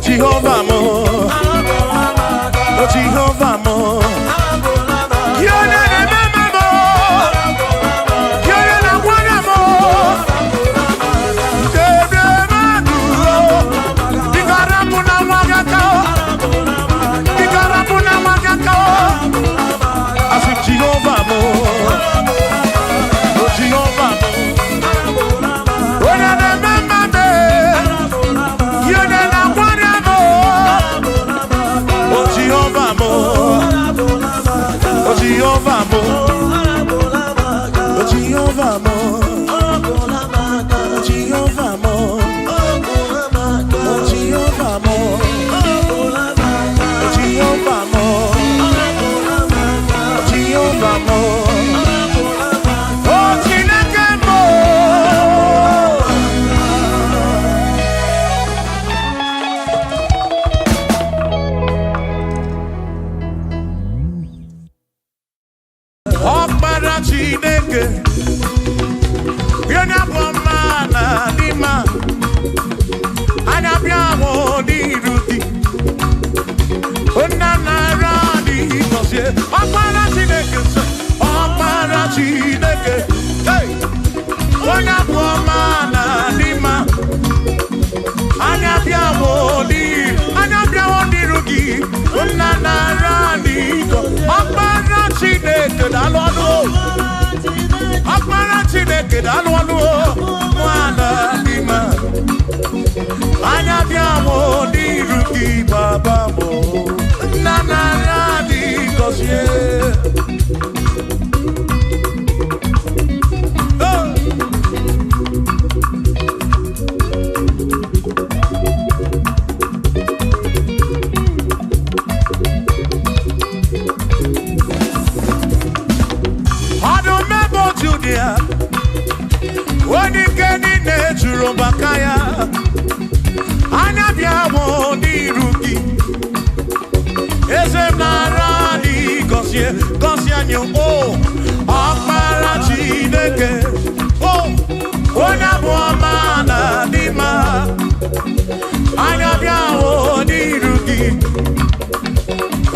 [SPEAKER 1] Jehovah mo, oh Jehovah mo, you're the remember mo, you're the one mo, Bikarapuna wagakao, Bikarapuna wagakao, I said Jehovah mo, oh Jehovah mo, oh the remember me, you're the Jehovah mo, oh Jehovah mo, oh Jehovah mo, oh Jehovah mo, oh Jehovah mo, oh Jehovah mo, oh Jehovah mo, oh Chineke mo. Chineke, yona boma na dima, anya biawo di ruti, ona na radi kosie. Opara Chineke, hey, yona boma na dima, anya biawo di ruti, ona na radi kosie. Opara Chineke da lolo. Akpara Chineke dalụọlụ nwana n'ime anya bịawo n'iru gị baba mo nna nara dị gọzie Oni keni ne juro bakaya anya biawo di ruki ezem na radi gosie anyo o akpara Chineke o ona buama na dima anya biawo di ruki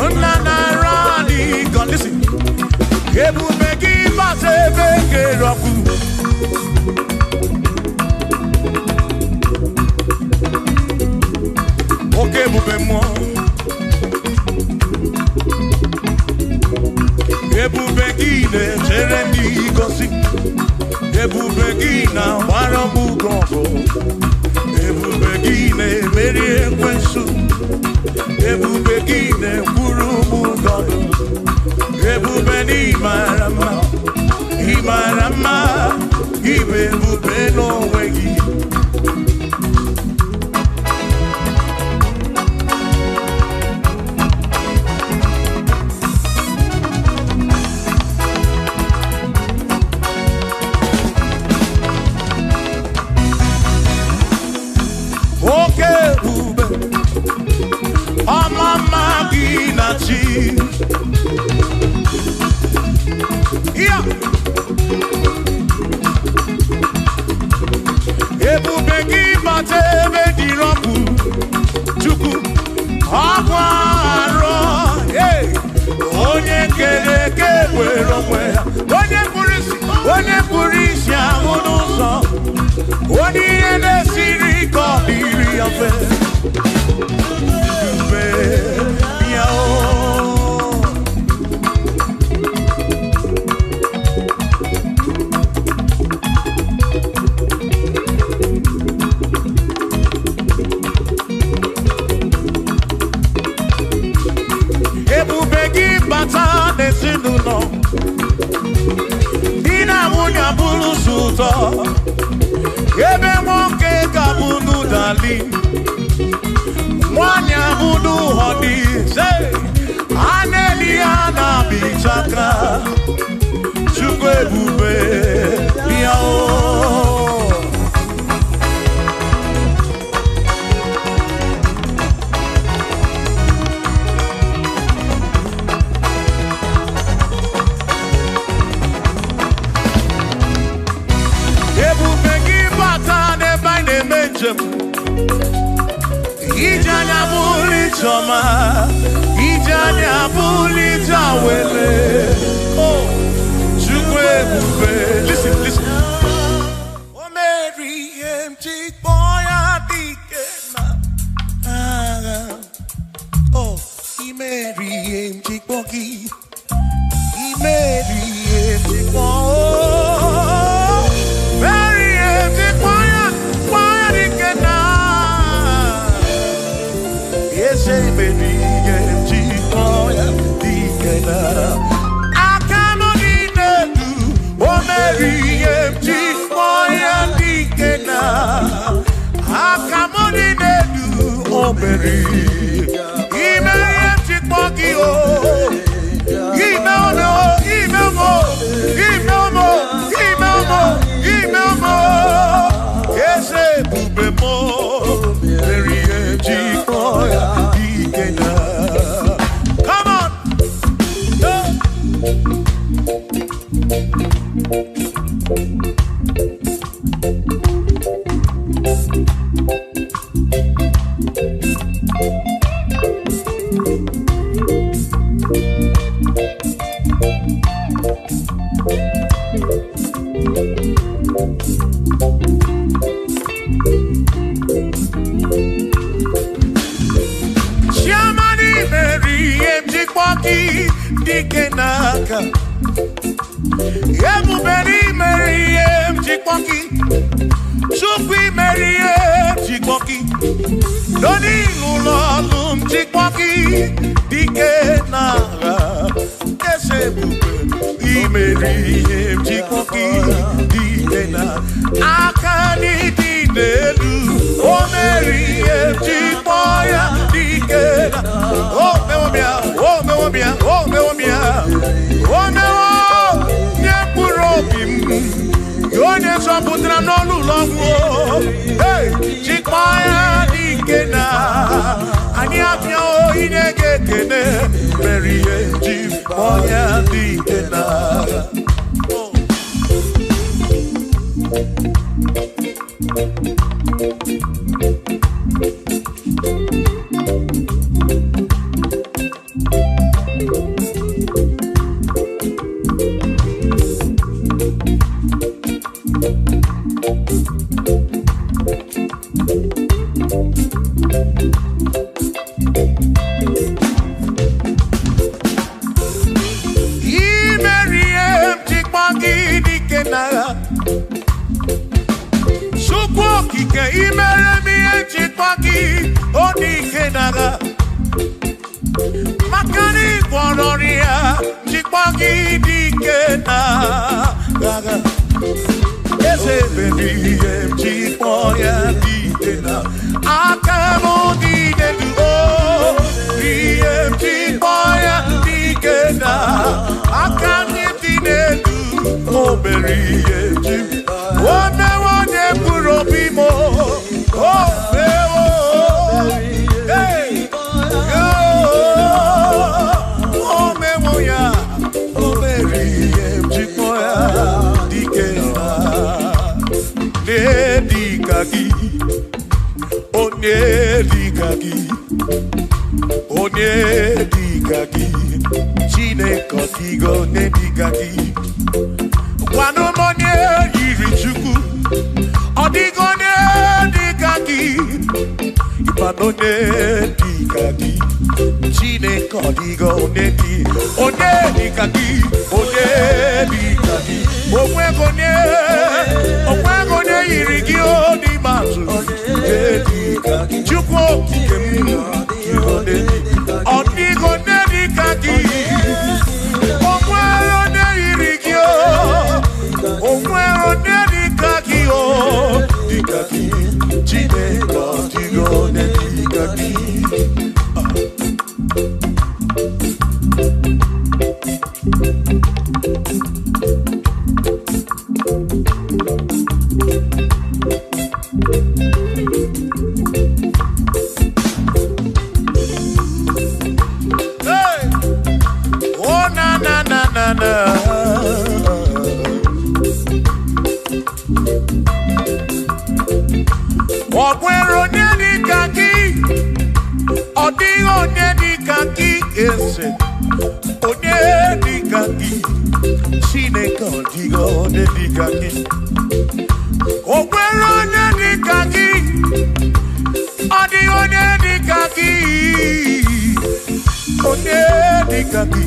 [SPEAKER 1] ona na radi go listen ebu begi base bege roku oke ebube mmụọ ebube gị na-echere ndị gosi ebube gị na-agbara m ọgụ ebube gị na-emeri ekwensu ebube gị na-ekwuru m ụgọdụ ebube n'ịmara mma ịmara mma ibe ebube n'onwe gị Yeah. Ebube gị bata ebe dị rọpụ Chukwu ọgwụ arọ onye kere eke were onwe ya onye kpụrụ isi ahụ n'ụzọ onye ihe na-esiri ka ọ dịrị ya mfe dube ya ụtọ ebe nwoke ga-abụnụ dali nwanyị abụnụ họdị se a na-eli ya na-abịchaka Chukwu ebube bịa o Ijanya buli choma, ijanya buli jawele. Oh, Chukwe bube. Listen, listen. Oh, Mary, empty boy, adikena. Oh, Mary, empty boy, Mary, empty boy. Mary, empty boy, adikena. Say baby, I cannot do. Oh Mary, I cannot do. Oh Mary, come on. Dikenaka Ebuberi Meriem Chikpoki Chukwi Meriem Chikpoki Doni Lulolum Chikpoki Dikenaka Esebube Meriem Chikpoki Dikenaka Akani Dinelu O Meriem Chikpoya Dikenaka Oh Mewamia Oh Mewamia Oh Mewamia Oh Mewo Nyepurobim Yone Soputra Nolu Longo Hey Chikpoya Dikena Ani Apia O Inegekene Merie Chikpoya Dikena Makani Polonia, Chikpaki Dikena, Ese baby, Chikpoya Dikena, Akamo Dikena, Chikpoya Dikena, Akami Dikena, Oh, Berry, Chikpoya, one Purobimo, Oh, Onye digagi Chineke digo ne digagi Wano monye yiri chuku Odigo ne digagi Ibano ne digagi Chineke digo ne di Onye digagi Onwe yiri gi odi mazu Chukwu Odigo nedikaki Onwero neirikio Onwero nedikaki gị. O nwere onye dị ka gị. Ọ dị onye dị ka gị. Onye dị ka gị.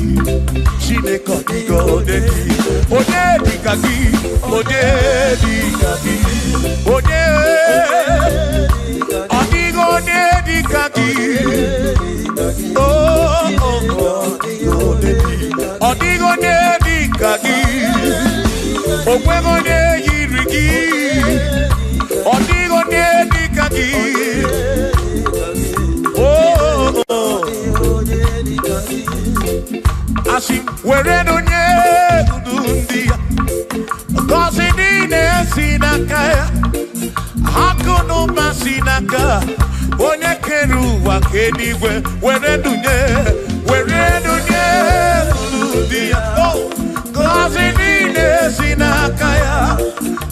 [SPEAKER 1] Chineke ọ dịghị onye dị. Onye dị ka gị. Onye dị ka gị. Onye ọ dịghị onye dị ka gị. Oh, oh, oh. Ọ dịghị onye dị ka gị. O nweghị onye yiri gị. Ọ dịghị onye dị ka gị. Asị were onye ndu ndị ya. Ngọzi niile si n'aka ya. Akụ na ụba si n'aka. Onye kere ụwa ka eluigwe. Were dunye ndị ya. Ngọzi niile si n'aka ya.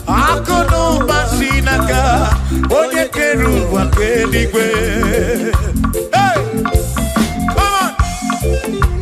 [SPEAKER 1] Akụ na ụba si n'aka. Onye kere ụwa ka eluigwe. Hey! Come on!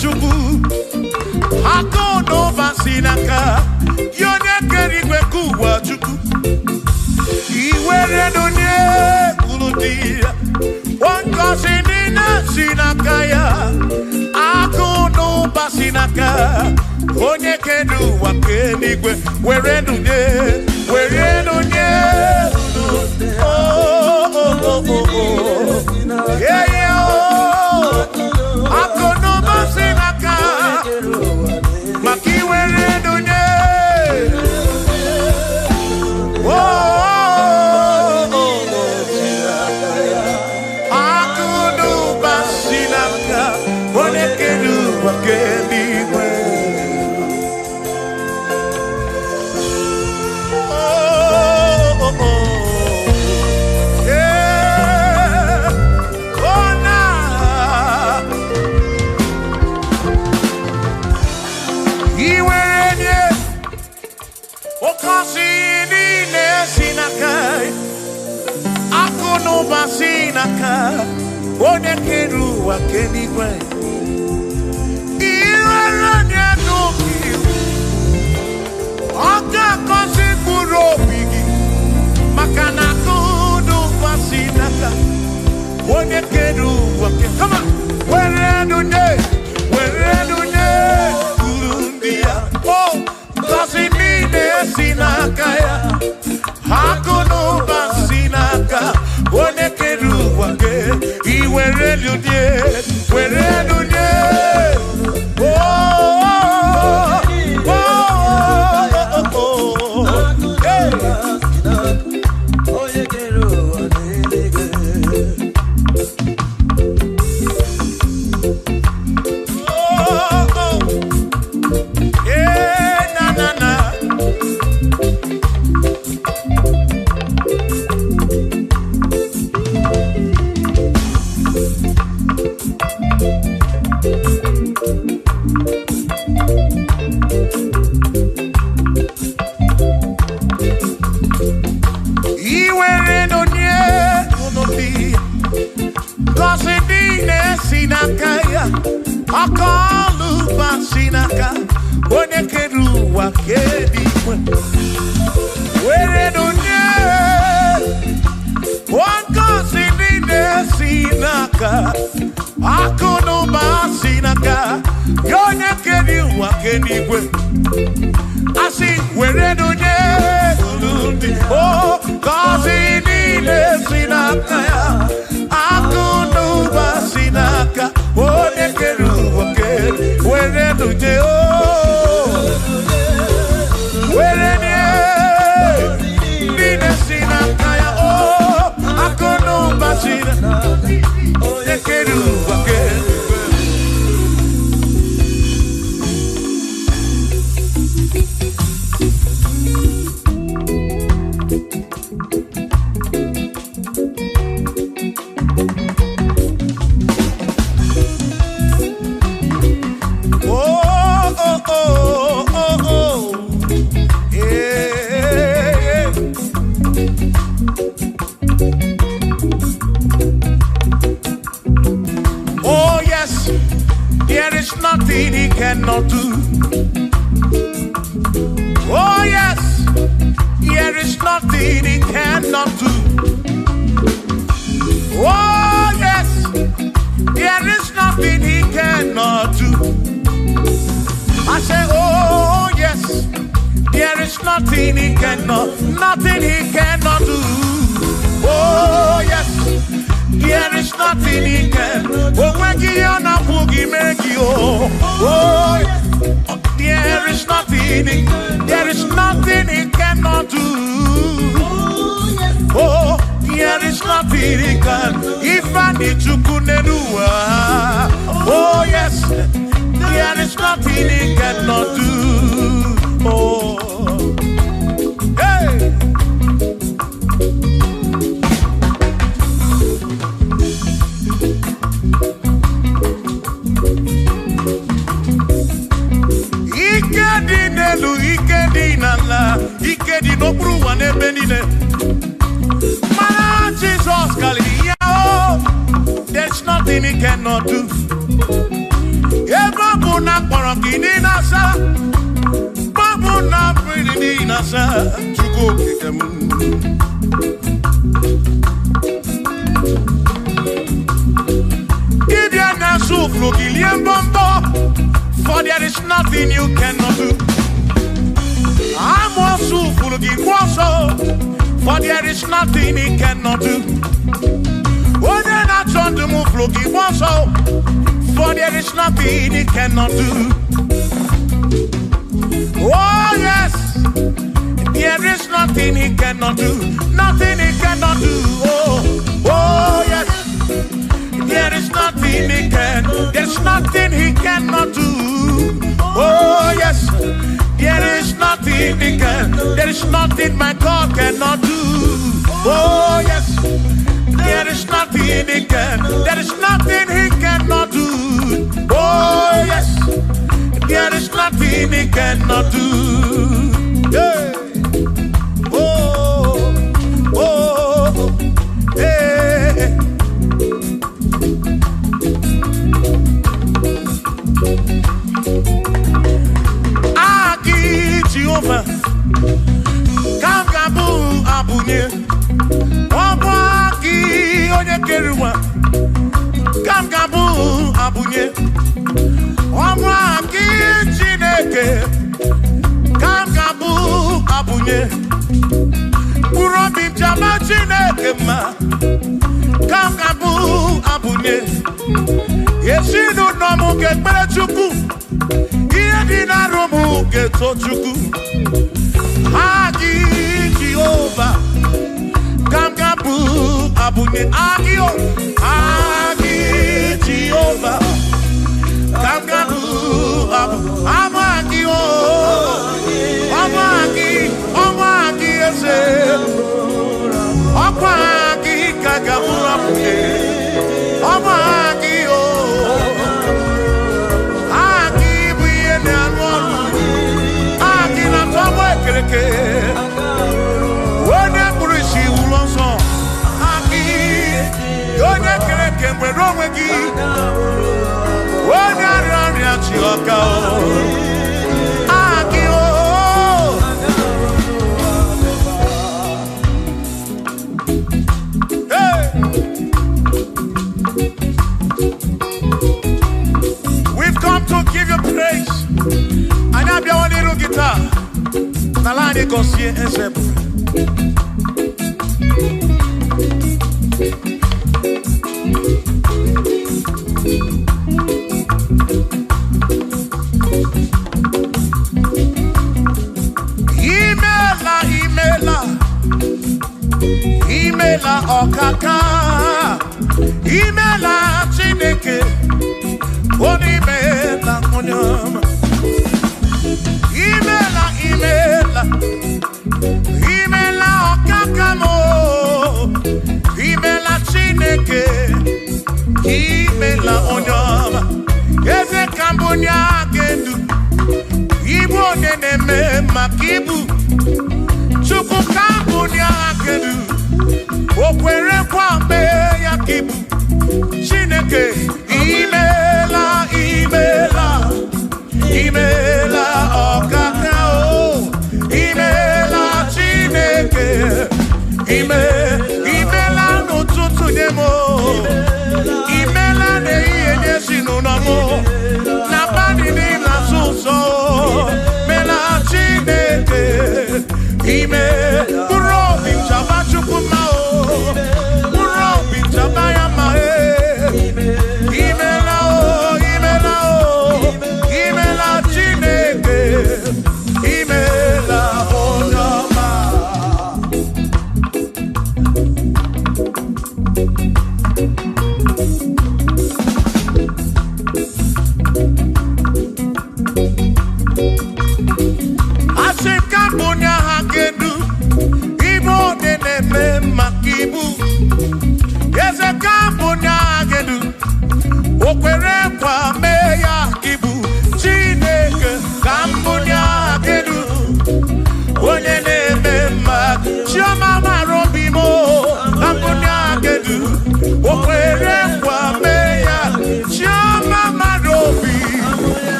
[SPEAKER 1] Chukwu akụ n'ụba si n'aka ya onye kere igwe ka ụwa Chukwu iwere n'onye kwuru dị ya ngọzi niile si n'aka ya akụ n'ụba si n'aka onye kere ụwa ka eluigwe were n'onye yeah, yeah. Onye kere ụwa ka eluigwe iwere onye n'obi ọ ga-agọzi mkpụrụ obi gị maka na akụ n'ụba si n'aka onye kere ụwa ka were dunye uru ndị ya ngọzi niile si n'aka ya akụ n'ụba si n'aka onye kere ụwa ka were dunye nothing he cannot do. Oh yes, there is nothing he cannot do. Oh yes, there is nothing he cannot do. I say, oh yes, there is nothing he cannot do. Oh yes, there is nothing he can. Oh when you na boogie make you. Oh yes, there is nothing he cannot do. Oh, there is nothing he can. If I need to kunenua. Oh yes, there is nothing he cannot do. Oh, hey. Ikedi no bruwa ne benine. Man, Jesus Kaliyao, there's nothing he cannot do. Babu na kwarangini nasa, babu na pretty nasa, chuko kikemu. Gideon na suflo gilien bombo, for there is nothing you cannot do. I'm also full of for there is nothing he cannot do. Oh, then I turn to move looking also, for there is nothing he cannot do. Oh, yes, there is nothing he cannot do. Nothing he cannot do. Oh, yes, there is nothing he can. There's nothing he cannot do. Oh, yes. There is nothing he can. There is nothing my God cannot do. Oh yes, there is nothing he can. There is nothing he cannot do. Oh yes, there is nothing he cannot do. Yeah. Oh, oh, hey. Kamgabu abunye Wabaki onye keruwa Kamgabu abunye Wabaki Chineke Kamgabu abunye Kurobi jama Chineke ma Kamgabu abunye Yesinu nomu kekpere chukwu Yedina romu ketochukwu Agi Jehovah, Kamgabu abunye agio, Agi Jehovah, Kamgabu amagio, amagi ese, amagi kagabu abunye, amagio, agi buye ne anwolu, agi na tomo ekereke. We've come to give you praise. And I'm your little guitar. Nalani Gosie Ezebu. Imela okaka, imela Chineke, onimela onyama. Imela okaka mo, imela Chineke, imela onyama. Eze kambunya gendu, ibu oneneme makibu, chuku kambunya gendu. Okwere kwambe yakibu Chineke imela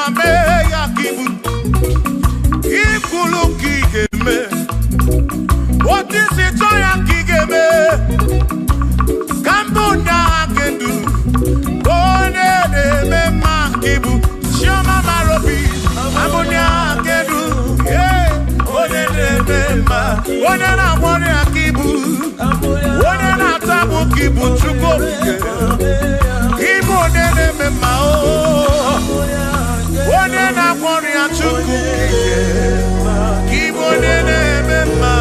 [SPEAKER 1] mame ya kibu ikulu kigeme what is it ya kigeme kambonya kendu one de mema kibu shoma marobi ambonya kendu one de mema one na mwori akibu one na tabu kibu chuko ibo de mema one na mwori achuku ibo de mema.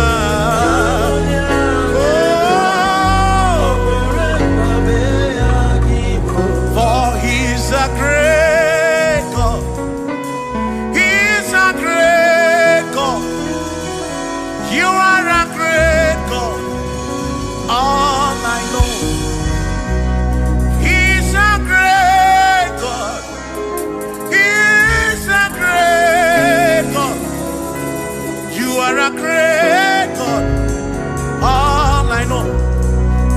[SPEAKER 1] For he's a great God. He's a great God. You are a great God. All I know. He's a great God. He's a great God. You are a great God. All I know.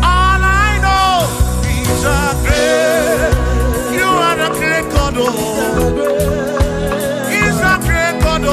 [SPEAKER 1] All I know. He's a great. You are a great God. Oh. He's a great God. Oh.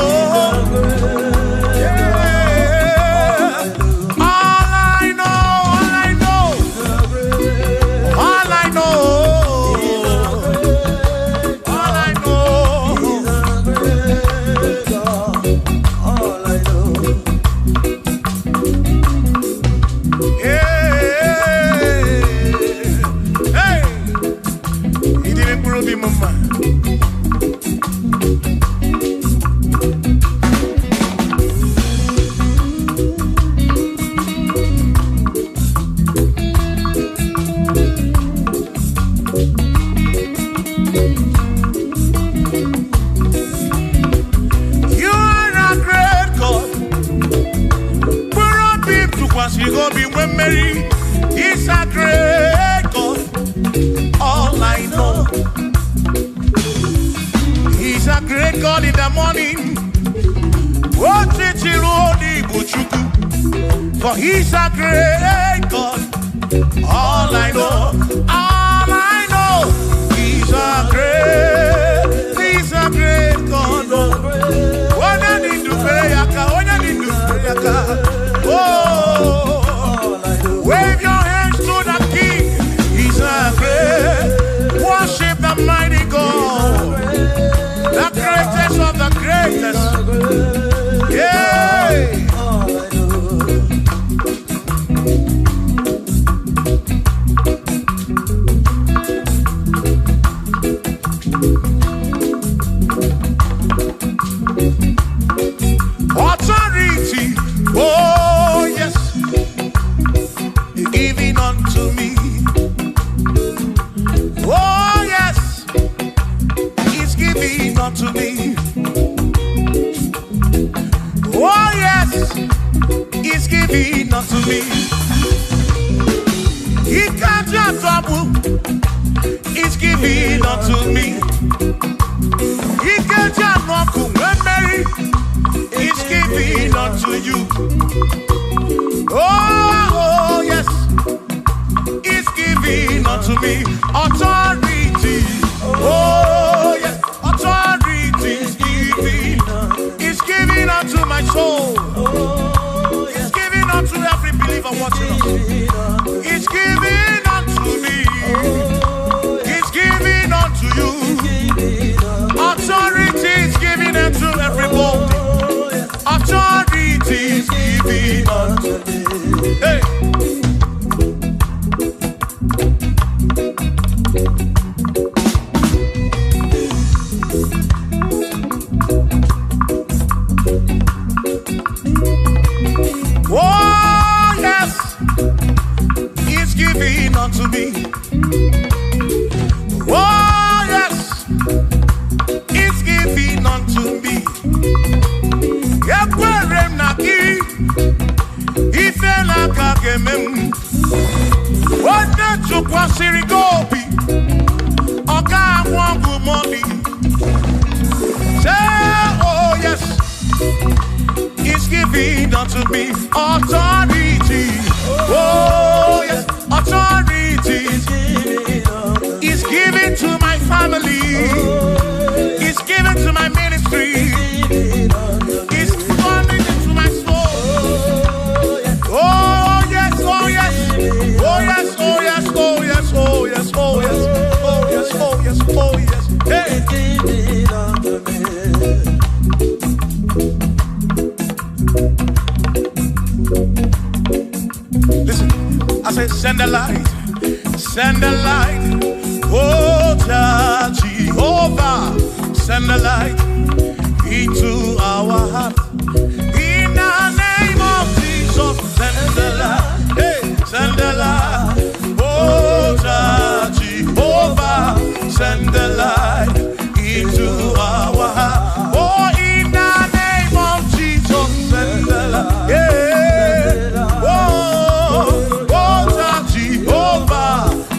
[SPEAKER 1] He's a great God. All I know. He's a great God in the morning. For he's a great God. All I know. All I know. He's a great God. When I need to pray, oh. Wave your hands to the King. He's a great. Worship the mighty God, the greatest of the greatest. Yeah. Authority. Oh yes. Giving unto me. Oh yes, he's giving unto me. Oh yes, he's giving unto me. He can't just trouble. He's giving unto me. He can't just walk away. He's giving unto you. Oh yes, he's giving unto me authority. Oh yes, authority is giving. He's giving unto my soul. He's giving unto every believer watching us. He's giving unto me. He's giving unto you. Authority is giving unto everybody. Authority is giving unto me. Hey. Oh yes, he's giving unto me. Oh yes, he's giving unto me. Yakwere naki, ifela kakemem. Wanda chukwa sirigobi, oka wangu money. Say oh yes, he's giving unto me authority. Oh yes, authority is given to my family. He's given send the light. Oh, Jehovah, send the light into our heart. In the name of Jesus, send the light. Hey, send the light. Oh, Jehovah, send the light into our heart. Oh, in the name of Jesus, send the light. Yeah. Oh, Jehovah,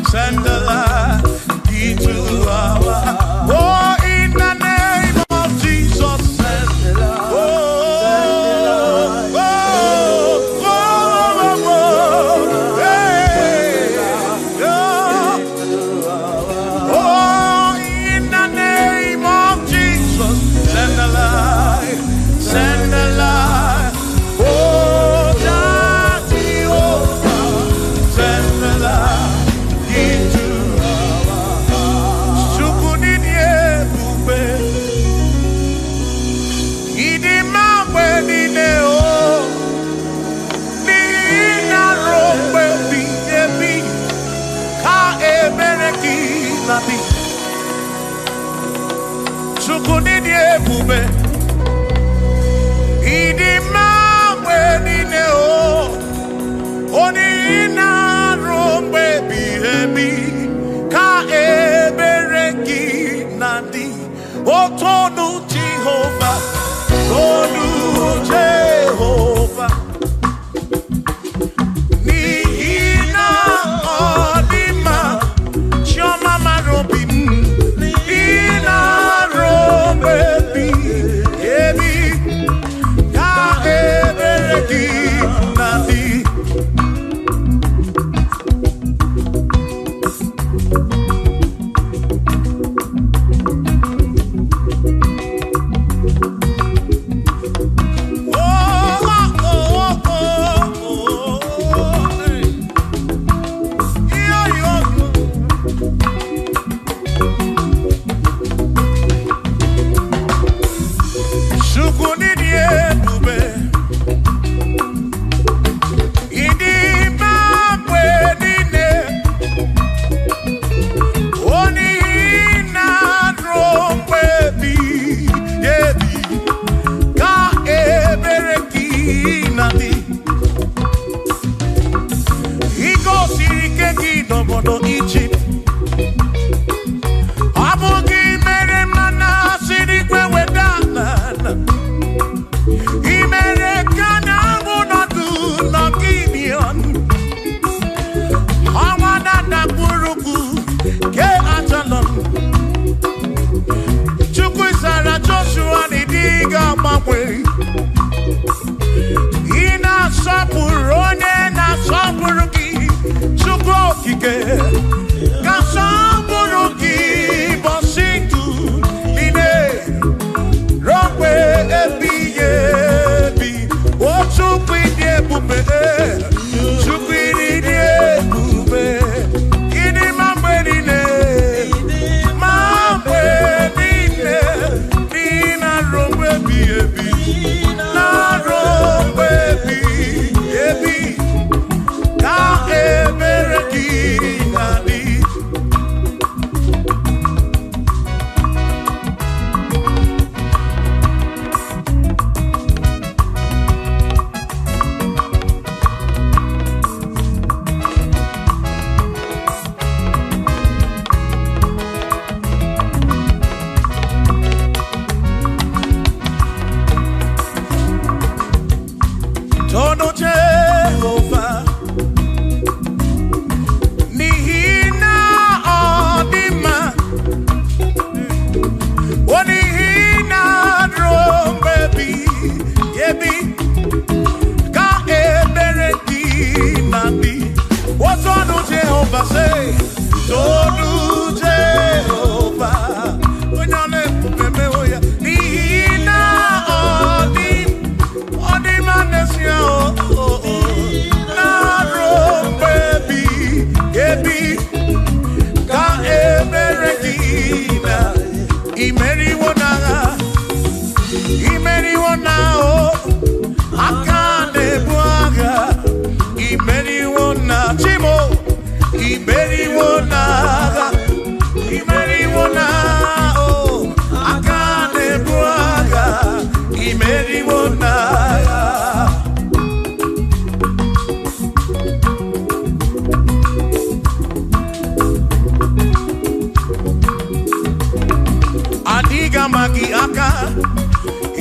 [SPEAKER 1] send the light into our heart. Oh, in the name of Jesus, send the light.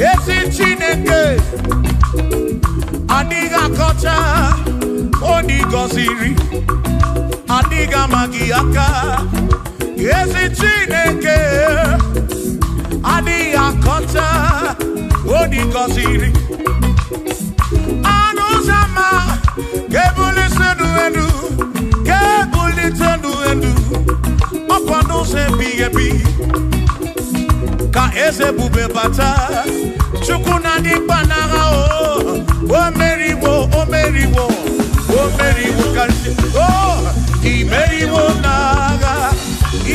[SPEAKER 1] esi Chineke adiga kocha onigo siri adiga magiaka esi Chineke adiga kocha onigo siri anuzama kebuli senu enu kebuli tenu enu opano se bigebi ka ese bube bata chukuna di banaga o meriwo kanti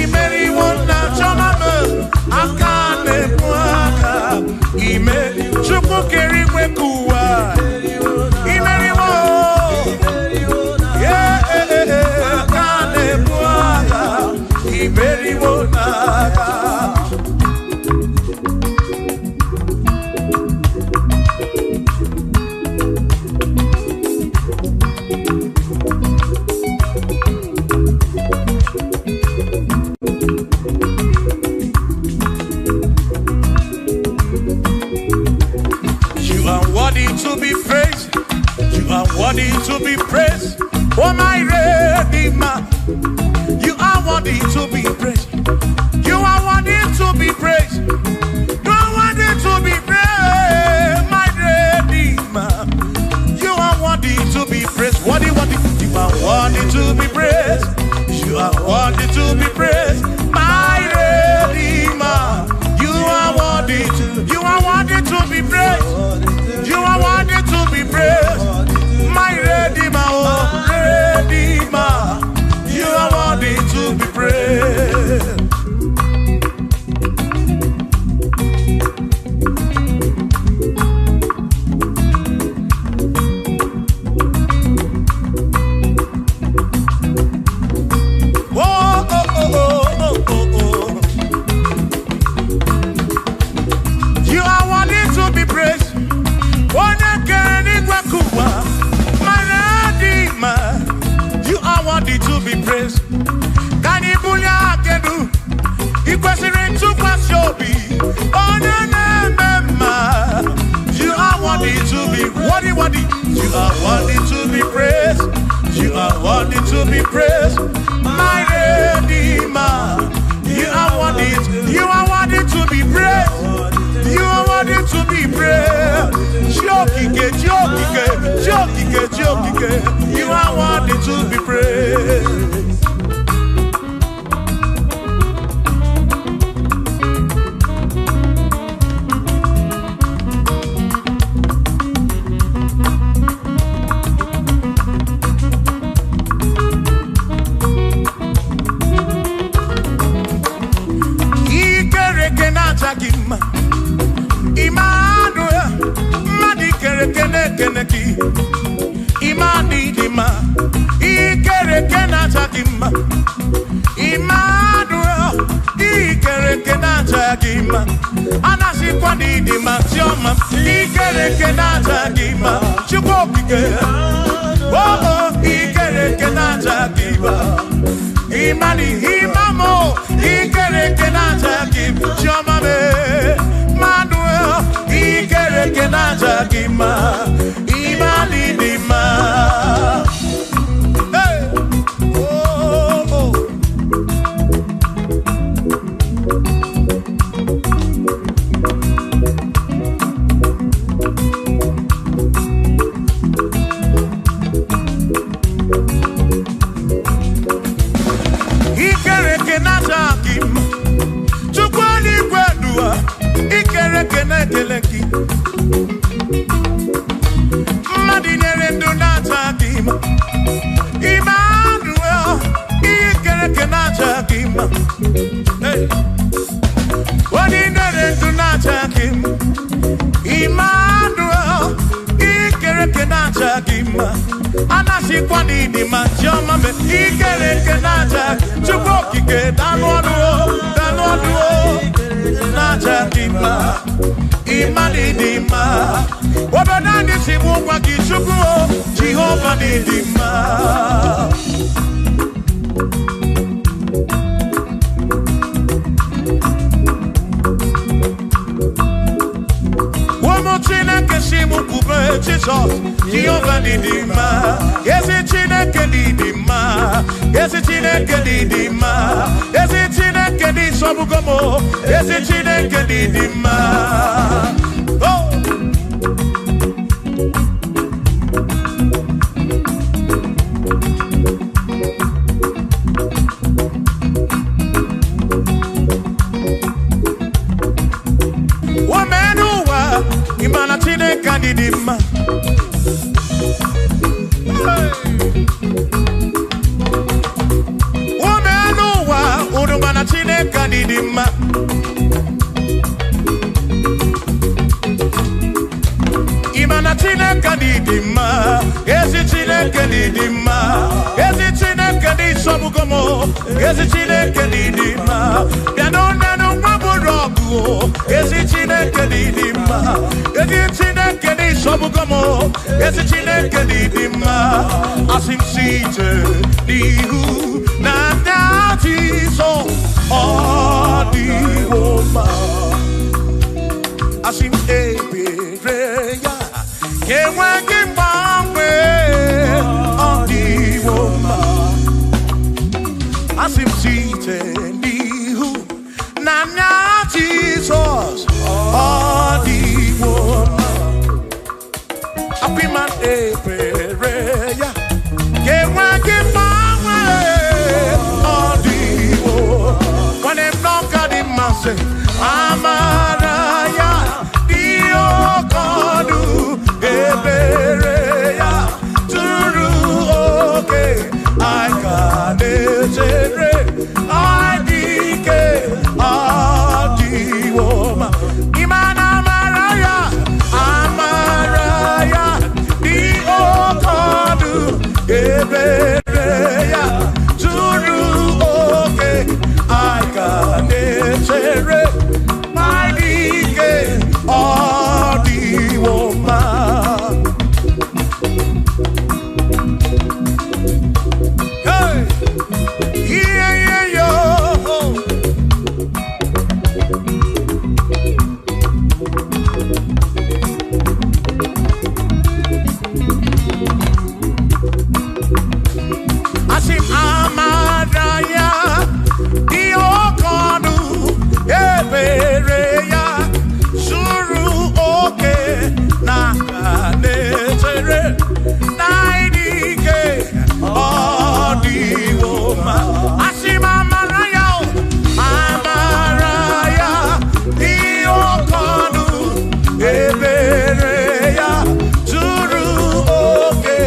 [SPEAKER 1] imeriwo na chomame akane mwaka chuku keriwe kuwa imeriwo akane mwaka imeriwo naga. To be praised, you are worthy to be praised. Oh my Redeemer, you are worthy to be praised. You are worthy to be praised. You are worthy to be praised, my Redeemer. You are worthy to be praised. Worthy. You are worthy to be praised. You are worthy to be praised, my Redeemer. You are worthy to be praised. You are worthy to be praised, my Redeemer, oh Redeemer. You are worthy to be praised. You are worthy to be praised. You are worthy to be praised. Kanibulia kedu, ikwesiri to pass your be. You are worthy to be worthy. You are worthy to be praised. You are worthy to be praised, my Redeemer. You are worthy to be praised. You are worthy to be praised. Jokike. You are worthy to be praised. Emmanuel, madi kere keneki. Imani dima, ikere kenata dima. Emmanuel, ikere kenata dima. Anasi kwani dima tioma, ikere kenata dima. Chukokike, oh, ikere kenata dima. Imani imamo, ikere kenata dima. Tioma me, Manuel, ikere kenata dima. Imani dima. Hey, oh. Ikere kenata dima. Chukwani kwedua, ikere keneteleki. Madinere donata dima. Emmanuel, ikere kenata dima. Hey, Madinere donata dima. Emmanuel, ikere kenata dima. Anasi kwani dima choma me ikere kenata. Chukokike danwaduo. Nata dima. Imani dima. Wabanani simu kwa kichukuo. Jehovah ni dima. didima. Ezi Chineke didima. Ezi Chineke didima. Ezi Chineke di sobugomo. Ezi Chineke didima. Oh. Imana Chineke didima. Womenuwa urumana Chineke didima. Imana Chineke didima. Ezi Chineke didima. Ezi Chineke di sobugomo. Ezi Chineke didima. Bianonano waburogu. Ezi Chineke didima. Ezi Chineke di sobugomo. Ezi Chineke didima. Asim site dihu na nyati so odiwoma. Asim ebereya kewangi mangwe odiwoma. Asim site dihu na nyati so odiwoma. Apiman ebereya kewangi mangwe odiwoma. When I'm not got in my say, Amaraya, Dio Kodu, Ebereya, Turu, okay, I got it, I dike, Adiwoma, Imana Maraya, Amaraya, Dio Kodu, Ebereya, Turu, okay, I got it, my dike, Adiwoma. Hey, yeah, yeah, yo. Asim Amadaya, Diokodu, Ebereya, Suru oke, Nakanetere, Naidike, Odiwoma. Asim Amaraya, Amaraya, Diokodu, Ebereya, Suru oke,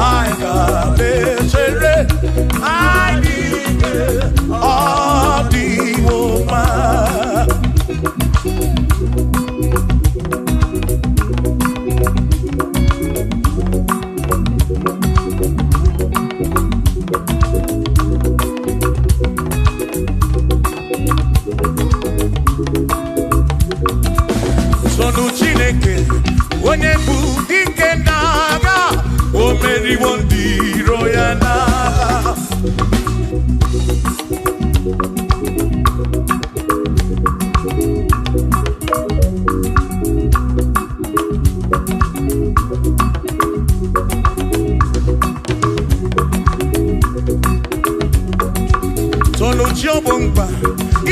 [SPEAKER 1] Aikanetere, Naidike, Odiwoma. Sonu Chineke, onye bụ dike n'agha, o meriwo ndị iro ya n'agha. Sonu Chiobomba,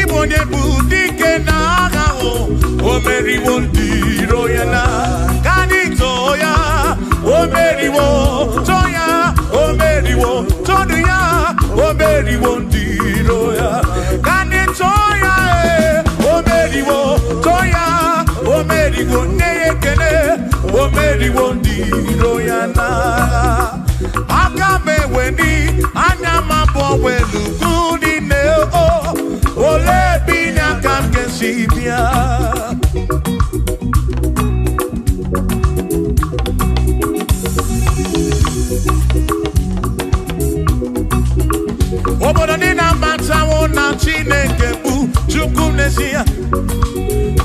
[SPEAKER 1] ịbụ onye bụ dike n'agha, o meriwo ndị iro ya n'agha. Kani toya, o meriwo, toya, o meriwo, todu ya, o meriwo ndị iro ya. Kani toya, o meriwo, toya, o meriwo, neyekele, o meriwo ndị iro ya n'agha. Aka meweni, anya mabọ welu gudi ne o, ole binya kam kesibia. Obodo dị na mbatanwụ na Chineke bụ Chukwu n'ezie.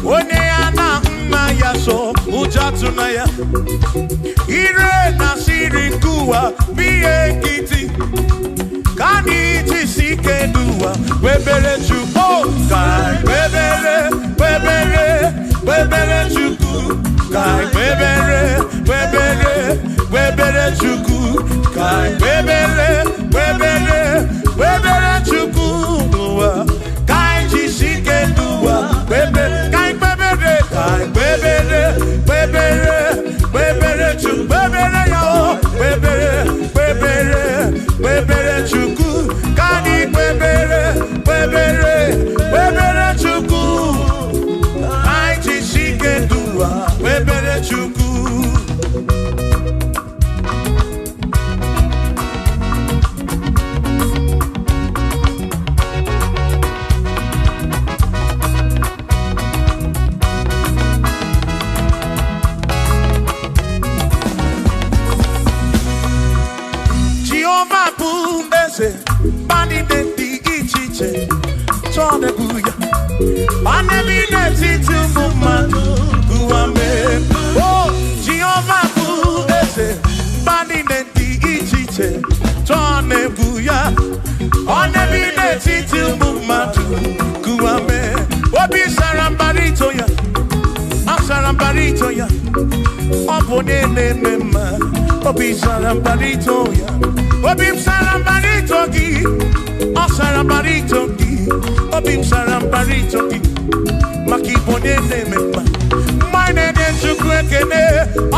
[SPEAKER 1] Onye ya na nna ya so ụjọ atụna ya. Ire na siri nkuwa biye nkịtị. Ka anyị jisi ike n'ụwa webere Chukwu. Ka webere Chukwu. Ka webere Turn Abuja. I never let it to move who I made. Oh, Jehovah who is it? Bani neti ichite. Turn Abuja. I never let it to move who I made. Obi Sarambarito ya. Sarambarito ya. Opone mema. Obi Sarambarito ya. Obi Sarambarito gi. Sarambarito gi. Obi Sarambarito gi. Makipone mema. Mine de chukwekene.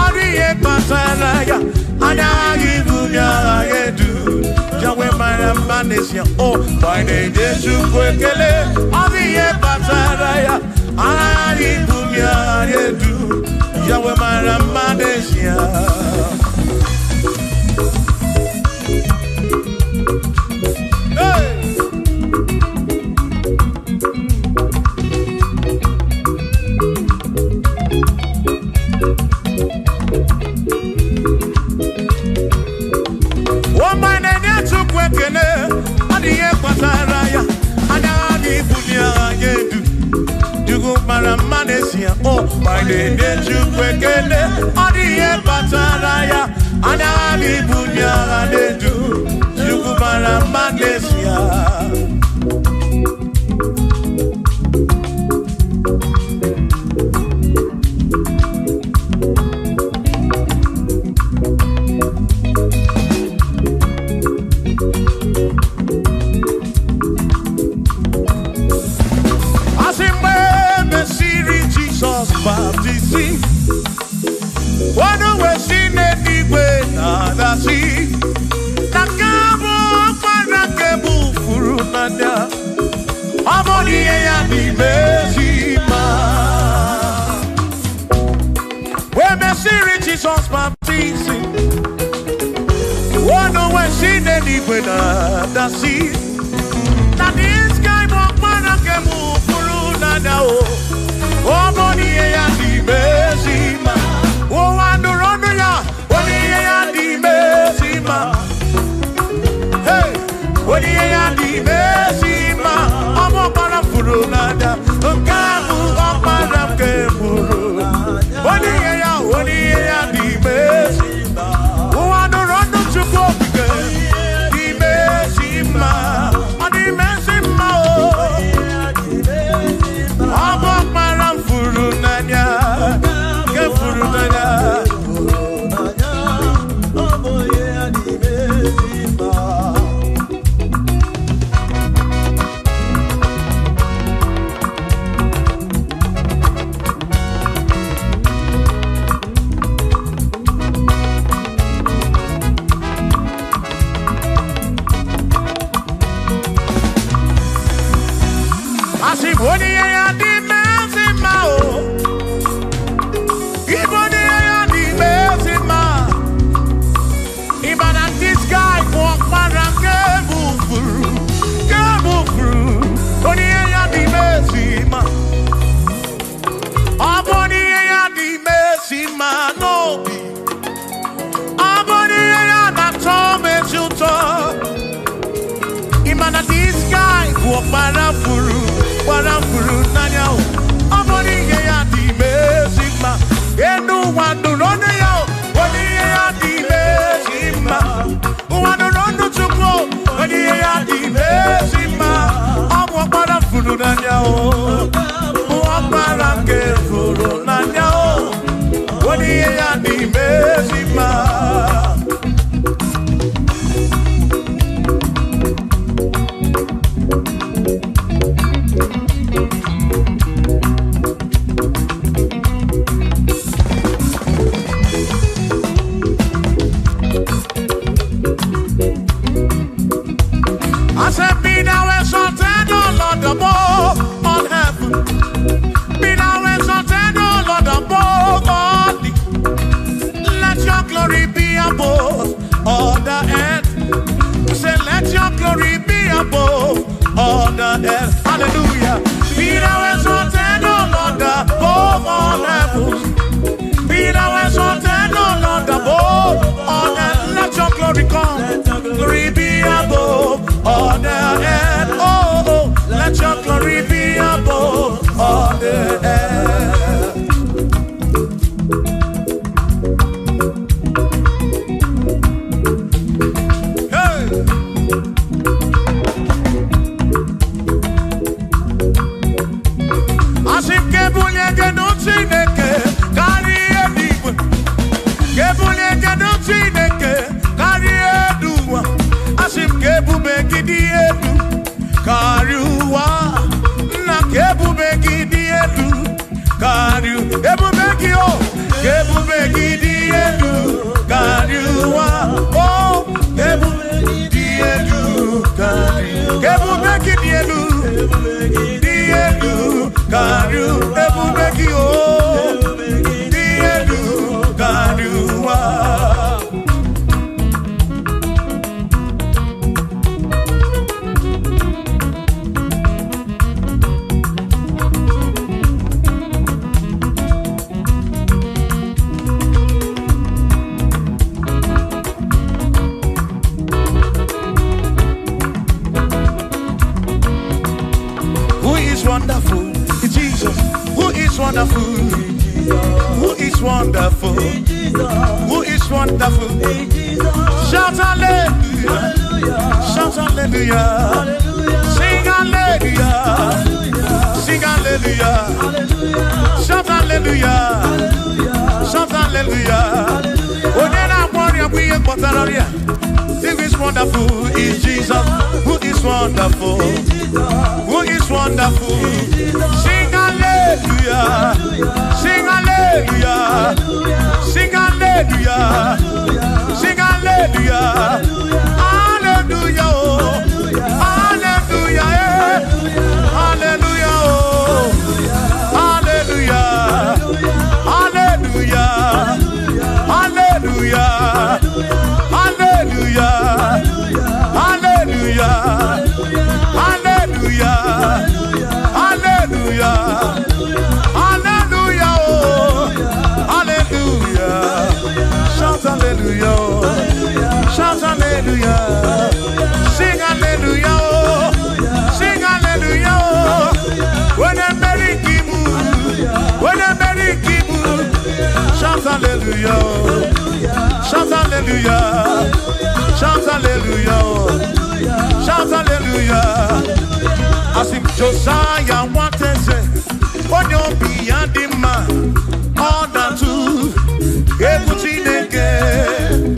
[SPEAKER 1] Ariye pataraya. Anagi bunya yedu. Jawe marambanesia. Oh, mine de chukwekene. Ariye pataraya. Anagi bunya yedu. Jawe marambanesia. Oh, my name is Jukwekene, Adi Bataraya, Anani Bunya, they do, Jukubara Manesia. Baptisi, wano wesine niwe na dasi, nakabo para kebu furunanda, amoni ya bimezima. We mesiri Jesus baptisi, wano wesine niwe na dasi, na this guy mo para kebu furunanda o. Oh, Monie ya di mesima. Oh, andorono ya. Monie ya di mesima. Hey, Monie ya di mesima. Omo para furunada. Kamu opara kemuru. Monie ya di mesima. Oh, andorono chuko di mesima. Di mesima oh. Omo para furunanya. Ke furunanya. Omo ya di mesima. Monie ya di mesima oh. Monie ya di mesima. Even at this guy walk para kebu furu. Monie ya di mesima. Monie ya di mesima no be. Monie ya na tome chuto. Even at this guy walk para furu. Para furu nanya o, amoni ya di mesima. Enu wanu rone ya, wani ya di mesima. Wanu ronu chuko, wani ya di mesima. Amu para furu nanya o, para ke furu nanya o, wani ya di mesima. I said, be thou exalted, O Lord, above all heaven. Be thou exalted, O Lord, above all the. Let your glory be above all the earth. Say, let your glory be above all the earth. Hallelujah. Be thou exalted, O Lord, above all heaven. Be thou exalted, O Lord, above all earth. Let your glory come. Glory be above all the earth. Oh, let your glory Ebubekio, Ebubeki Dielu, Kariwa, oh, Ebubeki Dielu, Kariwa, Ebubeki Dielu, Dielu, Kariwa, Ebubekio, Dielu, Kariwa. Wonderful, Jesus. Who is wonderful? Who is wonderful? Who is wonderful? Shout hallelujah! Shout hallelujah! Sing hallelujah! Sing hallelujah! Shout hallelujah! Shout hallelujah! Onena warrior we are Potararia. Who is wonderful is Jesus. Who is wonderful? Who is wonderful? Sing hallelujah! Sing hallelujah! Sing hallelujah! Sing hallelujah! Hallelujah! Hallelujah! Hallelujah! Hallelujah! Hallelujah! Hallelujah! Hallelujah! Hallelujah! Hallelujah! Hallelujah! Hallelujah! Hallelujah! Shout hallelujah! Shout hallelujah! Sing hallelujah! Sing hallelujah! When I'm married, when I'm married, shout hallelujah! Shout hallelujah! Shout hallelujah! Shout hallelujah! I sing Josiah wanted say, when you're beyond the man, all that too, everything again.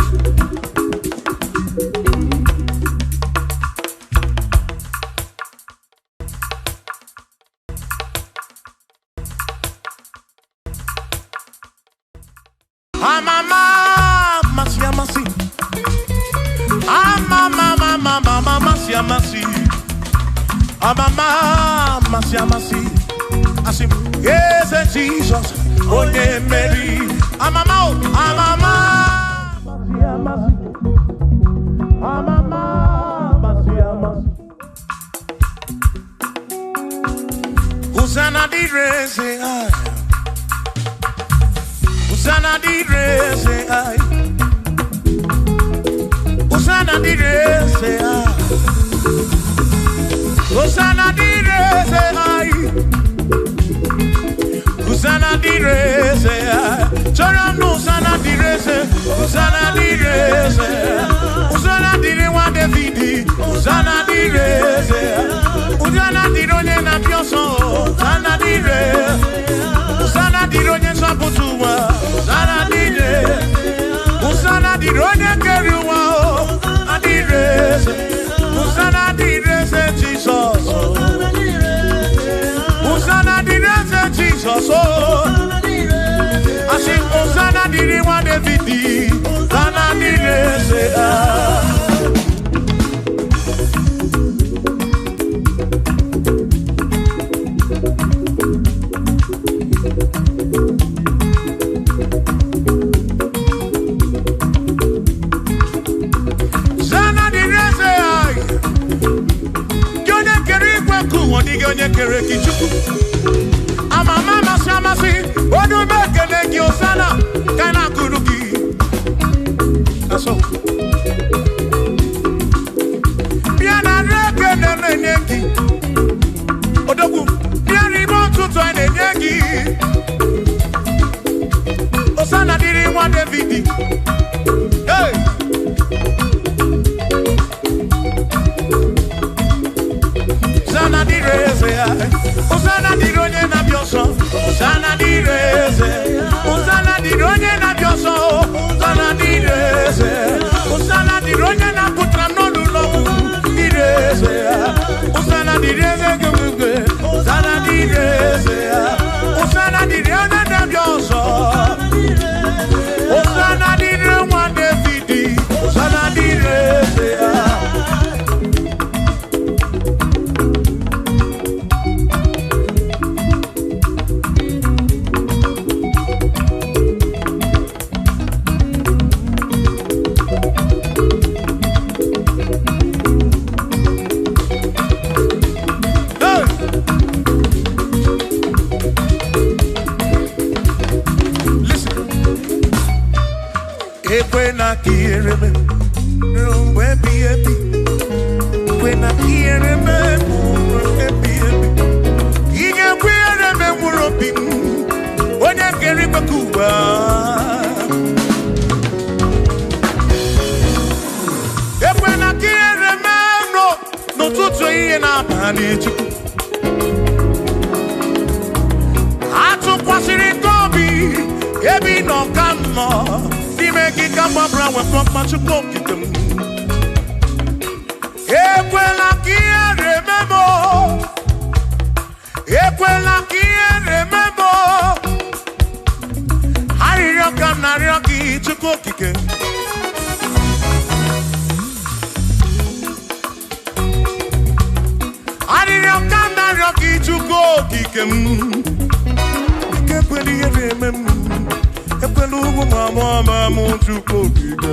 [SPEAKER 1] I sing, yes, Jesus, oh, yeah, Mary. I'm a Hosanna di re say I. Hosanna di re say I. Hosanna di re say I. Hosanna di re say I. Hosanna di re say I. Chora no Hosanna di re say. Hosanna di re say. Hosanna di re wa David. Hosanna di re say. Hosanna di ronye na pioso. Hosanna di re. Hosanna di ronye saputuwa. Hosanna di re. Hosanna di ronye keruwa. Hosanna di re. Hosanna di re say Jesus. Hosanna di re say Jesus. I sing Hosanna di re wa David. Hosanna di re say Hosanna di re wa David. Hey. Hosanna di re say Hosanna di ronye na bioso. Hosanna di re say. Hosanna di ronye na bioso. Hosanna di re say. Hosanna di ronye na putra no lulo. Di re say. Hosanna di re say. Hosanna di re say. Hosanna di re na bioso. When I hear him, when I get him a Cuba, when I hear him, no to and I manage. I took what's in Gobi, Ebi no come, he make it come up with much of cooking. Equela que remember, Equela que remember. Harioka narioki chukokike. Harioka narioki chukokike. Equeli remember, Equelu mama chukokike.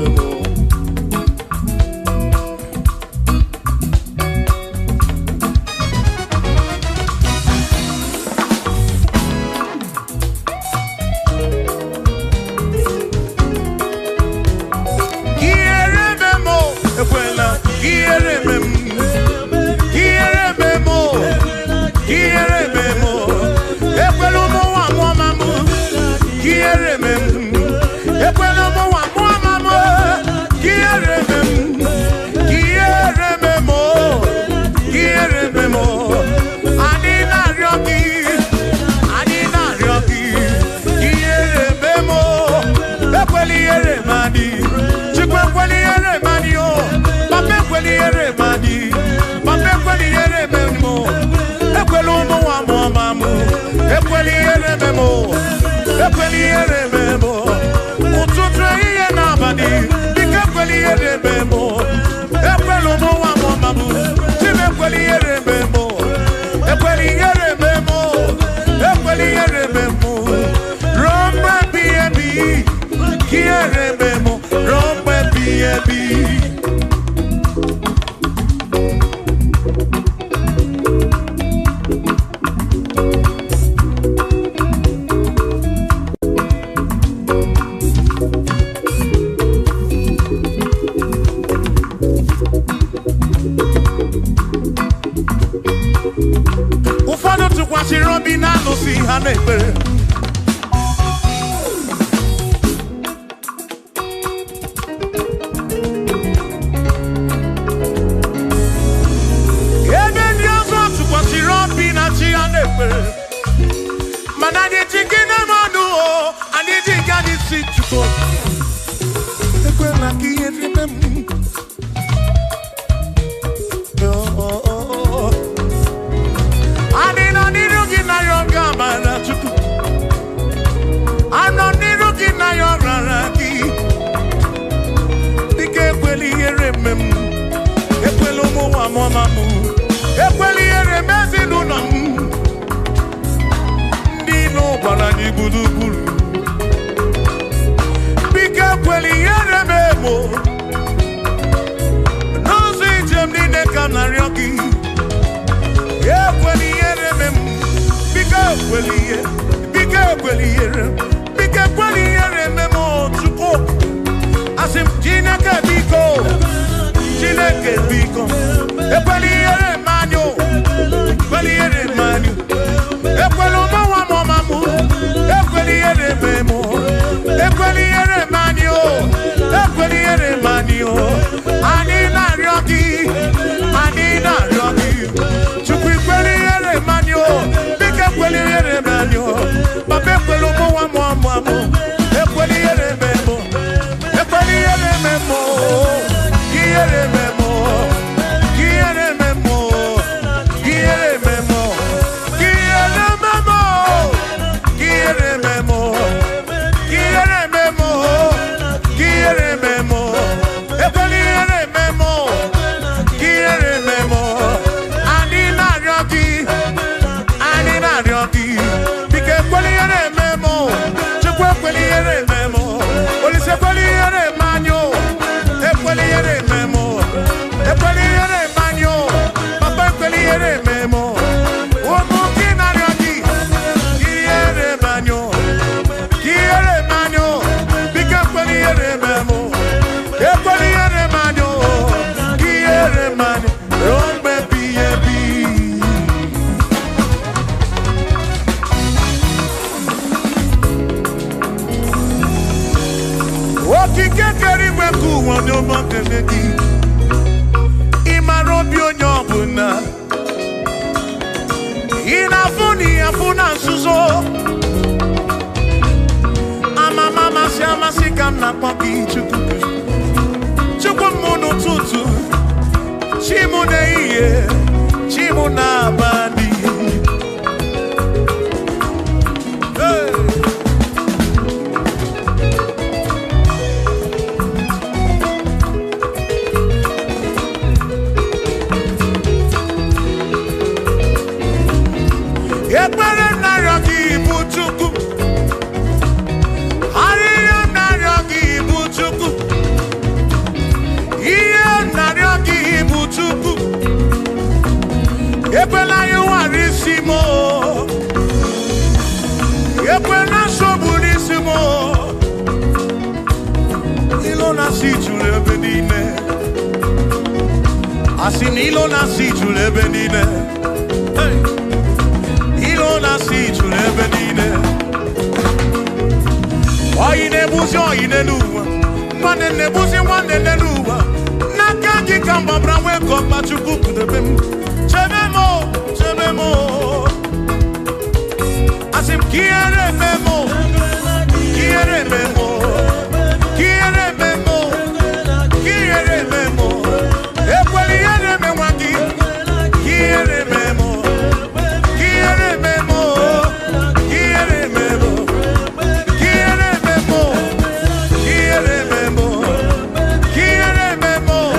[SPEAKER 3] na nsuzo ama mama si amasi kam na kpoki chukwu chukwu munu tutu chimu na iye chimu na abani Ekwela you warisimo Ekwela soburisimo Ilo na si chule benine Asin ilo na si chule benine Ilo na si chule benine Oyine buzi oyine nuwa Mwane ne buzi mwane ne nuwa Nakaki kamba brawe kopa chukuku de bemu Chebemo, asim quiere memo, quiere memo, quiere memo, quiere memo, quiere memo aquí, quiere memo, quiere memo, quiere memo, quiere memo, quiere memo, quiere memo.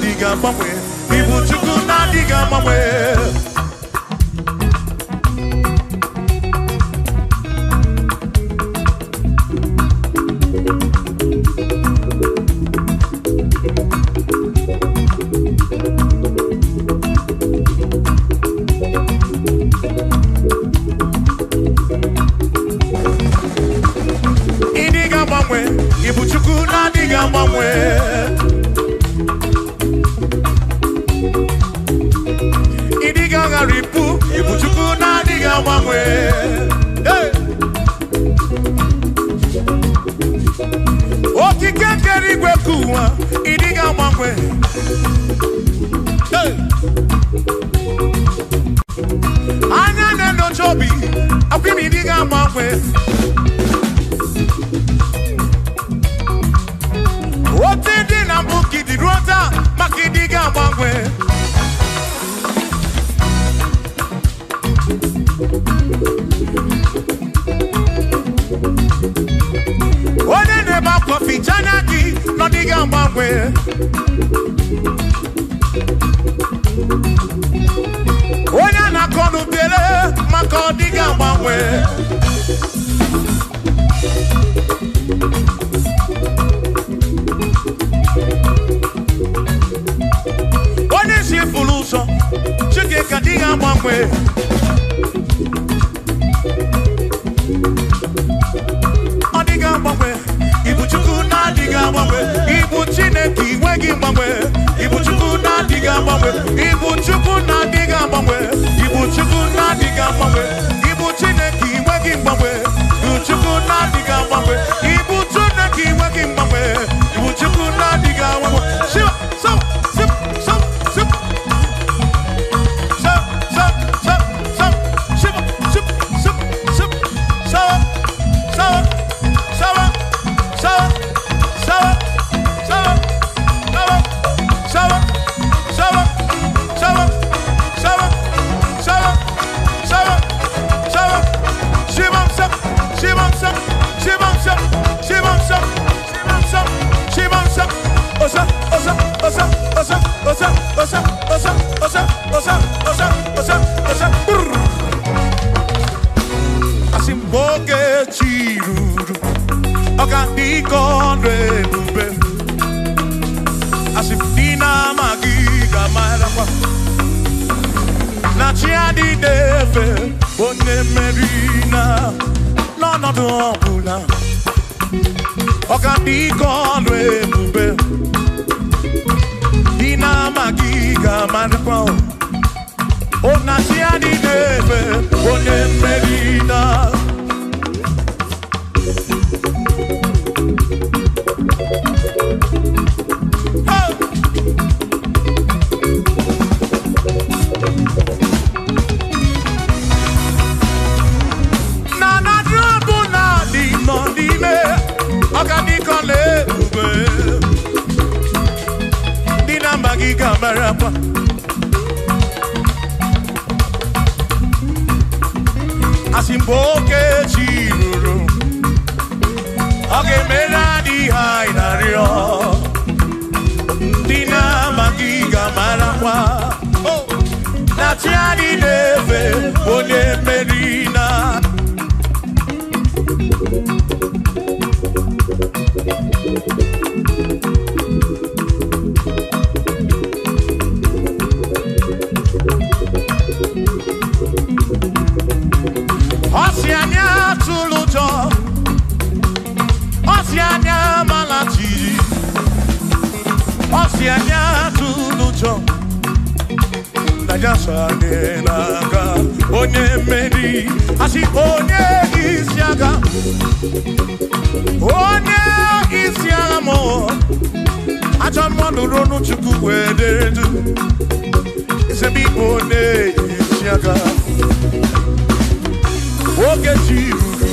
[SPEAKER 3] Diga mamwe, ibu chuku na diga mamwe. Idiga mamwe, ibu chuku na diga mamwe. Ripu, ibuchuku na diga mamwe. Okikekeri gwekuwa, idiga mamwe. Anya neno chobi, akwimi diga mamwe. Otidi na mbuki di rota, makidiga mamwe. One neba kofi chanaki no diga mbangwe. One na konu bele mako diga mbangwe. One si fuluso chuke kadiga mbangwe. Ibu chuku na diga mamwe, ibu chineki wegi mamwe, ibu chuku na diga mamwe, ibu chuku na diga mamwe, ibu chuku na diga mamwe, ibu chineki wegi mamwe, ibu chuku na diga mamwe, ibu chineki wegi mamwe, ibu chuku na diga mamwe. Shiva, so, sip, so, sip, so, so, so, so, shiva, sip, sip, sip, so, so. Asimboge chiruru Okandikondre bube Asifina magiga marapa Nachiadi deve Bone merina Nono dompula Okandikondre bube Dina magiga marapa Oh nachiadi deve Bone merina marapa. Asimboke chiruru. Oge meladi hainario. Dina magiga marapa. Natiani neve one merina. Oceania tulujo, Oceania malati, Oceania tulujo. Naija naga, onye meri, asi onye isiaga mo. Acha mmadụ ronu chukwu wederedu, isebi onye isiaga. Oge jiruru,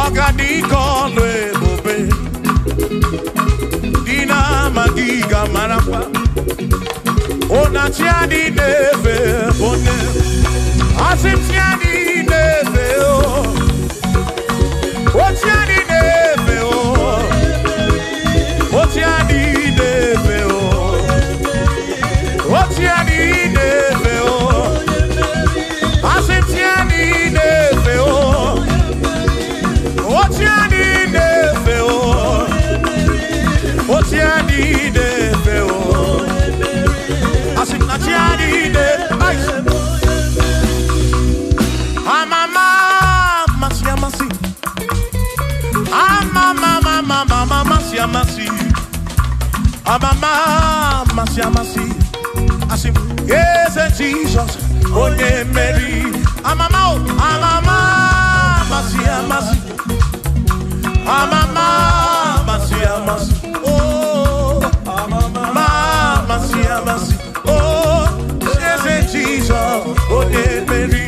[SPEAKER 3] ọgadika ọlụ ebube, dina magiga marakwa. Ona tiani neve bone, asim tiani neve o, o tiani neve o, o tiani neve o, o tiani neve o, asim tiani neve o, o tiani neve o, o tiani neve o. Amama masiamasi, amama masiamasi, amama masiamasi. Asim yes Jesus, onye meri. Amama masiamasi, amama masiamasi. Oh, amama masiamasi. Oh, yes Jesus, onye meri.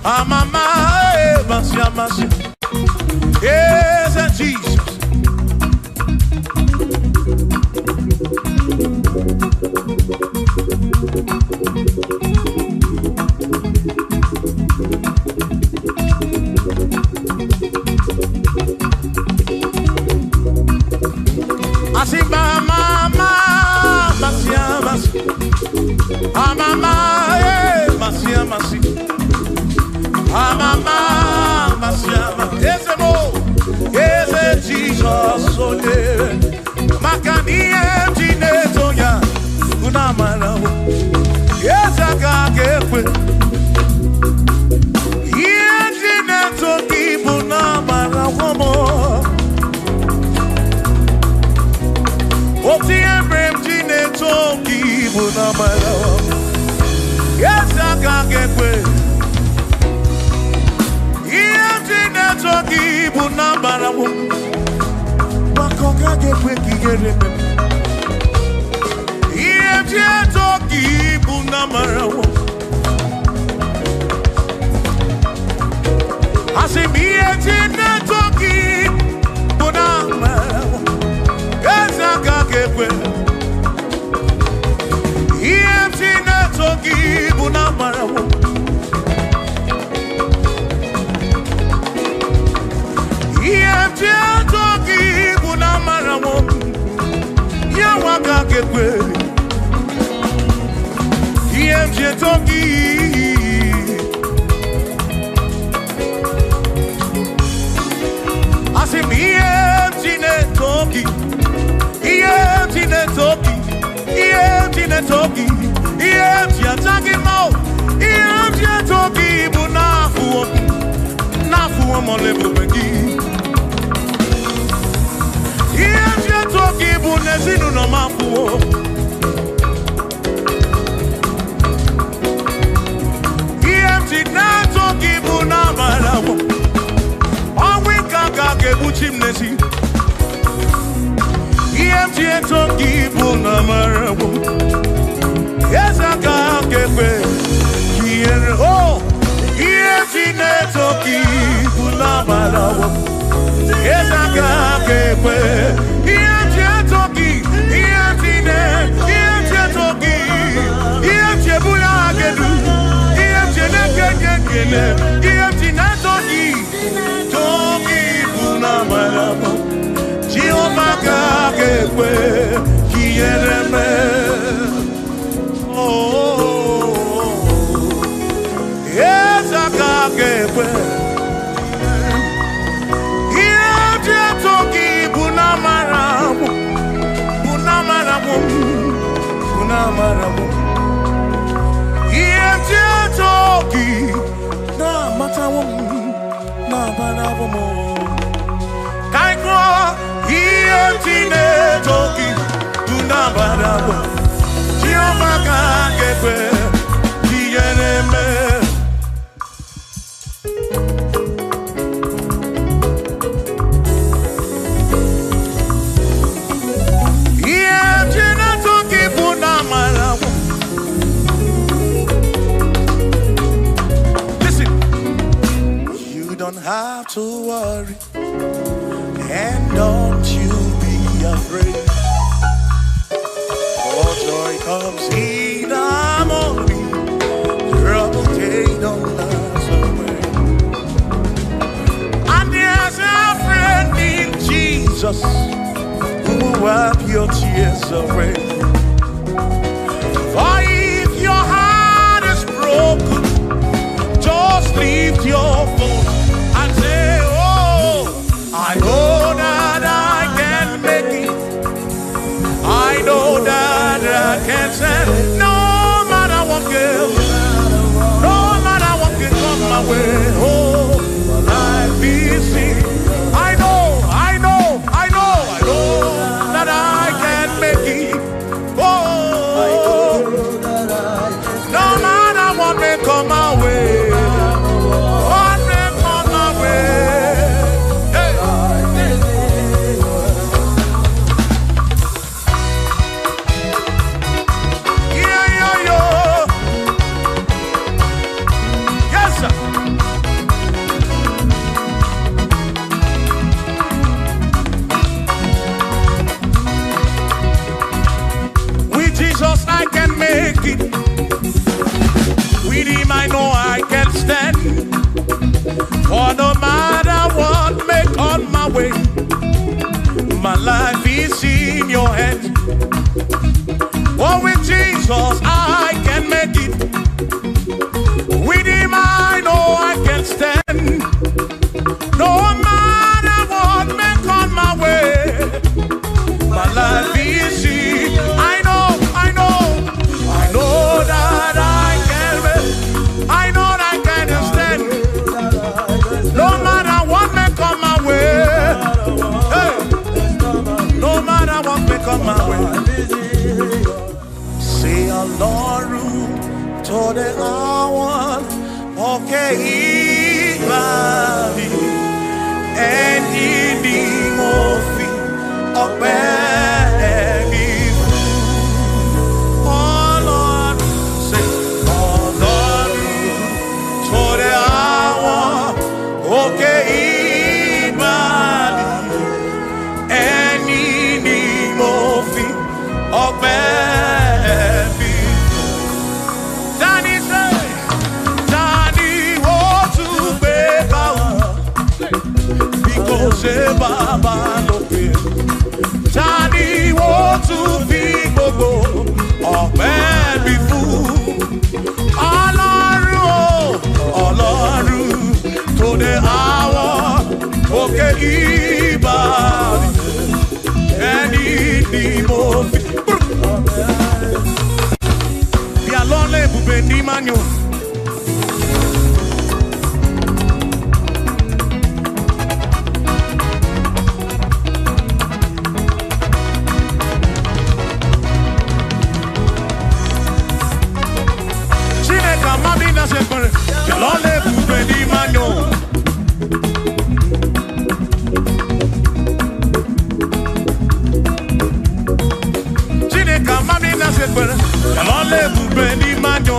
[SPEAKER 3] Amama masiamasi, yes Jesus. Asimba mama masiamasi, amama masiamasi. Amama masiama, ese mo, ese Jesus ole. Makani emjine toya, unamala wo. Ese kakekwe, emjine toki bunamala wo mo. Oti emjine toki bunamala wo. Ese kakekwe. Toki buna baramu, makoka gekwe kigere. Iye toki buna baramu, asimiye tine toki buna baramu. Ezaka gekwe, iye tine toki buna baramu. Toki buna maramo, ya waka kekwe. Iemje toki, asim iemjine toki, iemjine toki, iemjine toki, iemje toki mo, iemje toki buna fuo, na fuo molebu begi. Toki bunezinu no mafuo, EMT na toki bunamala. gekwe kiere oh yetine toki bunamarawo ezaka gekwe yetine toki yetine toki yetine bulagedu yetine gekele yetine toki bunamarawo jiomaka gekwe kiere me
[SPEAKER 1] Have to worry, and don't you be afraid. For joy comes in the morning, trouble they don't last away. And there's a friend in Jesus who will wipe your tears away. For if your heart is broken, just lift your voice. I know that I can make it. I know that I can stand. No matter what comes, no matter what can come my way. Oh, life is easy. I know that I can make it. Oh, no matter what may come my way. With him I know I can stand. For no matter what may come my way, my life is in your hands. Oh, with Jesus I can make it. With him I know I can stand. No matter what may come my way, my life is in. I know that I can make. I know that I can stand. No matter what may come my way. Hey. No matter what may come my way. Say Ọlọ́run tó dé àwọn òkè ìgbà mi. Ẹni ni mo fi ọpẹ́ mi fún. Okay, Imani, any mofi, or baby. Danny say, Danny, what to be because Baba no pay. Danny, what to be go, or baby fool. Ọlọ́run tó dé àwọn òkè ìbàdí ẹni ni mo fi. Bí alọ́lẹ̀ ebùbè ní manyo. Chineke amadi na sekpere. Bí alọ́lẹ̀ ebùbè ní manyo. Chineke amadi na sekpere. Bí alọ́lẹ̀ ebùbè ní manyo.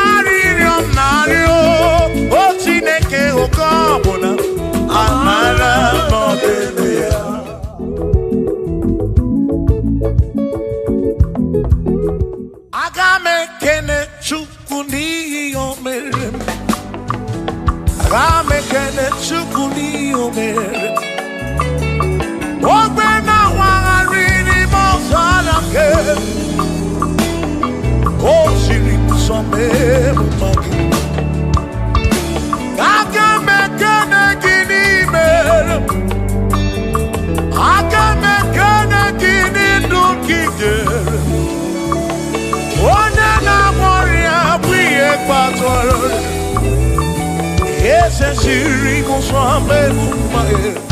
[SPEAKER 3] chukuni omere. Aga mekene chukuni omere. Ogbe na wangari mozala ke. O siri musome mumagi. Aga mekene gini mere. Aga mekene gini dukigere. One na moria bwiye kwatoro. Ese siri musome mumagi.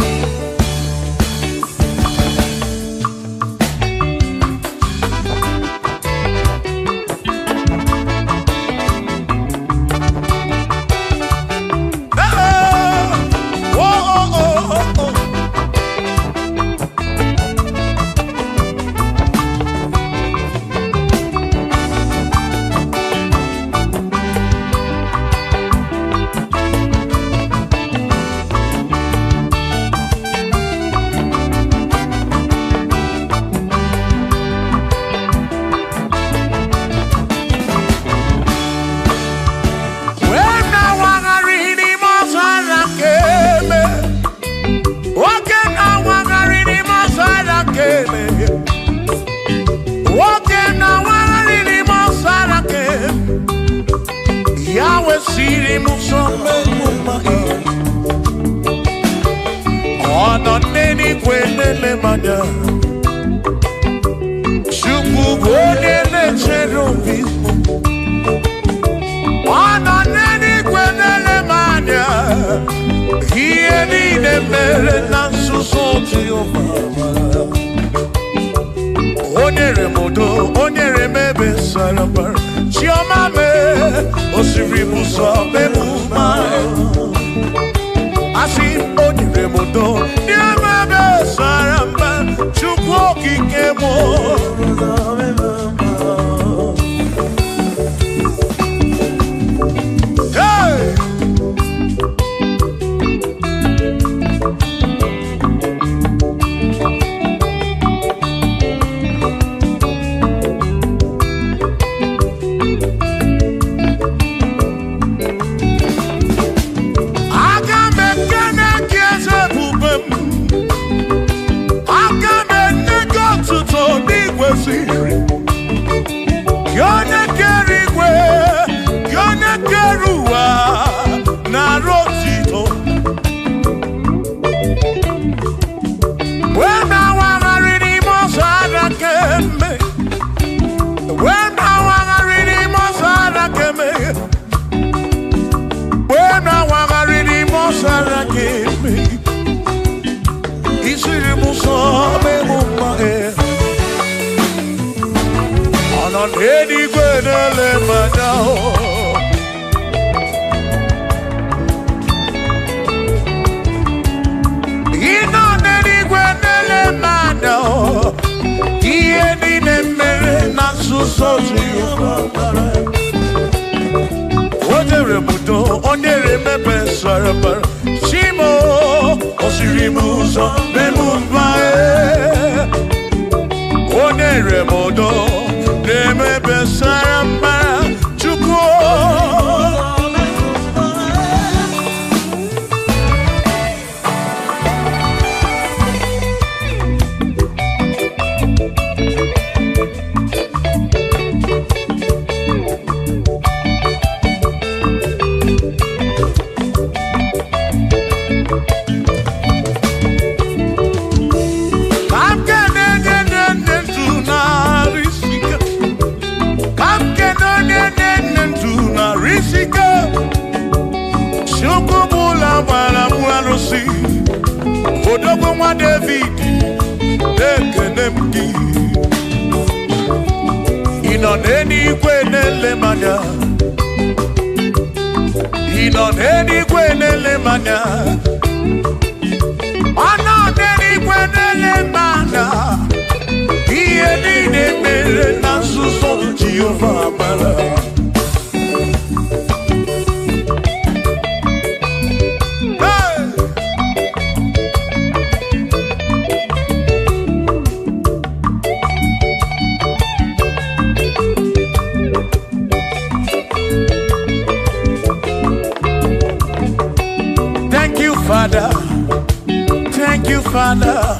[SPEAKER 3] Father.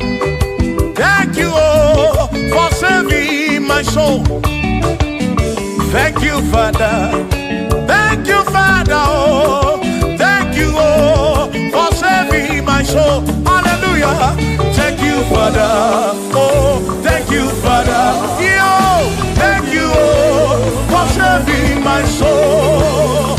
[SPEAKER 3] Thank you, oh, for saving my soul. Thank you, Father. Thank you, Father. Oh, thank you, oh, for saving my soul. Hallelujah. Thank you, Father. Oh, thank you, Father. Yo, thank you, oh, for saving my soul.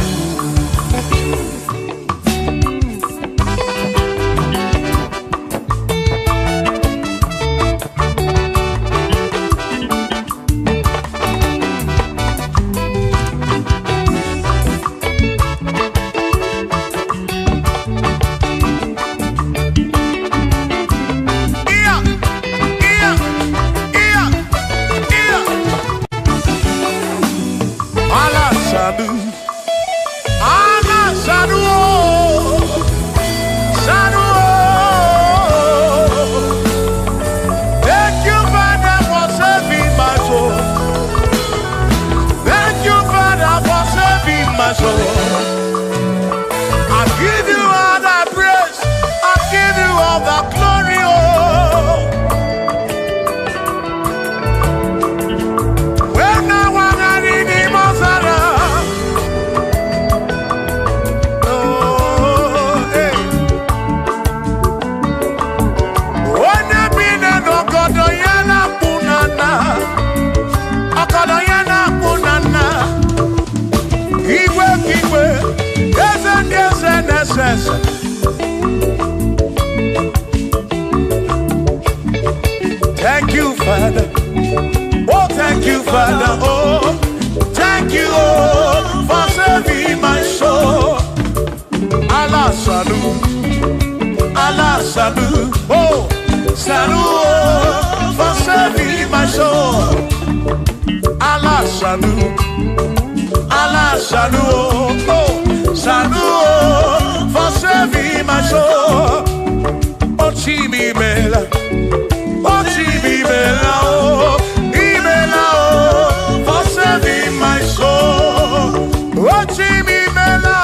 [SPEAKER 3] Thank you, Father. Oh, thank you, Father. Oh, thank you, oh, for saving my soul. Allah salut, Allah salut. Oh, salut, oh, for saving my soul. Allah salut, Allah salut. Oh, salut, oh, for saving my soul. Oh, Chimi Mela. Oh, Chibibela, oh, Ibela, oh, for saving my soul. Oh, Chibibela,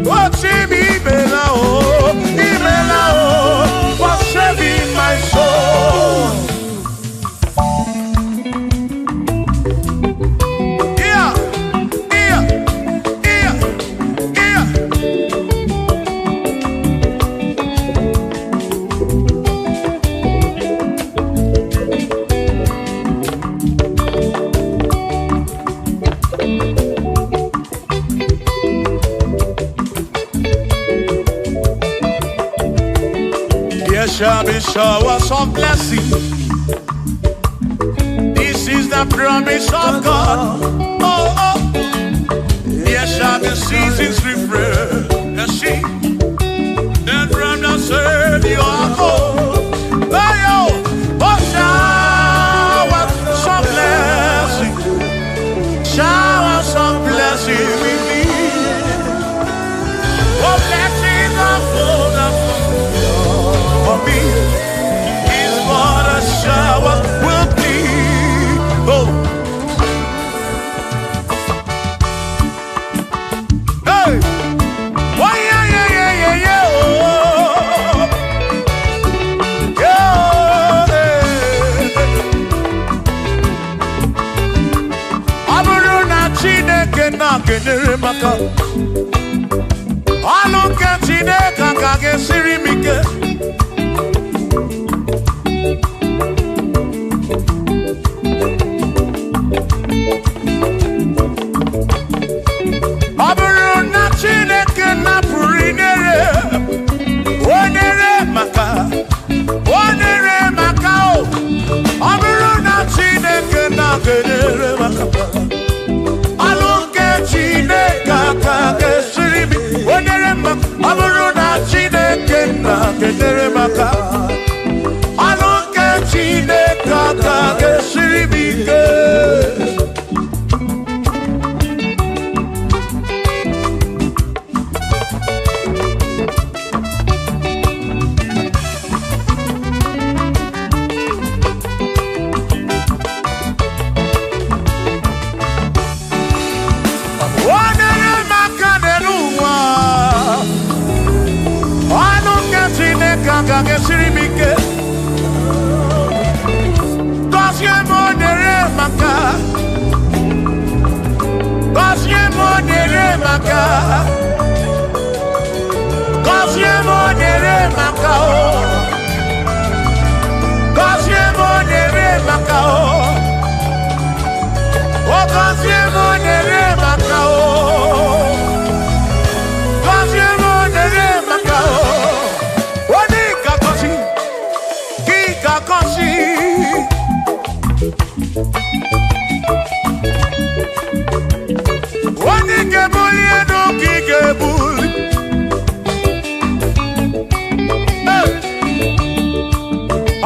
[SPEAKER 3] oh, Chibibela, oh, Ibela, oh, for saving my soul. Yeah, yeah, yeah, yeah. There shall be showers of blessing. This is the promise of God. Oh, oh. There shall be seasons refreshing. Then from the Savior of God. Oh, oh, showers of blessing. Showers of blessing we need. Oh, blessings of God. For me is what a shower will be. Oh, hey, oh yeah, yeah, yeah, yeah, yeah. Oh, yeah. Aburuna Chineke na kenere maka. Aluka Chineke kage sirimike. Siri maka. Gọzie m nyere maka o. Gọzie m nyere maka o. O gọzie m nyere maka o. Gọzie m nyere maka o. O ní ìkàkọ́sí, kí ìkàkọ́sí. O ní kebuli ẹnu kí kebuli.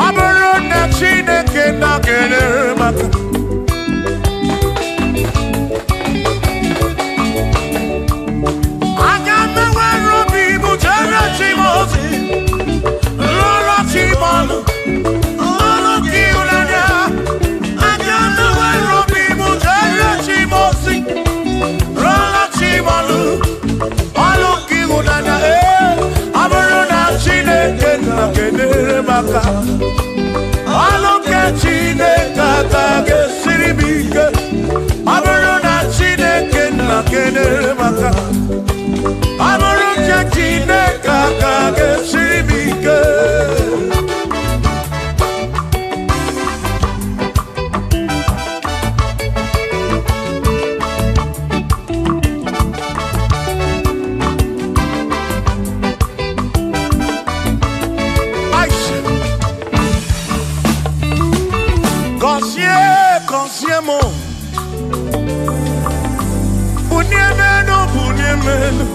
[SPEAKER 3] Ọ bụrụ na Chineke na-kelere maka. Aga m enwere obi bụ jere Chimozi, lụrụ Chimọlụ, lụrụ gị ụlanya. Aga m enwere obi bụ jere Chimozi, lụrụ Chimọlụ, ọlụ gị ụlanya. Ọ bụrụ na Chineke na-kelere maka. Ọlụ nke Chineke aka ga-esiri m ike. Ọ bụrụ na Chineke na-kelere maka. Ọ bụrụ nke Chineke aka ga-esiri m ike. Gọzie m. Bunie menu.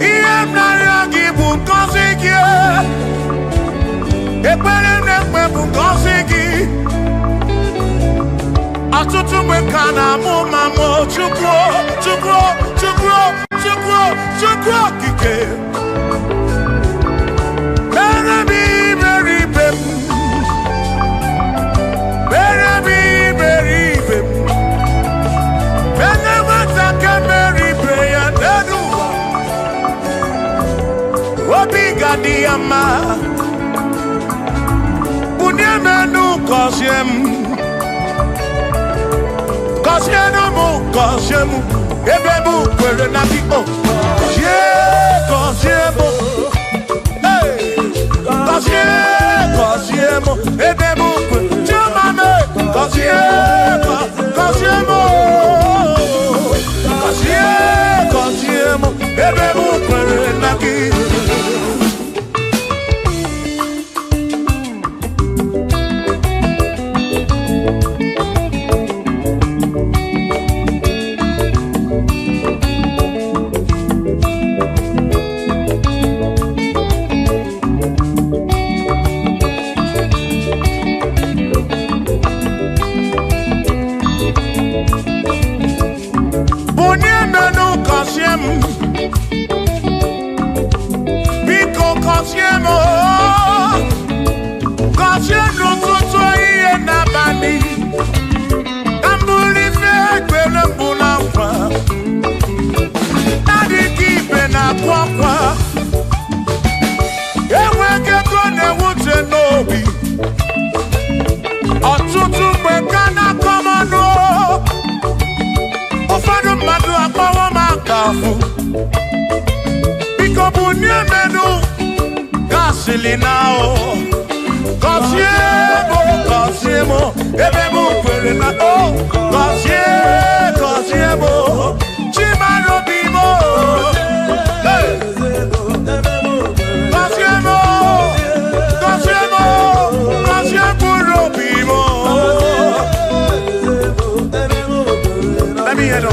[SPEAKER 3] Ihe m na-arịọ gị bụ ngọzi gị. Ekpere m na-ekpe bụ ngọzi gị. Ọtụtụ mgbe ka na-amụ ma mụ Chukwu okike. Mere m iberibe m. Mere m iberibe m. Mere nwata ka meribe ya n'elu ụwa. Obi ga-adị ya mma. Bunie m enu gọzie m. Gọzienụ m gọzie m. Ebe m kwere na gị o. Gọzie m. Gọzie m. Ebe m kwere. Chimame. Gọzie m. Ebe m kwere na gị. Biko gọzie m. Gọzie n'ụtụtụ ihe n'abalị. Ka m bụrụ ife ekpere mbụ na nkwa. Adịghị ibe na-akwa akwa. Enweghị ego na-ewute n'obi. Ọtụtụ mgbe ka na-akọ m ọnụ. Ụfọdụ mmadụ akpọrọ m akafụ. Biko bunie menu gasili na o. Gọzie m. Ebe m kwere na o. Gọzie m. Chimarobi m. Gọzie m. Gọzie mkpụrụ obi m. Let me hear it.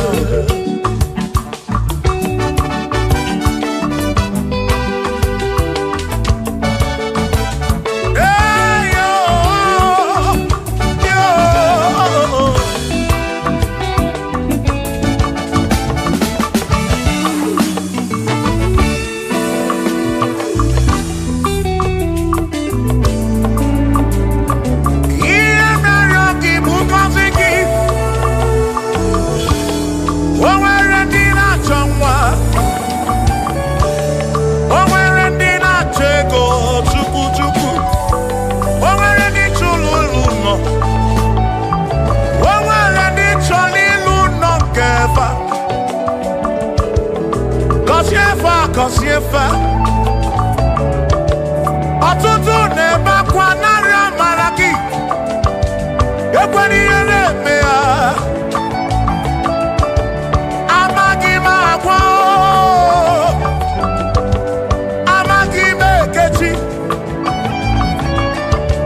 [SPEAKER 3] kosiefa ọtụtụ na-ebe akwa narị amara gị ekwere ihe na-eme ya amaghị m agwa amaghị m ekechi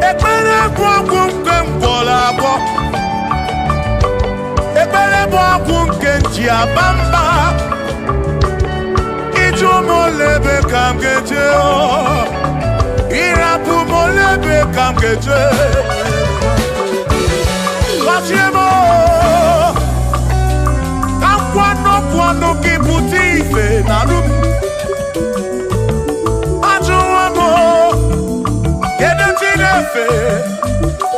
[SPEAKER 3] ekpere bụ ọgwụ nke mgbọrọ abụọ ekpere bụ ọgwụ nke nji aba mba ịjụ m olebe ka m ga-eje ịrapụ m olebe ka m ga-eje gọzie m ka nkwanọpụ ọnụ gị pụta ife na rụ m ajụwa m kedu chi na-efe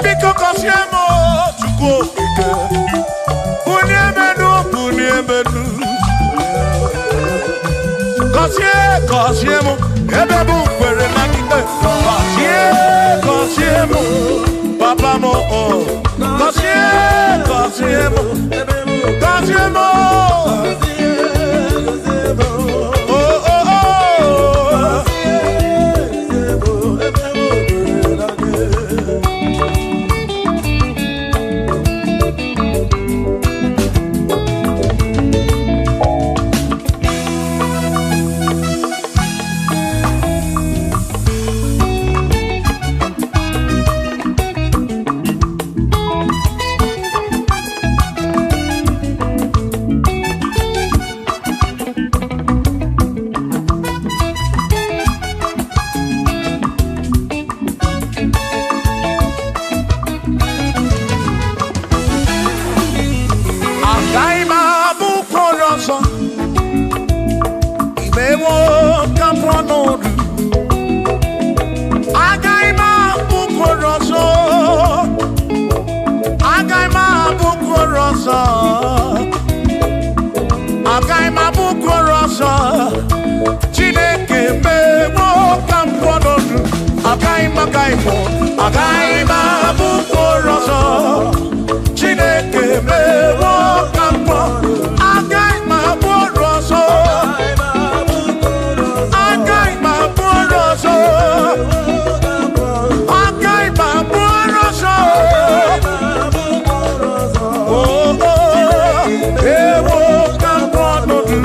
[SPEAKER 3] biko gọzie m Chukwu okike bunye menu gọzie m ebe bụ kwere na ikpe gọzie m papa m gọzie m Chineke mewo ka mkpọnọdụ agaghị m abụkworo ọzọ Chineke mewo ka mkpọ agaghị m abụkworo ọzọ agaghị m abụkworo ọzọ agaghị m abụkworo ọzọ ewo ka mkpọnọdụ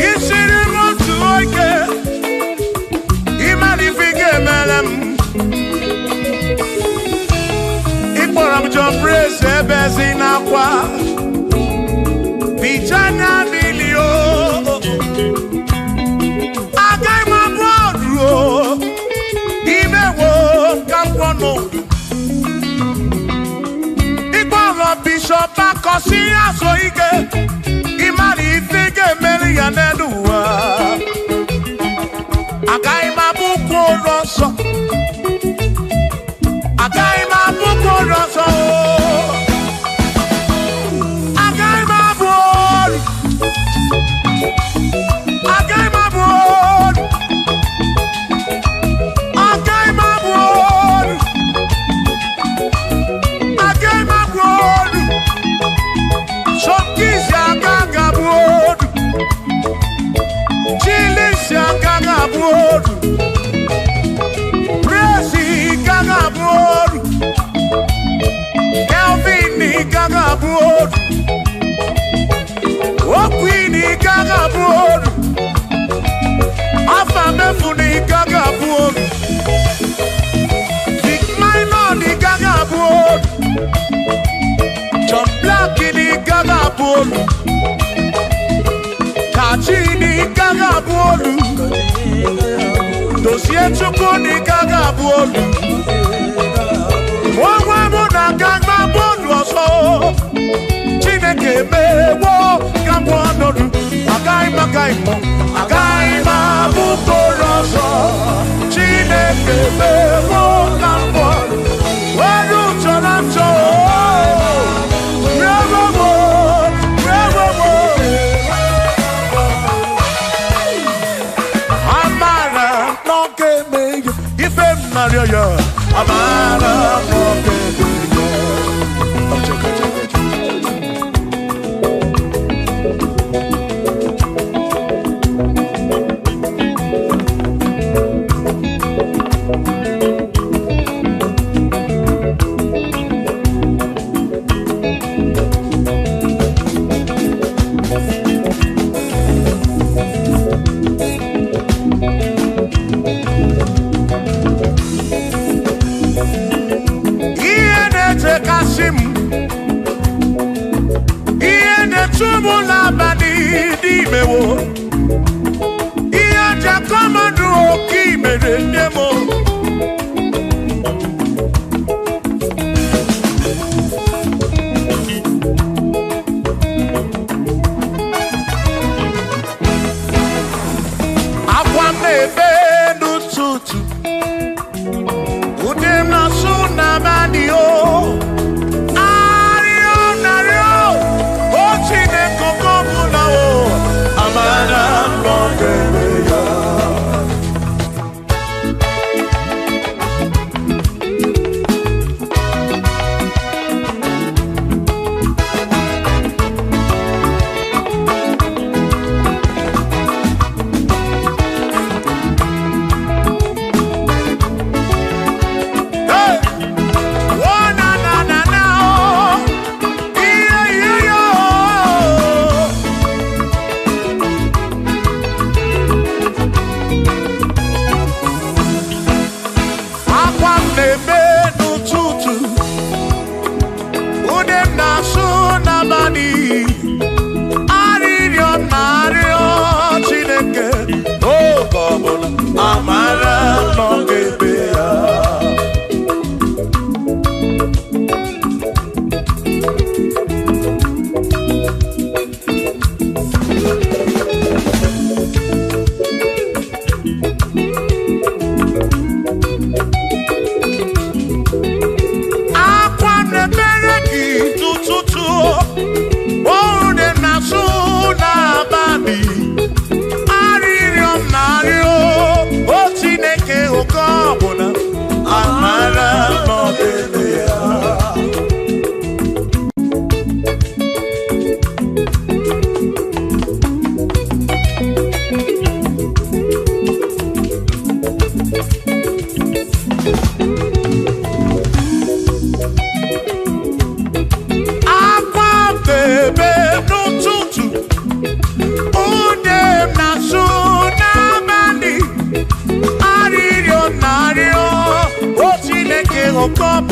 [SPEAKER 3] Isiri mo Ebezinakwa Bijana milio Agai mabodro Imewo kampono Igboro Bishop Akosi Asoike Imari Ifige Meri Yaneluwa Agai mabuko roso Agai mabuko roso Kachini Gagabuolu Dossier Chukuni Gagabuolu Wawamuna Gagabuolu so Chineke Mewo Gagabuolu Agaima Bukoroso Chineke Mewo Gagabuolu Wadu Chonacho Maria, Amara,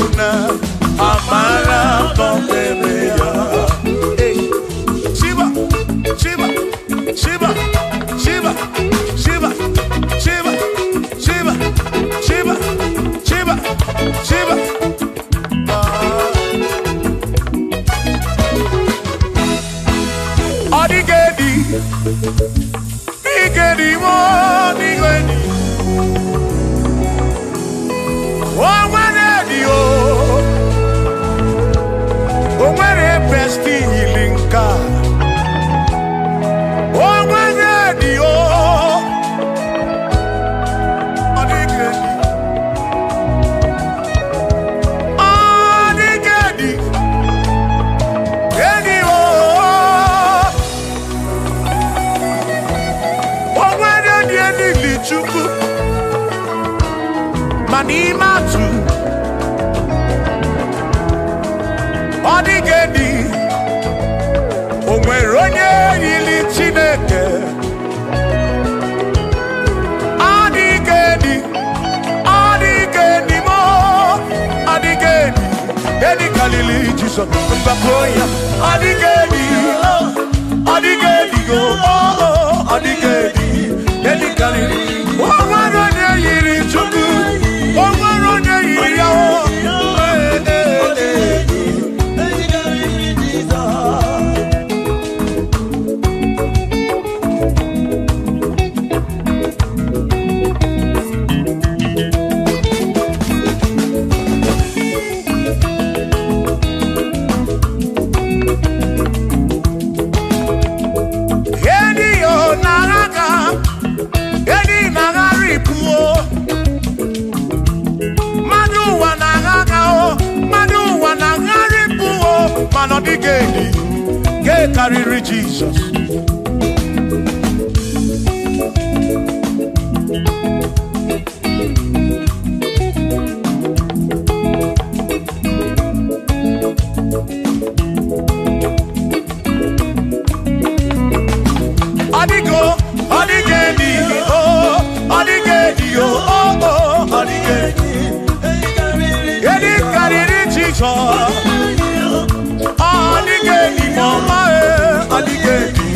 [SPEAKER 3] Lokogoma, Amara, Koncept. Nigedi mo, nigedi. Oh, when you, oh, when a best healing God. Oh, when you, oh, nigedi. Oh, nigedi. Nigedi, oh. Oh, when you, nigedi. Manimatu Odigedi Onweronye yili Chineke Odigedi Odigedi mo Odigedi Edi kalili Jesus Mbapoya Odigedi Odigedi go Odigedi Edi kalili Onweronye yili Chukwu Get carry Jesus. Adigo, adigedi, oh, adigedi, oh, oh, adigedi. Get carry Jesus. Adigedi mama adigedi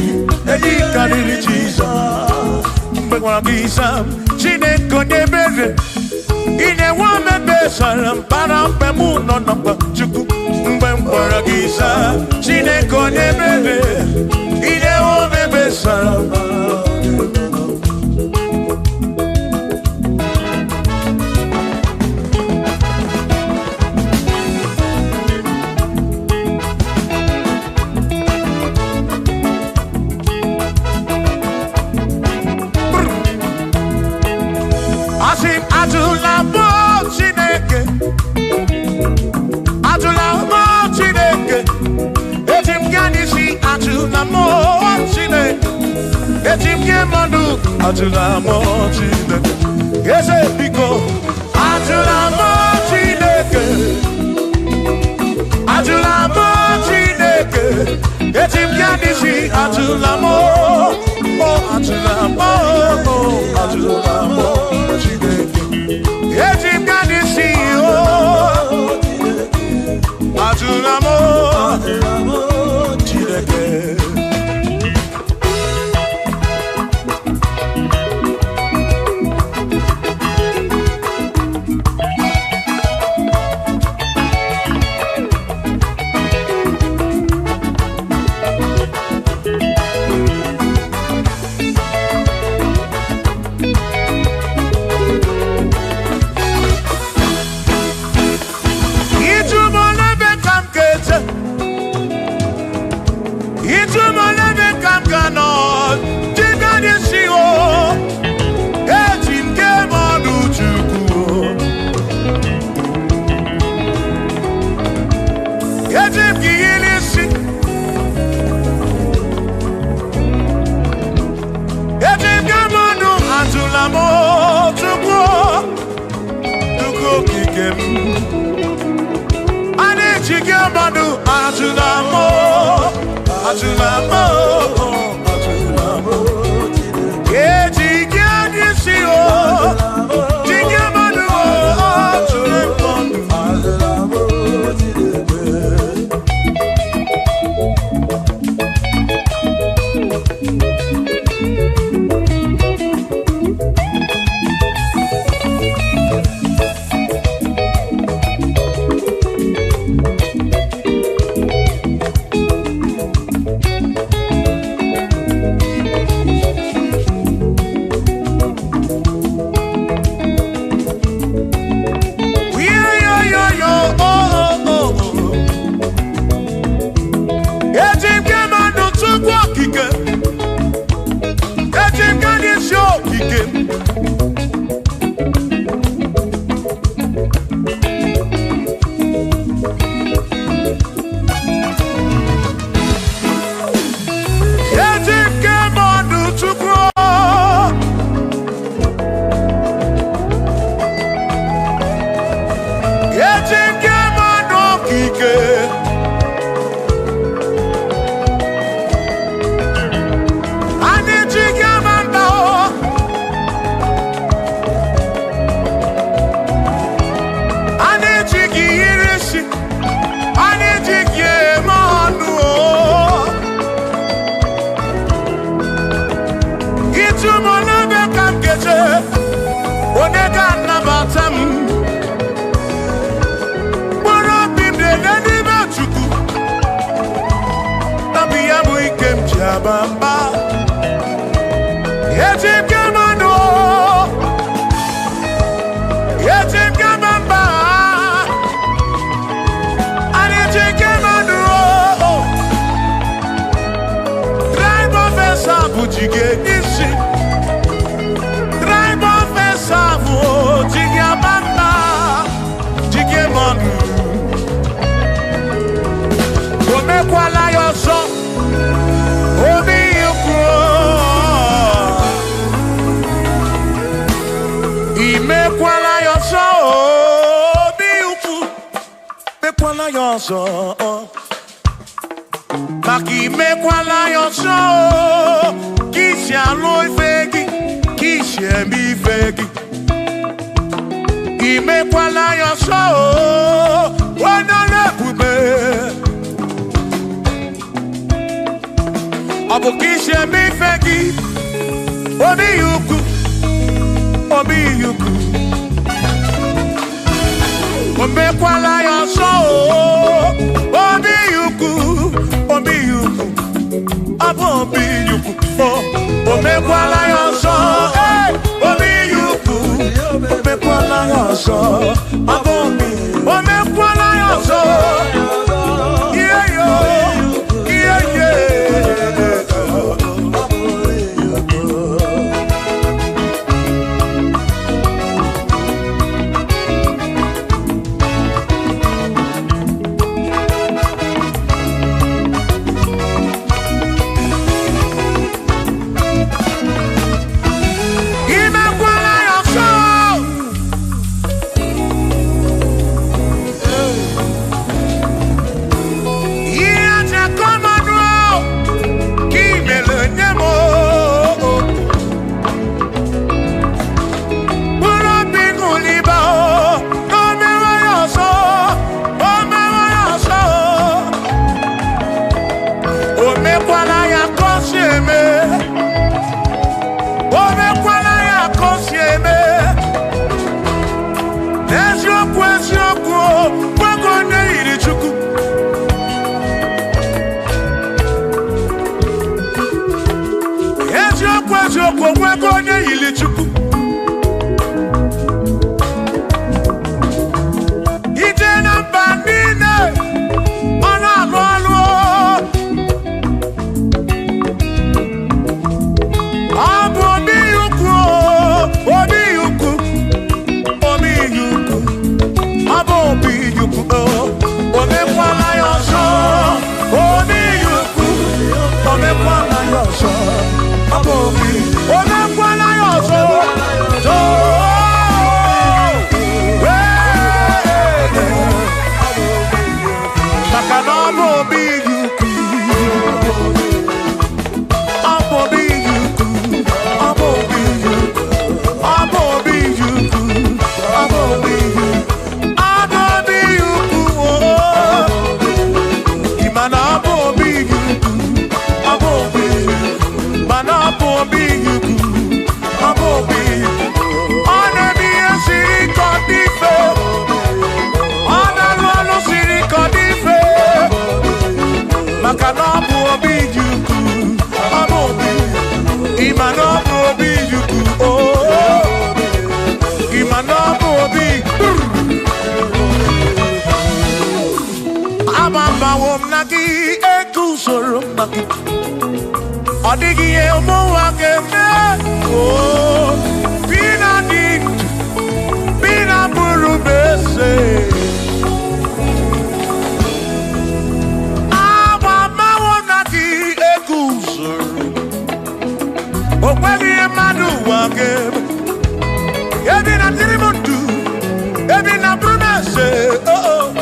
[SPEAKER 3] edi kariri Jesus mbegwa bisa Chineke nyebere ine wa mebe salam para pemu no no chuku mbegwa bisa Chineke nyebere ine wa mebe salam Atula mo Chineke, yes biko. Atula mo Chineke, atula mo Chineke. Etim kanisi atula mo, oh atula mo, oh atula mo Chineke. Etim kanisi oh, atula mo Chineke. Tumolebe kamkeje, onega nabatam. Boro bimde nedibe chuku, nabiya muikem jabamba. Yetim kamano, yetim kamamba, anetim kamano. Drive off a sabu jige nisi. Kwala your song, Obi Yuku. Ime kwala your song, Obi Yuku. Me kwala your song. Maki me kwala your song. Kishi aloi fegi, kishi mi fegi. Ime kwala your song. Wana lekube. Abukishe mi feki, Obi Yuku, Obi Yuku. Ombe kwala yoso, Obi Yuku, Obi Yuku. Abo Obi Yuku, Ombe kwala yoso, Obi Yuku. Ombe kwala yoso, Abo Obi, Ombe kwala yoso. Yeah yo, yeah yeah. Odigi emo wakeme, oh, bina dit, bina buru bese. Aba mawonaki ekusoro, okwegi emadu wakeme. Ebi na tirimutu, ebi na buru bese, oh oh.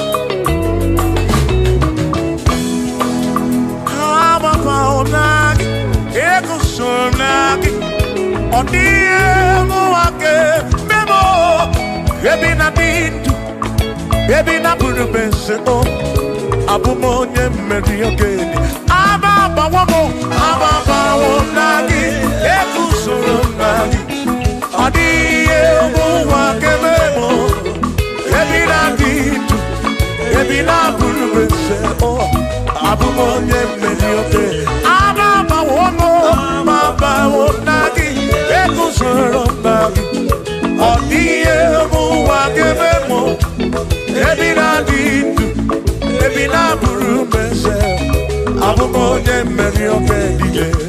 [SPEAKER 3] Aba mawonaki. Sonaki, odie muake, memo, ebi na dindu, ebi na burubese o, abumonye meri ogeni, aba wonagi, ekusoro. many okay DJ.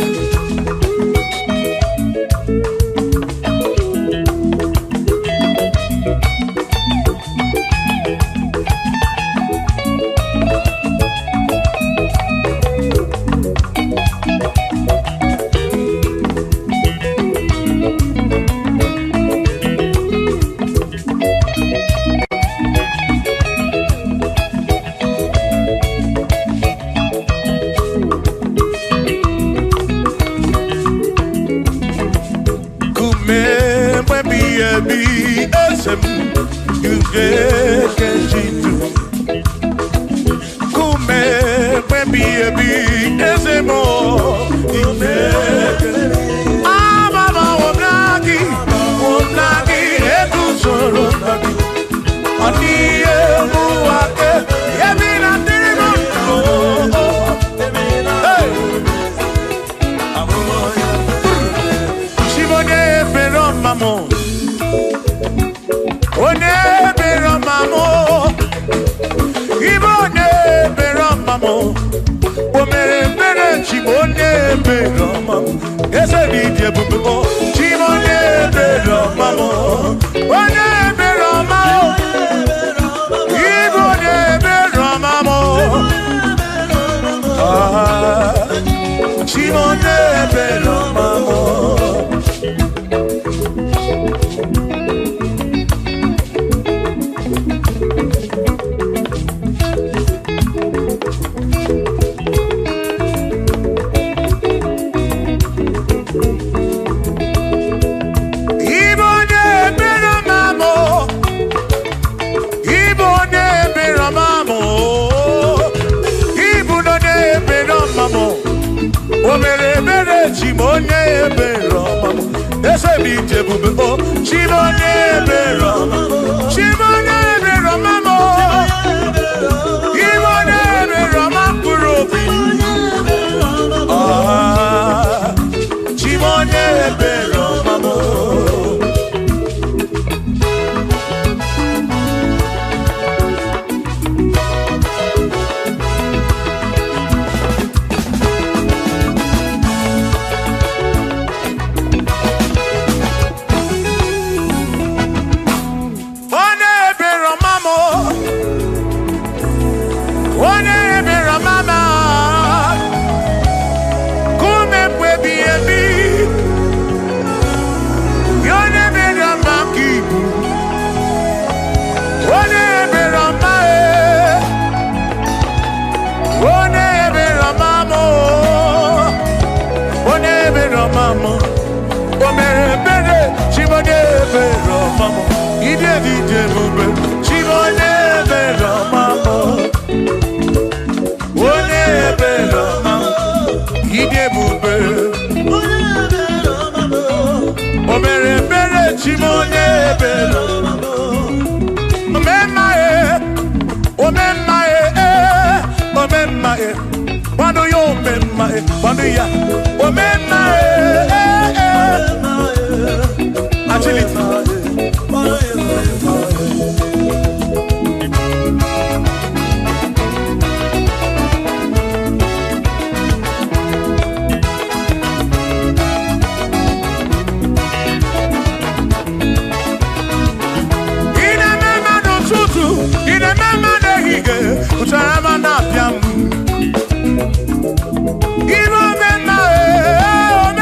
[SPEAKER 3] Oh,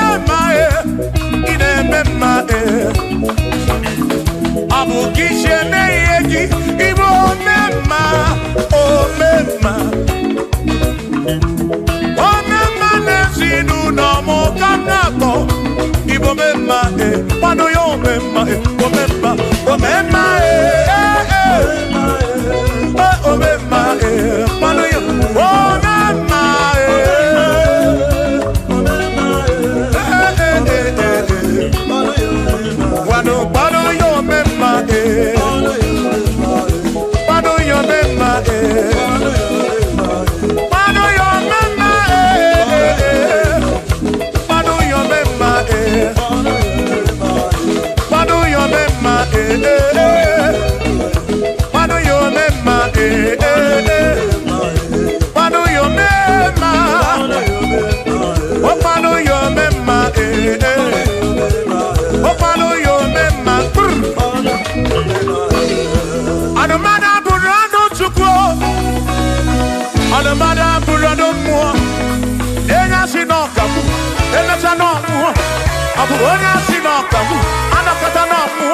[SPEAKER 3] Abu onya sinoka mu anakata na mu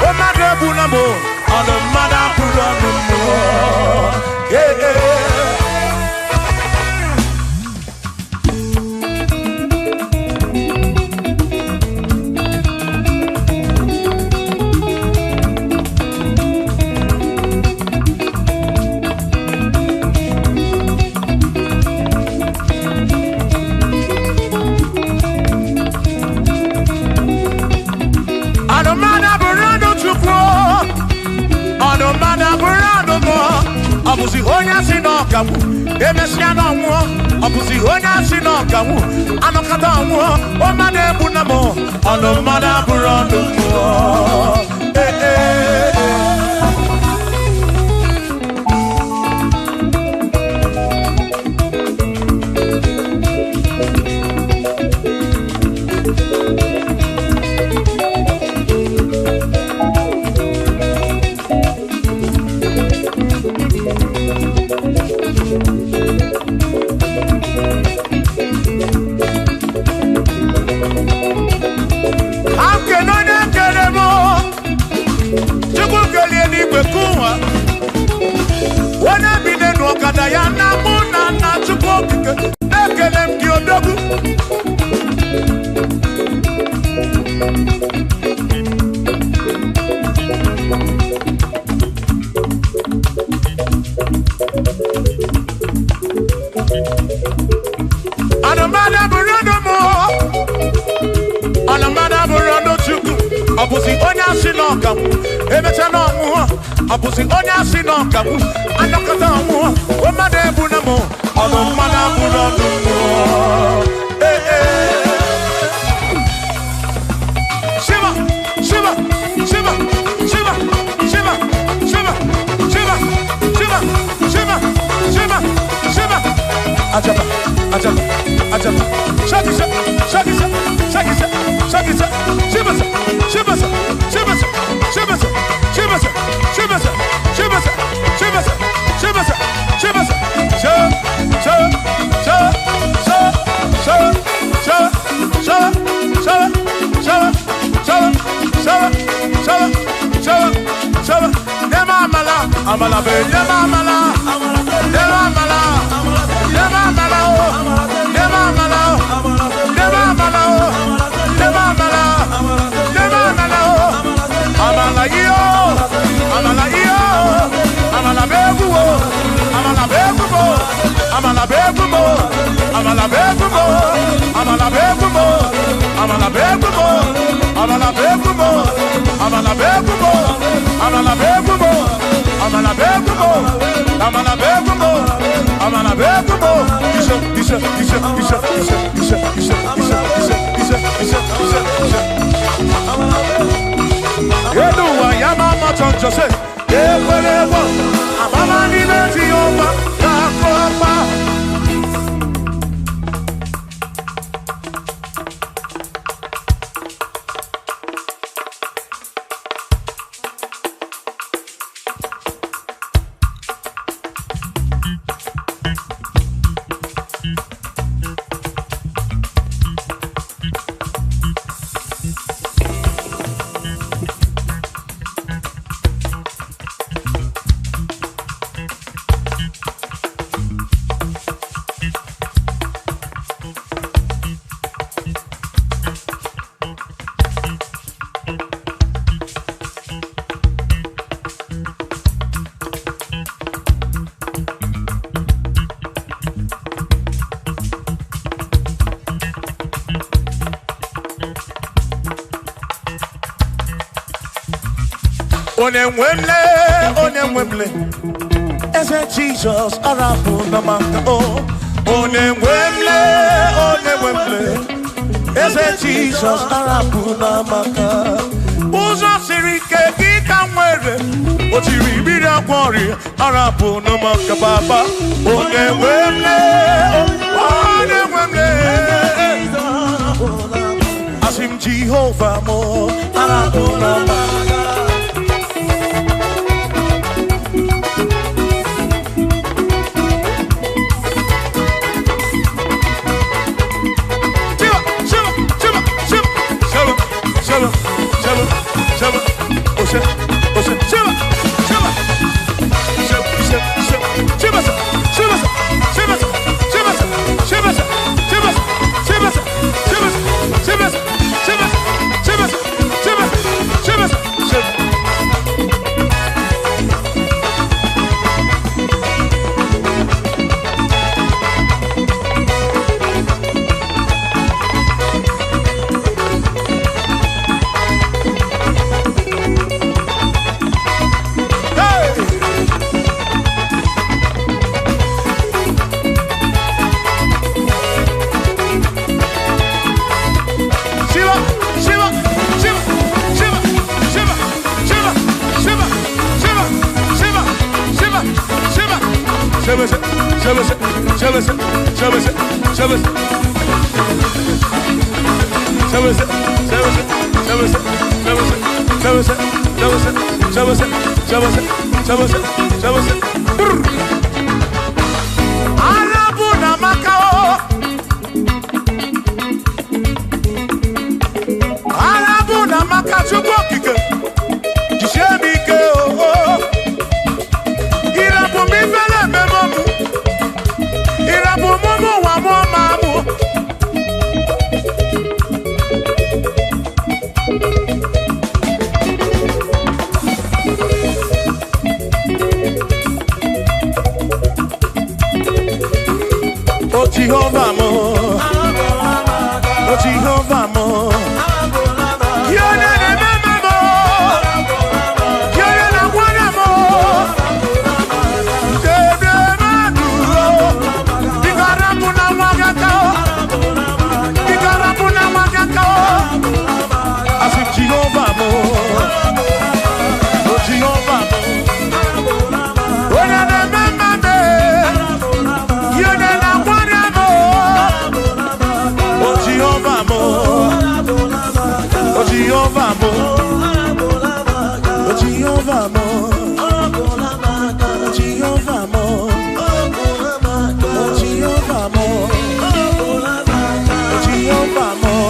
[SPEAKER 3] o made bu na mo ono mada puro no mu Abusi honya sinokamu emesiana mu abusi honya sinokamu anokata mu o made bunamo ono mada burando mu Abusi onya sinokamu emechana mu abusi onya sinokamu anakata mu o made bunamo ono mada burando mu Shiva Shiva Shiva Shiva Shiva Shiva Shiva Shiva Shiva Shiva Shiva Ajaba Ajaba Ajaba Shakisa Shakisa Shakisa Shakisa Shiva Shiva Shiva Shiva Shiva Shiva Shiva Shiva Amala be nema amala nema amala nema amala nema amala nema amala nema amala nema amala amala yo amala yo amala bebu amala bebu amala bebu amala bebu amala bebu amala bebu amala bebu amala bebu amala bebu amala begumo amala begumo amala begumo isa yedu wa yama matonjo se ekwelewo amama ni beti oma kakoma Onemwemle, ese Jesus arabu namaka oh. Onemwemle, ese Jesus arabu namaka. Uzo sirike kika mwere, otiri bira kwori arabu namaka baba. Onemwemle, asim Jehovah mo arabu namaka. Jehovah mo, oh Jehovah mo, you're the remember mo, you're the one mo, Jebe maduro, Ikarapuna magakao, Ikarapuna magakao, I said Jehovah mo, oh Jehovah mo, oh the remember me, you're the Jehovah mo, oh Jehovah mo, oh Jehovah mo, oh Jehovah mo, oh Jehovah mo, oh Jehovah mo.